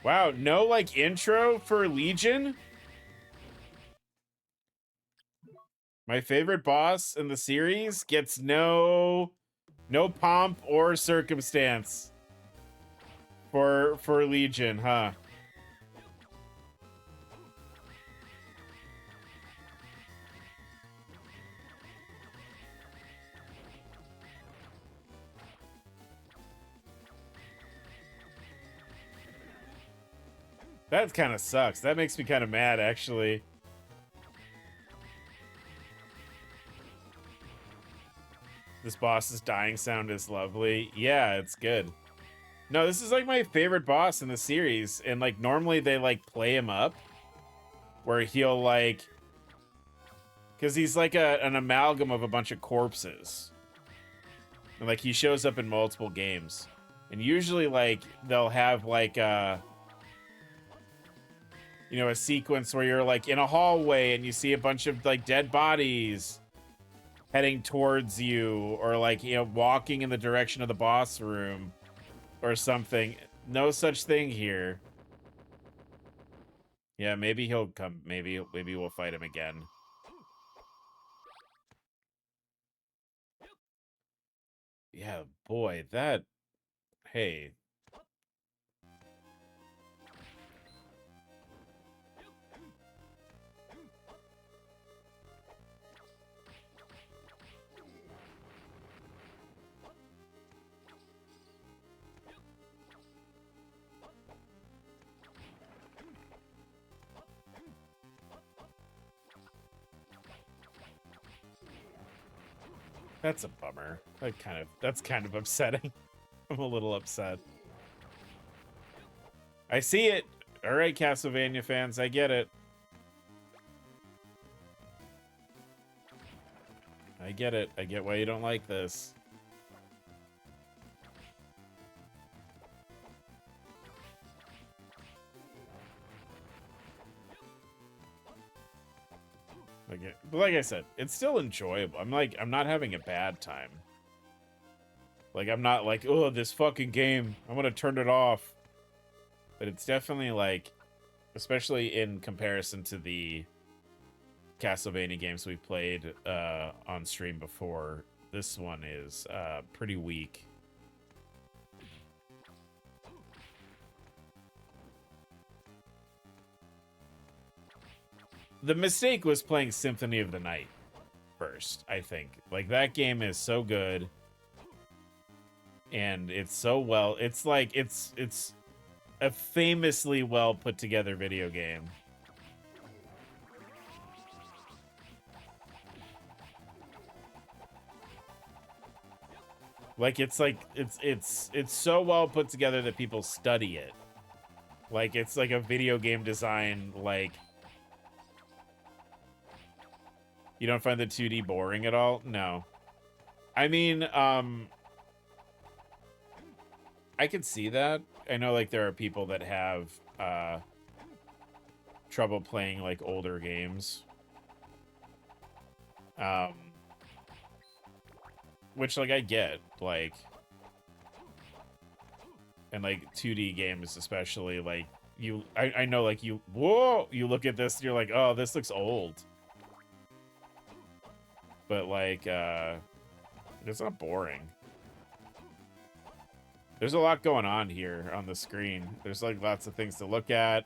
Wow, no, like, intro for Legion? My favorite boss in the series gets no pomp or circumstance for Legion, huh? That kind of sucks. That makes me kind of mad, actually. This boss's dying sound is lovely. Yeah, it's good. No, this is like my favorite boss in the series. And like normally they like play him up where he'll like, because he's like an amalgam of a bunch of corpses. And like he shows up in multiple games. And usually like they'll have like you know, a sequence where you're like in a hallway and you see a bunch of like dead bodies heading towards you, or like, you know, walking in the direction of the boss room or something. No such thing here. Yeah, maybe he'll come. Maybe we'll fight him again. Yeah, boy, that... Hey. That's a bummer. That's kind of upsetting. I'm a little upset. I see it. All right, Castlevania fans, I get it. I get it. I get why you don't like this. But like I said, it's still enjoyable. I'm not having a bad time. Like, I'm not like, oh, this fucking game, I'm gonna turn it off. But it's definitely like, especially in comparison to the Castlevania games we've played on stream before, this one is pretty weak. The mistake was playing Symphony of the Night first, I think. Like, that game is so good. And it's so well... It's like, it's a famously well put together video game. Like, it's so well put together that people study it. Like, it's like a video game design, like... You don't find the 2D boring at all? No. I mean, I could see that. I know, like, there are people that have trouble playing, like, older games. Which, like, I get. Like, and, like, 2D games especially, like, I know, like, you look at this and you're like, oh, this looks old. But, like, it's not boring. There's a lot going on here on the screen. There's, like, lots of things to look at.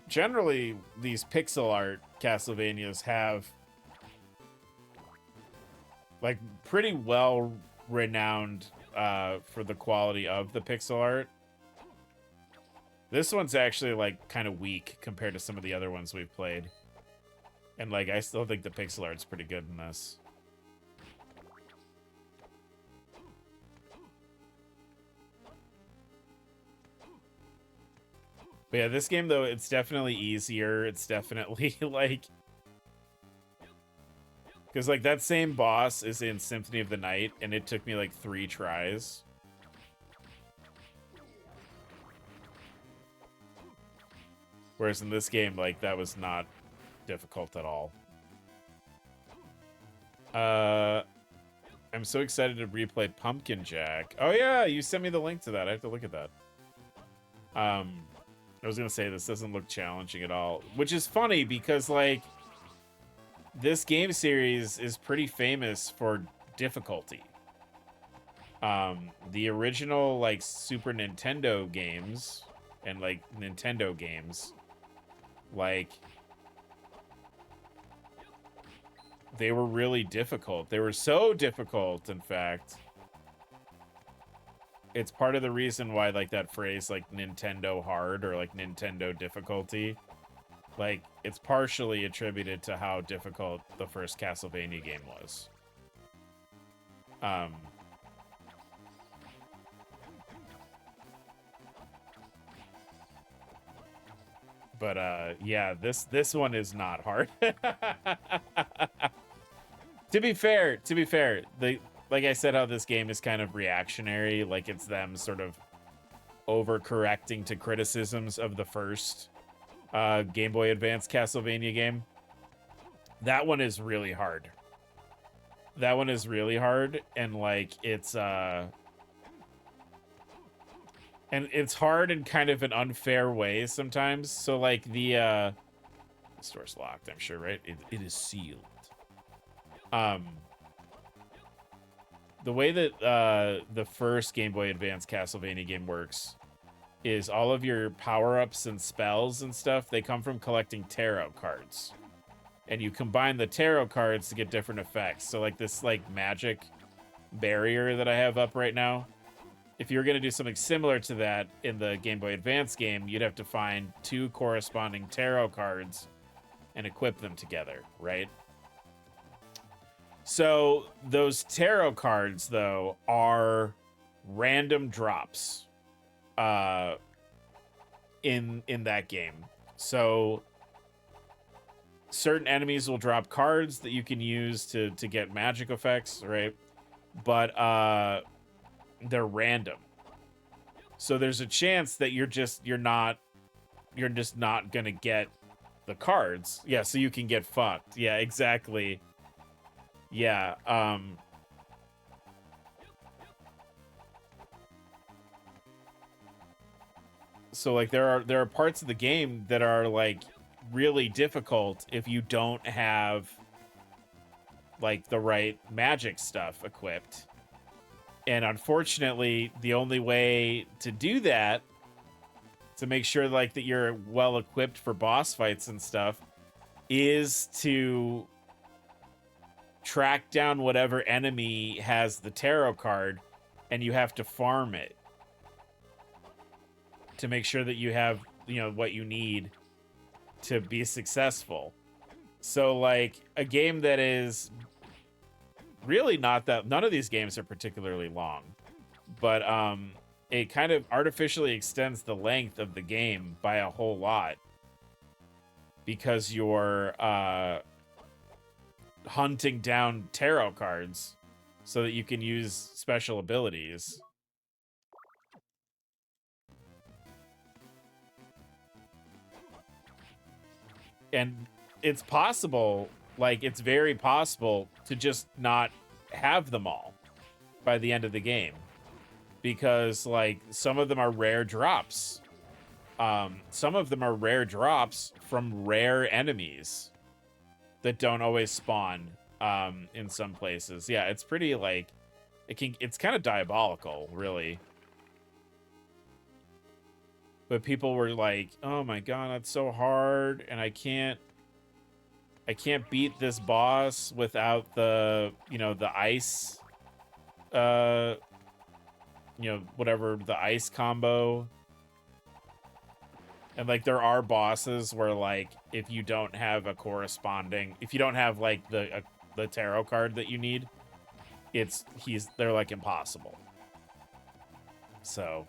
Generally, these pixel art Castlevanias have like pretty well renowned for the quality of the pixel art. This one's actually like kind of weak compared to some of the other ones we've played. And like I still think the pixel art's pretty good in this. But yeah, this game though, it's definitely easier. It's definitely like, because like that same boss is in Symphony of the Night and it took me like 3 tries. Whereas in this game, like, that was not difficult at all. I'm so excited to replay Pumpkin Jack. Oh, yeah, you sent me the link to that. I have to look at that. I was going to say, this doesn't look challenging at all. Which is funny, because, like, this game series is pretty famous for difficulty. The original, like, Super Nintendo games and, like, Nintendo games... like, they were really difficult. They were so difficult, in fact. It's part of the reason why, like, that phrase, like, Nintendo hard or, like, Nintendo difficulty, like, it's partially attributed to how difficult the first Castlevania game was. But yeah, this one is not hard. To be fair, like I said, how this game is kind of reactionary, like it's them sort of overcorrecting to criticisms of the first Game Boy Advance Castlevania game. That one is really hard. That one is really hard, and like it's and it's hard in kind of an unfair way sometimes. So like the store's locked, I'm sure, right? It is sealed. The way that the first Game Boy Advance Castlevania game works is all of your power-ups and spells and stuff, they come from collecting tarot cards. And you combine the tarot cards to get different effects. So like this like magic barrier that I have up right now, if you were going to do something similar to that in the Game Boy Advance game, you'd have to find 2 corresponding tarot cards and equip them together, right? So those tarot cards, though, are random drops in that game. So certain enemies will drop cards that you can use to get magic effects, right? But they're random. So there's a chance that you're just not gonna get the cards. Yeah, so you can get fucked. Yeah, exactly. Yeah, so like there are parts of the game that are like really difficult if you don't have like the right magic stuff equipped. And unfortunately, the only way to do that, to make sure like that you're well equipped for boss fights and stuff, is to track down whatever enemy has the tarot card, and you have to farm it to make sure that you have, you know, what you need to be successful. So like a game that is really not that, none of these games are particularly long, but it kind of artificially extends the length of the game by a whole lot because you're hunting down tarot cards so that you can use special abilities. And it's possible, like it's very possible to just not have them all by the end of the game, because like some of them are rare drops. Some of them are rare drops from rare enemies that don't always spawn in some places. Yeah, it's pretty like it's kind of diabolical, really. But people were like, "Oh my god, that's so hard and I can't I can't beat this boss without the, you know, the ice, you know, whatever, the ice combo. And, like, there are bosses where, like, if you don't have a corresponding, if you don't have, like, the tarot card that you need, they're, like, impossible. So,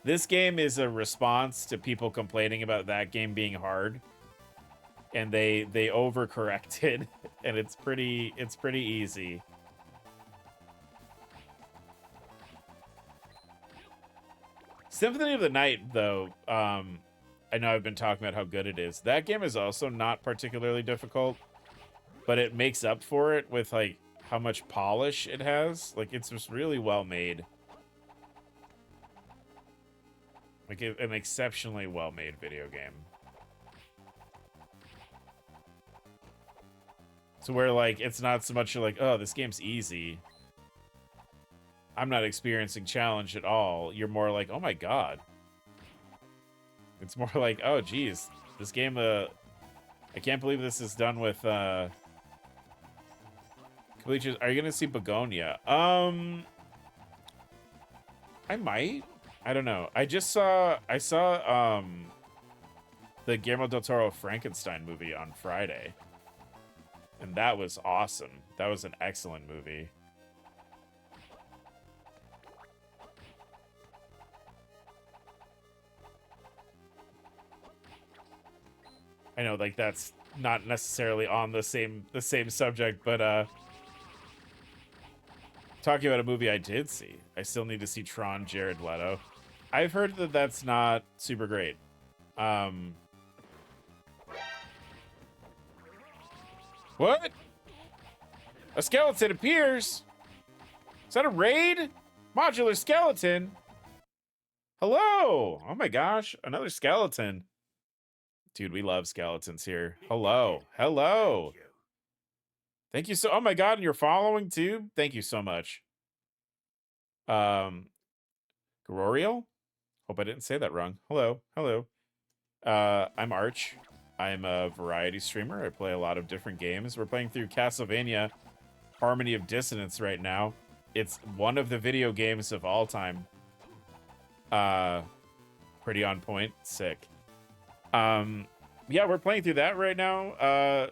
this game is a response to people complaining about that game being hard. And they overcorrected, and it's pretty easy. Symphony of the Night, though, I know I've been talking about how good it is. That game is also not particularly difficult, but it makes up for it with, like, how much polish it has. Like, it's just really well made. Like, an exceptionally well made video game. So where, like, it's not so much you're like, oh, this game's easy, I'm not experiencing challenge at all. You're more like, oh my god. It's more like, oh geez, this game, I can't believe this is done with, Are you gonna see Begonia? I might. I don't know. I saw the Guillermo del Toro Frankenstein movie on Friday. And that was awesome. That was an excellent movie. I know, like, that's not necessarily on the same subject, but talking about a movie I did see, I still need to see Tron Jared Leto. I've heard that that's not super great. What? A skeleton appears? Is that a raid? Modular skeleton? Hello! Oh my gosh, another skeleton. Dude, we love skeletons here. Hello. Hello. Thank you so... Oh my god, and you're following too? Thank you so much. Garoriel? Hope I didn't say that wrong. Hello. Hello. I'm Arch. I'm a variety streamer. I play a lot of different games. We're playing through Castlevania Harmony of Dissonance right now. It's one of the video games of all time. Pretty on point. Sick. Yeah, we're playing through that right now.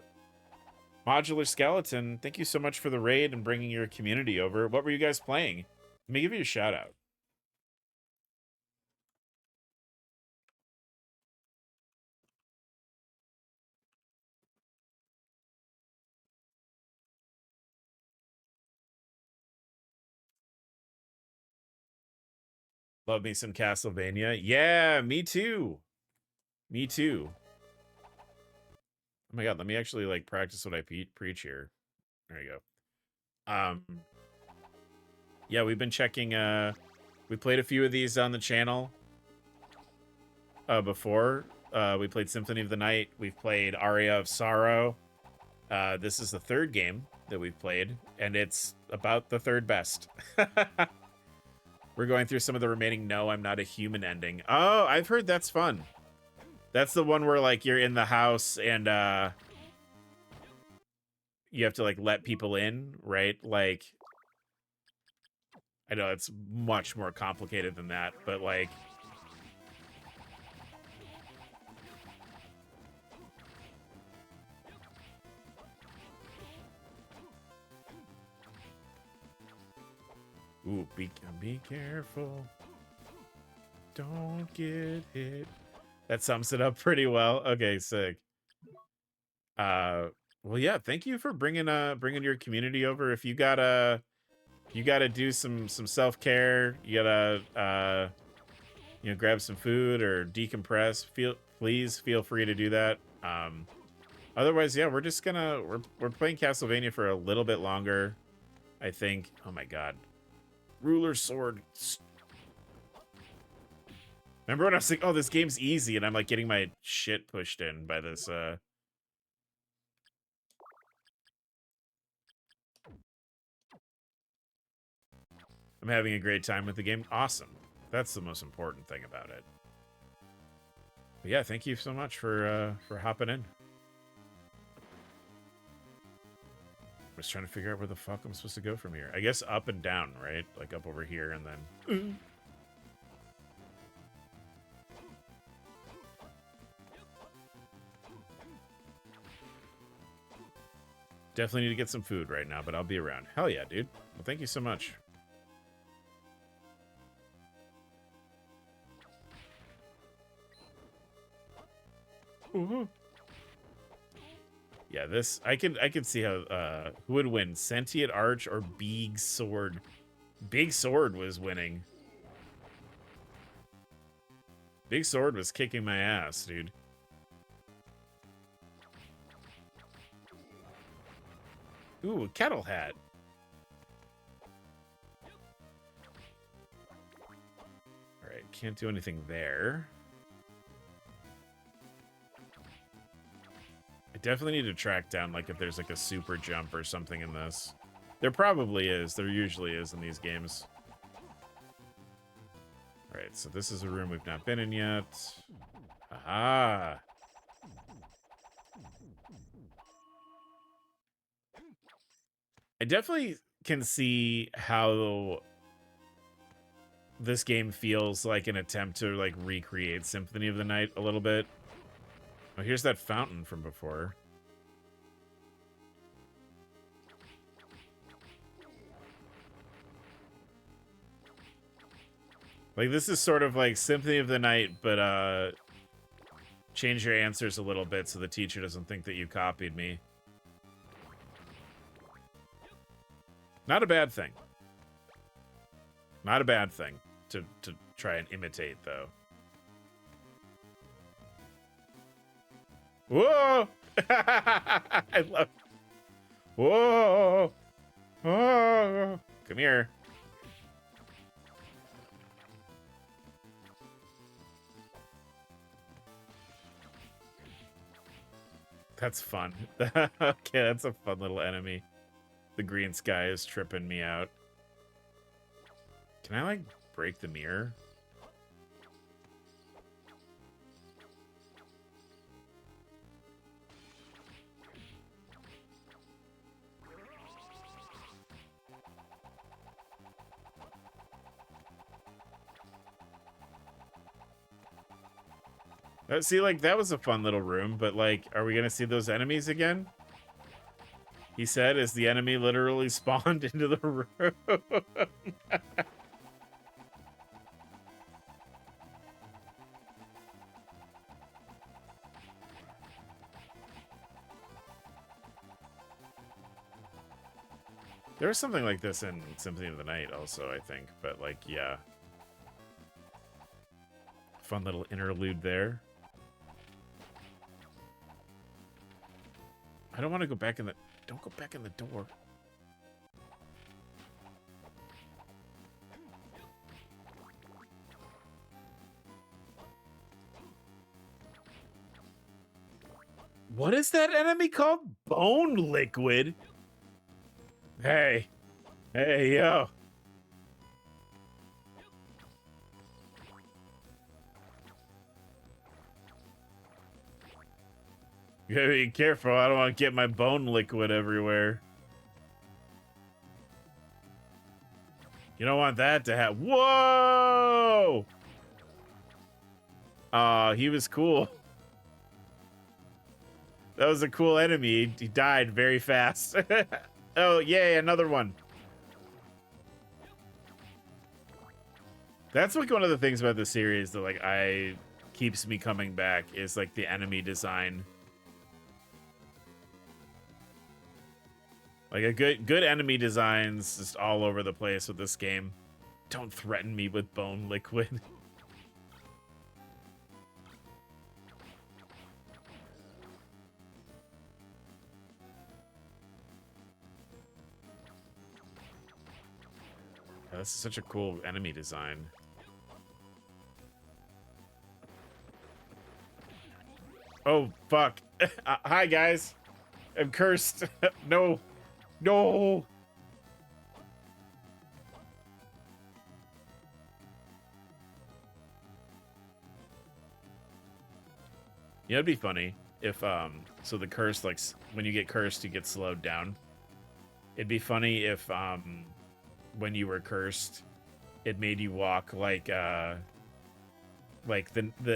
Modular Skeleton, thank you so much for the raid and bringing your community over. What were you guys playing? Let me give you a shout out. Love me some Castlevania. Yeah, me too. Me too. Oh my god, let me actually, like, practice what I preach here. There you go. Yeah, we've been checking, we played a few of these on the channel before. We played Symphony of the Night. We've played Aria of Sorrow. This is the third game that we've played, and it's about the third best. We're going through some of the remaining No, I'm Not a Human ending. Oh, I've heard that's fun. That's the one where, like, you're in the house and you have to, like, let people in, right? Like, I know it's much more complicated than that, but, like, ooh, be careful. Don't get hit. That sums it up pretty well. Okay, sick. Well, yeah, thank you for bringing your community over. If you gotta do some self-care, you gotta you know, grab some food or decompress, please feel free to do that. Otherwise, yeah, we're just gonna we're playing Castlevania for a little bit longer, I think. Oh my god. Ruler sword. Remember when I was like, oh, this game's easy, and I'm, like, getting my shit pushed in by this, I'm having a great time with the game. Awesome. That's the most important thing about it. But yeah, thank you so much for hopping in. was trying to figure out where the fuck I'm supposed to go from here. I guess up and down, right? Like up over here and then... Definitely need to get some food right now, but I'll be around. Hell yeah, dude. Well, thank you so much. Woohoo. Yeah, this I could see how who would win, Sentient Arch or Big Sword. Big Sword was winning. Big Sword was kicking my ass, dude. Ooh, a kettle hat. All right, can't do anything there. I definitely need to track down, like, if there's, like, a super jump or something in this. There probably is. There usually is in these games. All right, so this is a room we've not been in yet. Aha! I definitely can see how this game feels like an attempt to, like, recreate Symphony of the Night a little bit. Oh, here's that fountain from before. Like, this is sort of like Symphony of the Night, but, change your answers a little bit so the teacher doesn't think that you copied me. Not a bad thing. Not a bad thing to try and imitate, though. Whoa! I love... Whoa! Oh! Come here. That's fun. Okay, that's a fun little enemy. The green sky is tripping me out. Can I, like, break the mirror? See, like, that was a fun little room, but, like, are we gonna see those enemies again? He said as the enemy literally spawned into the room. There was something like this in Symphony of the Night also, I think, but, like, yeah. Fun little interlude there. I don't want to go back in the... Don't go back in the door. What is that enemy called? Bone Liquid? Hey. Hey, yo. You gotta be careful. I don't want to get my bone liquid everywhere. You don't want that to happen. Whoa! He was cool. That was a cool enemy. He died very fast. Oh, yay, another one. That's like one of the things about the series that, like, keeps me coming back is, like, the enemy design. Like, a good enemy designs just all over the place with this game. Don't threaten me with bone liquid. Oh, this is such a cool enemy design. Oh, fuck. Hi, guys. I'm cursed. No. No. Yeah, it'd be funny if, so the curse, like, when you get cursed, you get slowed down. It'd be funny if when you were cursed, it made you walk like the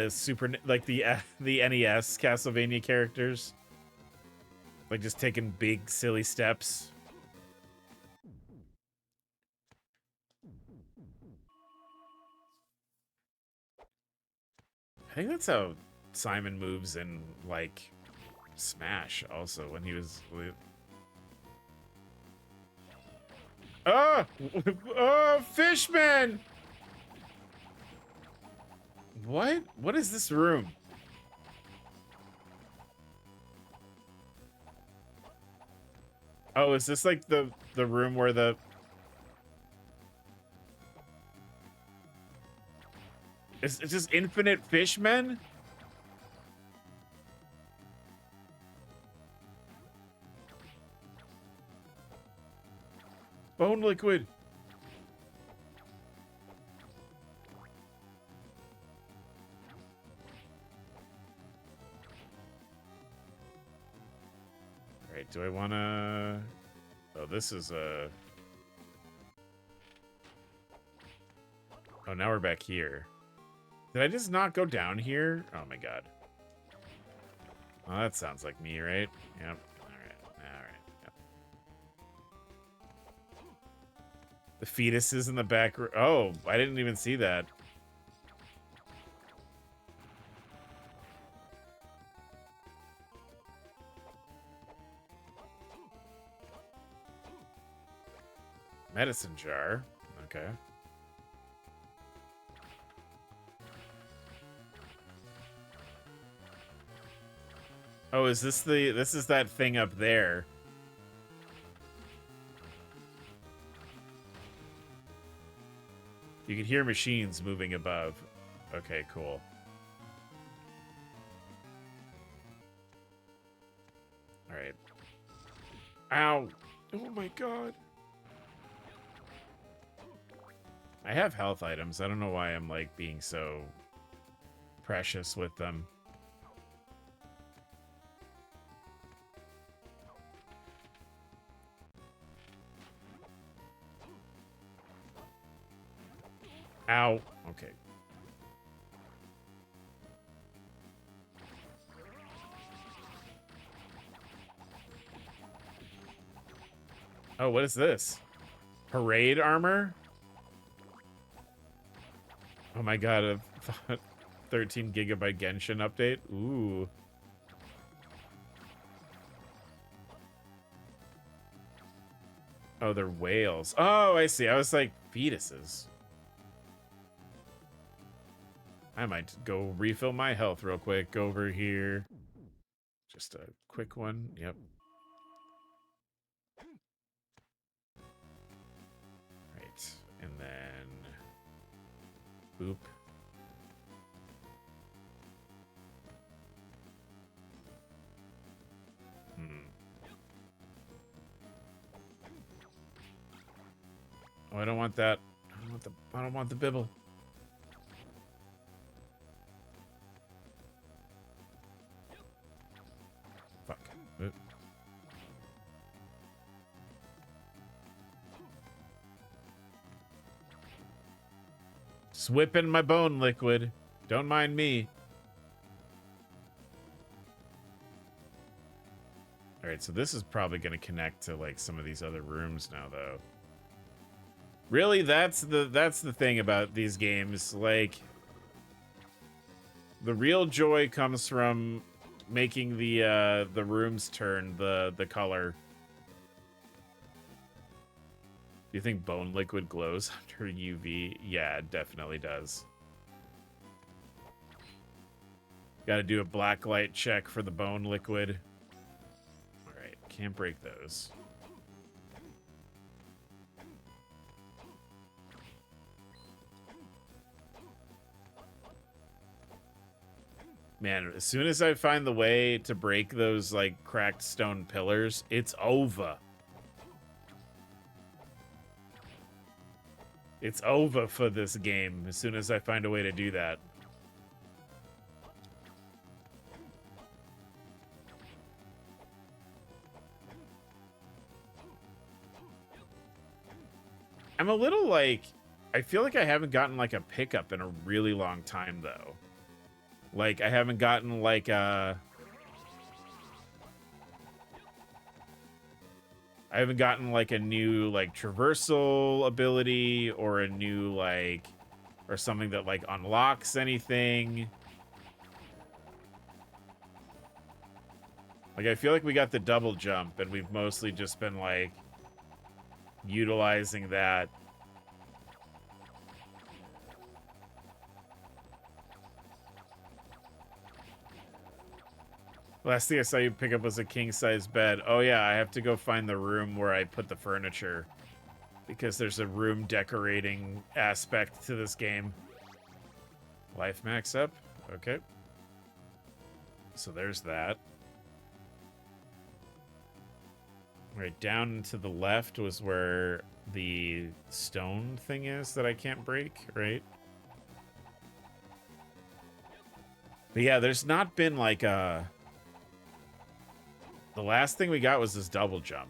super like the NES Castlevania characters, like just taking big silly steps. I think that's how Simon moves in like Smash also when he was. Oh! Oh, Fishman! What? What is this room? Oh, is this like the room where the... It's just infinite fishmen? Bone liquid. All right, do I want to... Oh, this is a... Oh, now we're back here. Did I just not go down here? Oh my god. Oh, that sounds like me, right? Yep. Alright. Yep. The fetus is in the back. Oh, I didn't even see that. Medicine jar. Okay. Oh, is this the... This is that thing up there. You can hear machines moving above. Okay, cool. All right. Ow. Oh my god. I have health items. I don't know why I'm like being so precious with them. Ow. Okay. Oh, what is this? Parade armor? Oh my god, a 13 gigabyte Genshin update? Ooh. Oh, they're whales. Oh, I see. I was like, fetuses. I might go refill my health real quick over here. Just a quick one. Yep. Right. And then... Boop. Oh, I don't want that. I don't want the bibble. Fuck. Oop. Just whipping my bone liquid. Don't mind me. All right, so this is probably going to connect to like some of these other rooms now, though. Really, that's the thing about these games. Like, the real joy comes from making the rooms turn the color. Do you think bone liquid glows under UV? Yeah, it definitely does. Got to do a black light check for the bone liquid. All right, can't break those. Man, as soon as I find the way to break those, like, cracked stone pillars, it's over. It's over for this game, as soon as I find a way to do that. I'm a little like, I feel like I haven't gotten like a pickup in a really long time though. Like I haven't gotten like I haven't gotten like a new like traversal ability or a new like, or something that like unlocks anything. Like I feel like we got the double jump and we've mostly just been like utilizing that. Last thing I saw you pick up was a king-size bed. Oh yeah, I have to go find the room where I put the furniture. Because there's a room decorating aspect to this game. Life max up. Okay. So there's that. Right, down to the left was where the stone thing is that I can't break, right? But yeah, there's not been like a... The last thing we got was this double jump.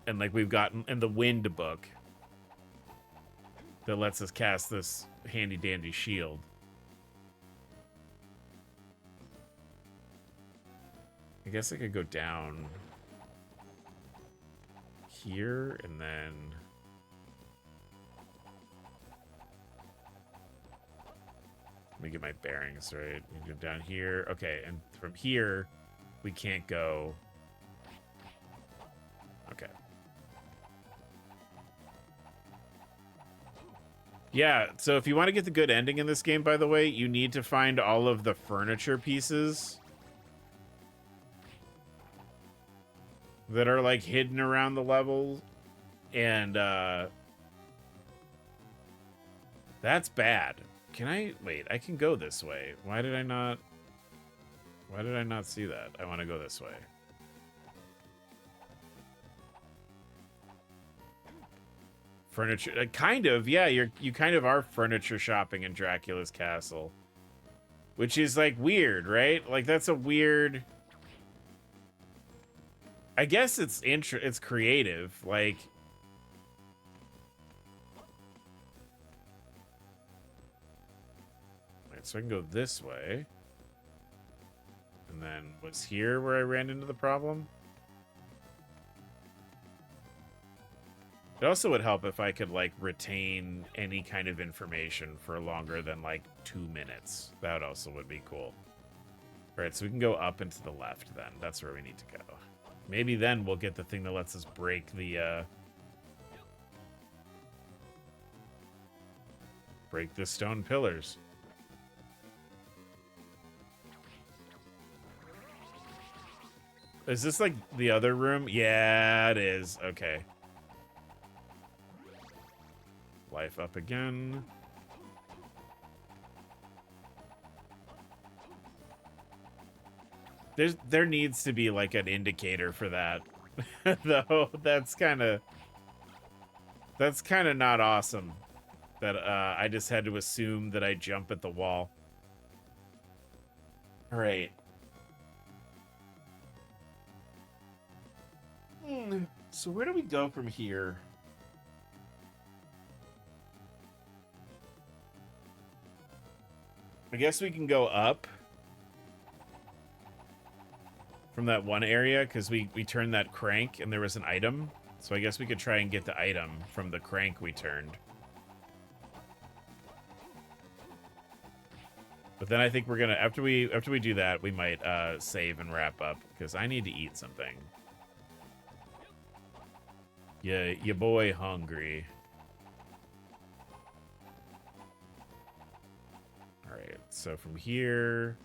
And like we've gotten in the wind book that lets us cast this handy dandy shield. I guess I could go down here and then let me get my bearings right. You go down here. Okay, and from here we can't go. Okay. Yeah, so if you want to get the good ending in this game, by the way, you need to find all of the furniture pieces that are like hidden around the level, and that's bad. Can I wait? I can go this way. Why did I not see that? I want to go this way. Furniture, kind of, yeah. You kind of are furniture shopping in Dracula's castle, which is like weird, right? Like that's a weird. I guess it's creative, like. Right, so I can go this way, and then was here where I ran into the problem. It also would help if I could, like, retain any kind of information for longer than, like, 2 minutes. That also would be cool. All right, so we can go up and to the left then. That's where we need to go. Maybe then we'll get the thing that lets us break the, break the stone pillars. Is this, like, the other room? Yeah, it is. Okay. Life up again. There needs to be like an indicator for that. Though that's kind of not awesome that I just had to assume that I jump at the wall. All right. So where do we go from here? I guess we can go up from that one area because we turned that crank and there was an item. So I guess we could try and get the item from the crank we turned. But then I think we're gonna after we do that, we might save and wrap up because I need to eat something. Yeah, your boy hungry. Alright, so from here,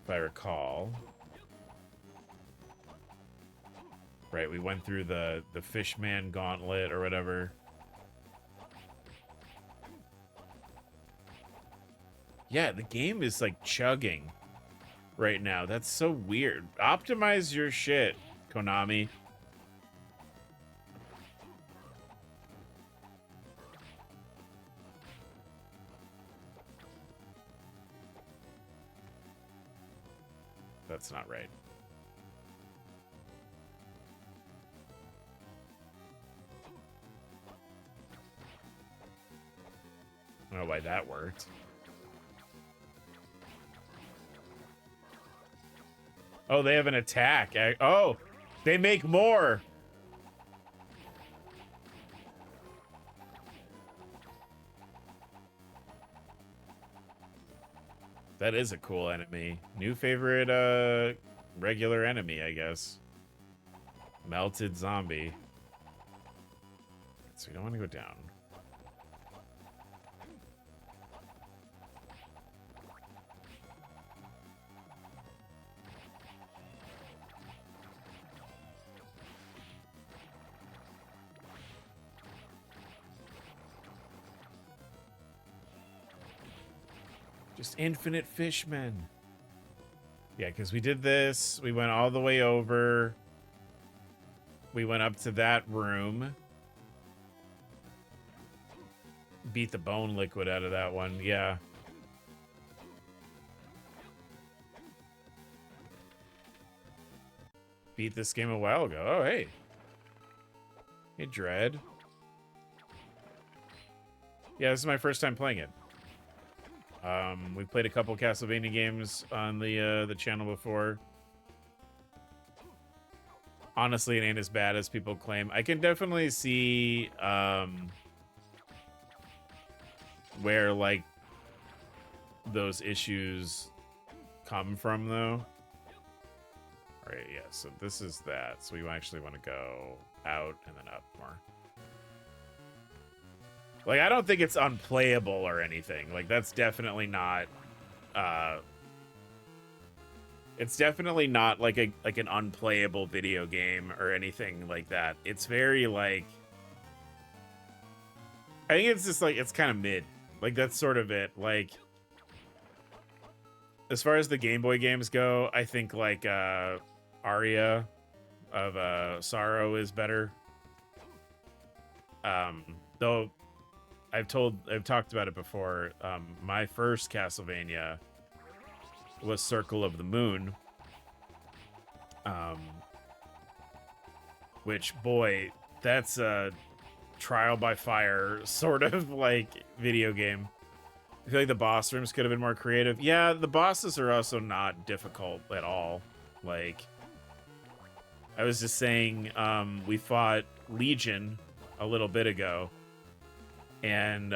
if I recall, right, we went through the Fishman Gauntlet or whatever. Yeah, the game is like chugging right now. That's so weird. Optimize your shit, Konami. That's not right. don't know why that worked. Oh, they have an attack. Oh, they make more. That is a cool enemy. New favorite regular enemy, I guess. Melted zombie. So we don't want to go down. Just infinite fishmen. Yeah, because we did this. We went all the way over. We went up to that room. Beat the bone liquid out of that one. Yeah. Beat this game a while ago. Oh, hey. Hey, Dread. Yeah, this is my first time playing it. We played a couple Castlevania games on the channel before. Honestly, it ain't as bad as people claim. I can definitely see where like those issues come from, though. All right, yeah. So this is that. So we actually want to go out and then up more. Like, I don't think it's unplayable or anything. Like, that's definitely not, it's definitely not like an unplayable video game or anything like that. It's very, like, I think it's just, like, it's kind of mid. Like, that's sort of it. Like, as far as the Game Boy games go, I think, like, Aria of Sorrow is better. Though... I've talked about it before. My first Castlevania was Circle of the Moon. Which, boy, that's a trial by fire sort of like video game. I feel like the boss rooms could have been more creative. Yeah, the bosses are also not difficult at all. Like, I was just saying, we fought Legion a little bit ago. And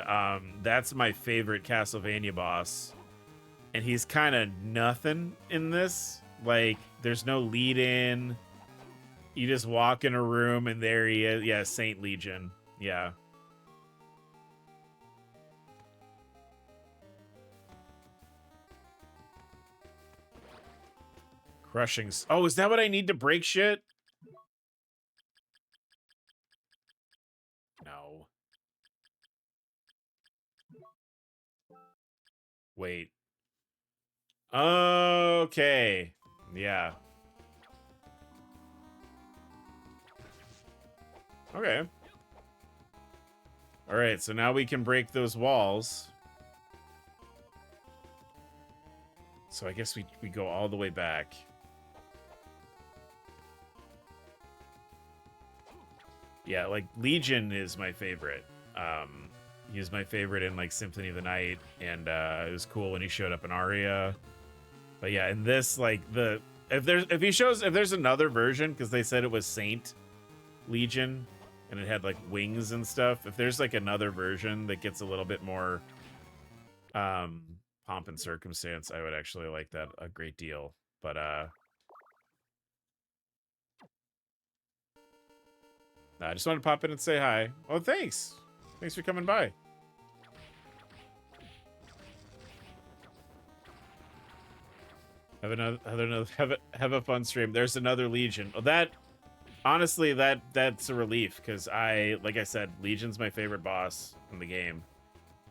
that's my favorite Castlevania boss. And he's kind of nothing in this. Like, there's no lead in. You just walk in a room and there he is. Yeah, Saint Legion. Yeah. Crushing. Oh, is that what I need to break shit? No. Wait. Okay. Yeah. Okay. All right, so now we can break those walls. So I guess we go all the way back. Yeah, like, Legion is my favorite. He was my favorite in, like, Symphony of the Night, and it was cool when he showed up in Aria. But yeah, in this, like, if there's another version, because they said it was Saint Legion, and it had, like, wings and stuff. If there's, like, another version that gets a little bit more pomp and circumstance, I would actually like that a great deal. But I just wanted to pop in and say hi. Oh, thanks. Thanks for coming by. Have a fun stream. There's another Legion. Oh, that honestly, that's a relief, because like I said, Legion's my favorite boss in the game,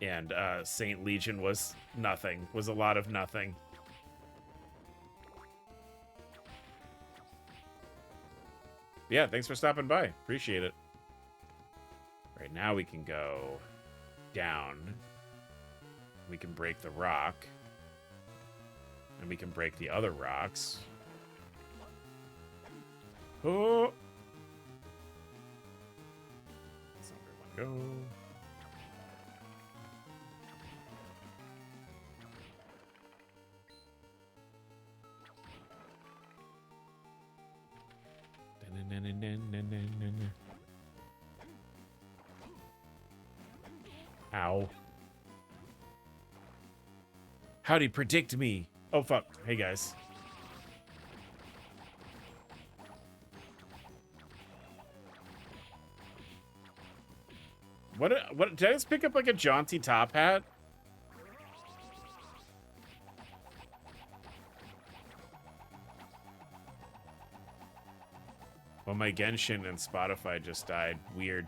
and Saint Legion was nothing. Was a lot of nothing. Yeah, thanks for stopping by. Appreciate it. Right now we can go down. We can break the rock. And we can break the other rocks. Oh! That's not where I want to go. Ow. How'd he predict me? Oh, fuck. Hey, guys. What did I just pick up like a jaunty top hat? Well, my Genshin and Spotify just died. Weird.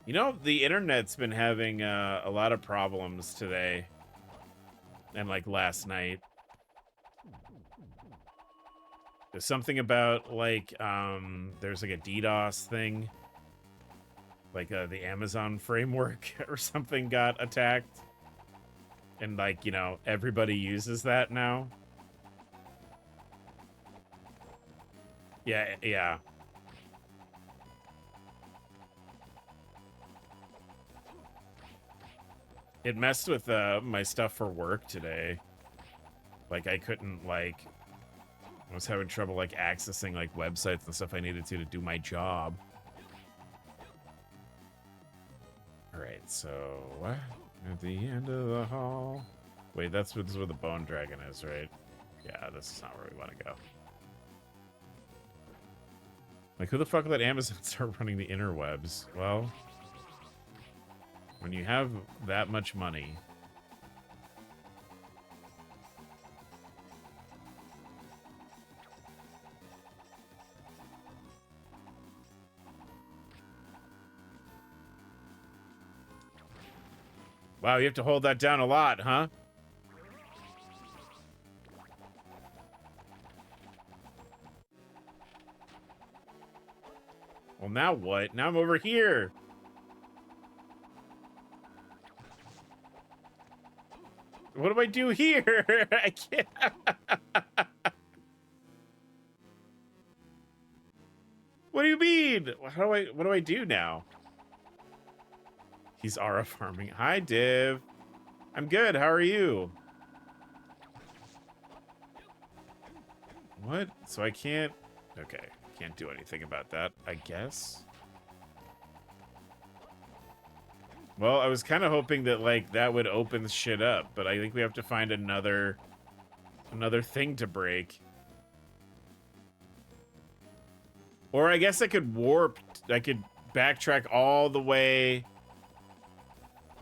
You know, the internet's been having a lot of problems today. And like last night. There's something about like, there's like a DDoS thing. Like the Amazon framework or something got attacked. And like, you know, everybody uses that now. Yeah, yeah. It messed with my stuff for work today. Like I couldn't like, I was having trouble like accessing like websites and stuff I needed to do my job. All right, so at the end of the hall. Wait, this is where the bone dragon is, right? Yeah, this is not where we want to go. Like, who the fuck let Amazon start running the interwebs? Well, when you have that much money. Wow, you have to hold that down a lot, huh? Well, now what? Now I'm over here. What do I do here? I can't. What do you mean? What do I do now? He's Ara farming. Hi, Div. I'm good. How are you? What? So I can't... Okay. Can't do anything about that, I guess. Well, I was kind of hoping that, like, that would open shit up, but I think we have to find another thing to break. Or I guess I could warp... I could backtrack all the way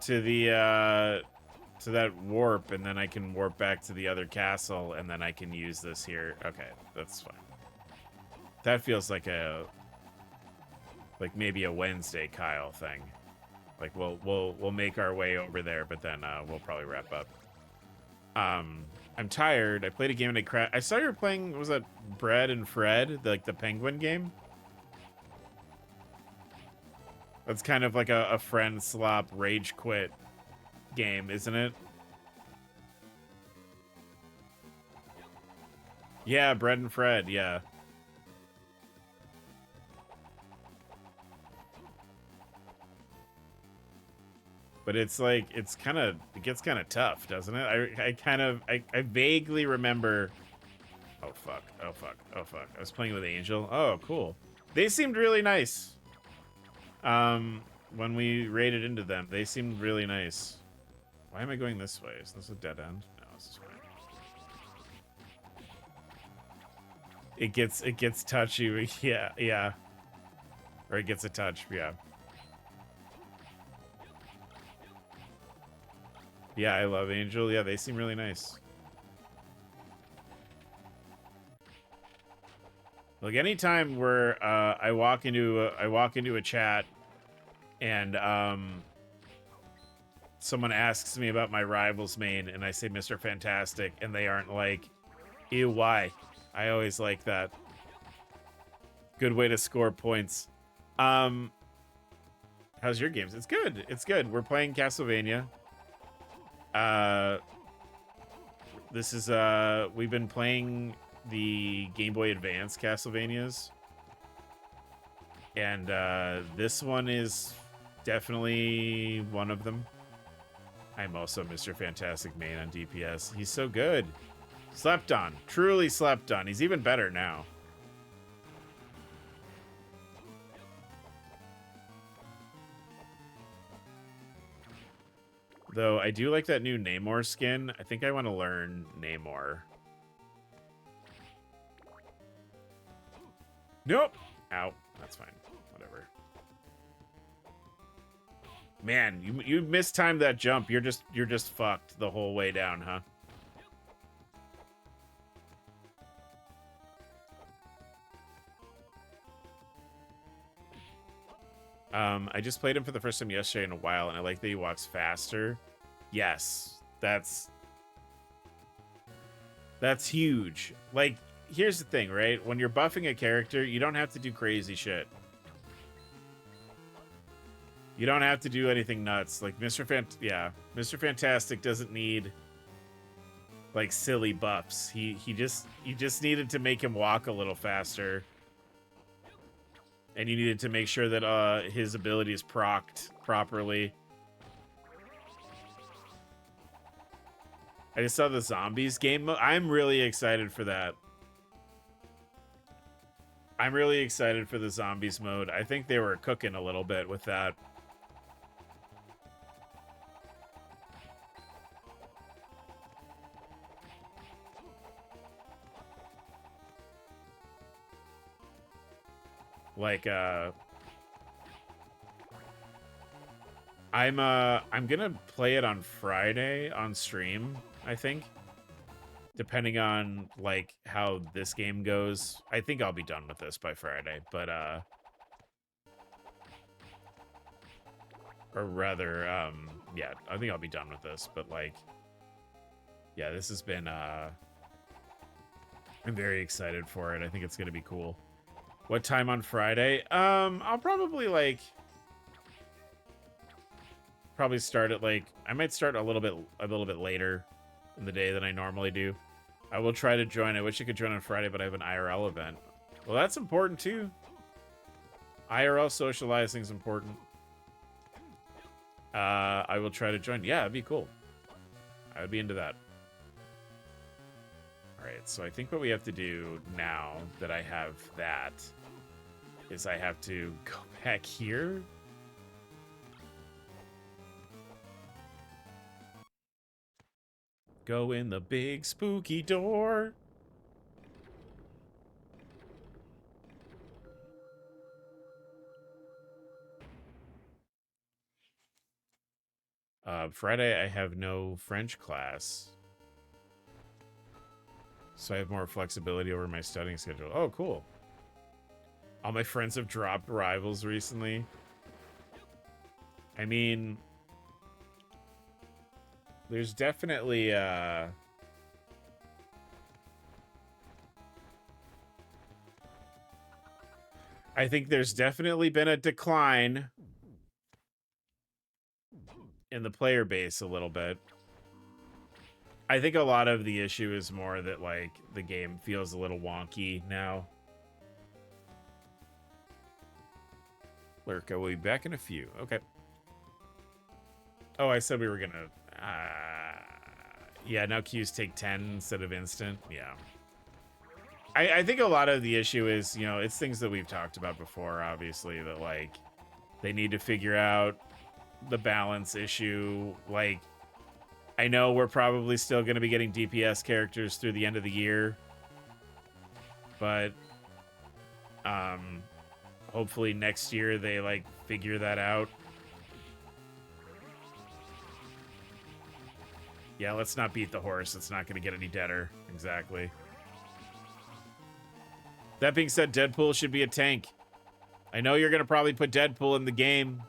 to the to that warp, and then I can warp back to the other castle, and then I can use this here. Okay, that's fine. That feels like maybe a Wednesday Kyle thing. Like we'll make our way over there, but then we'll probably wrap up. I'm tired. I played a game and I saw you were playing. Was that Bread and Fred, like the penguin game? That's kind of like a friend slop rage quit game, isn't it? Yeah, Bread and Fred, yeah. But it's like, it gets kind of tough, doesn't it? I vaguely remember. Oh, fuck. Oh, fuck. Oh, fuck. I was playing with Angel. Oh, cool. They seemed really nice. When we raided into them, they seemed really nice. Why am I going this way? Is this a dead end? No, this is fine. It gets touchy. Yeah, yeah. Or it gets a touch, yeah. Yeah, I love Angel. Yeah, they seem really nice. Like anytime where I walk into a chat and someone asks me about my rivals main and I say Mr. Fantastic and they aren't like, ew, why? I always like that. Good way to score points. How's your games? It's good. It's good. We're playing Castlevania. This is we've been playing the Game Boy Advance Castlevanias, and this one is definitely one of them. I'm also Mr. Fantastic main on DPS. He's so good. Slept on. Truly slept on. He's even better now. Though I do like that new Namor skin. I think I want to learn Namor. Nope. Ow. That's fine. Whatever. Man, you mistimed that jump. You're just fucked the whole way down, huh? I just played him for the first time yesterday in a while, and I like that he walks faster. Yes, that's huge. Like, here's the thing, right? When you're buffing a character, you don't have to do crazy shit. You don't have to do anything nuts. Like Mr. Fantastic doesn't need like silly buffs. You just needed to make him walk a little faster. And you needed to make sure that his ability is procced properly. I just saw the zombies game mode. I'm really excited for that. I'm really excited for the zombies mode. I think they were cooking a little bit with that. Like, I'm gonna play it on Friday on stream, I think. Depending on, like, how this game goes. I think I'll be done with this by Friday, but, or rather, yeah, I think I'll be done with this, but, like, yeah, this has been, I'm very excited for it. I think it's gonna be cool. What time on Friday? I'll probably, like, start at, like, I might start a little bit later in the day than I normally do. I will try to join. I wish I could join on Friday, but I have an IRL event. Well, that's important too. IRL socializing is important. I will try to join. Yeah, it'd be cool. I would be into that. All right, so I think what we have to do now that I have that is I have to go back here. Go in the big spooky door. Friday, I have no French class. So I have more flexibility over my studying schedule. Oh, cool. All my friends have dropped rivals recently. I mean, there's definitely, I think there's definitely been a decline in the player base a little bit. I think a lot of the issue is more that, like, the game feels a little wonky now. Lurka will be back in a few. Okay. Oh, I said we were gonna... yeah, now queues take 10 instead of instant. Yeah. I think a lot of the issue is, you know, it's things that we've talked about before, obviously, that, like, they need to figure out the balance issue. Like, I know we're probably still going to be getting DPS characters through the end of the year, but hopefully next year they, like, figure that out. Yeah, let's not beat the horse. It's not going to get any deader. Exactly. That being said, Deadpool should be a tank. I know you're going to probably put Deadpool in the game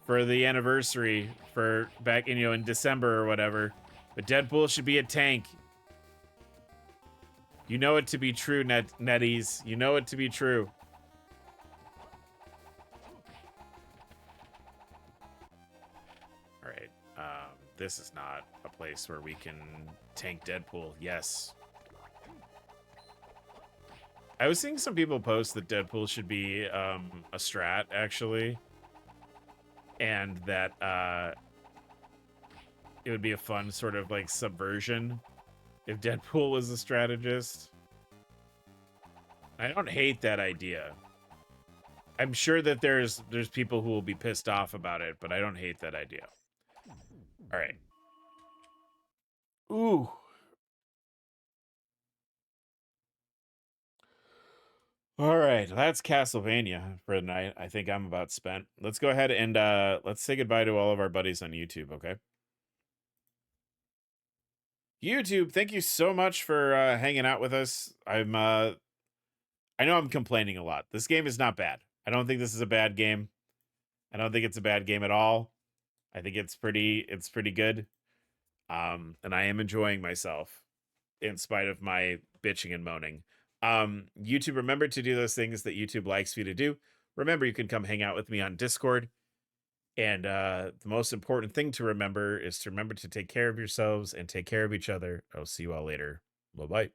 for the anniversary for back in, you know, in December or whatever. But Deadpool should be a tank. You know it to be true, Netties. You know it to be true. All right. This is not a place where we can tank Deadpool. Yes. I was seeing some people post that Deadpool should be a strat, actually. And that it would be a fun sort of, like, subversion if Deadpool was a strategist. I don't hate that idea. I'm sure that there's people who will be pissed off about it, but I don't hate that idea. All right. Ooh. All right, that's Castlevania for the night. I think I'm about spent. Let's go ahead and let's say goodbye to all of our buddies on YouTube, okay? YouTube, thank you so much for hanging out with us. I know I'm complaining a lot. This game is not bad. I don't think this is a bad game. I don't think it's a bad game at all. I think it's pretty good. And I am enjoying myself in spite of my bitching and moaning. YouTube, remember to do those things that YouTube likes for you to do. Remember, you can come hang out with me on Discord. And the most important thing to remember is to remember to take care of yourselves and take care of each other. I'll see you all later. Bye-bye.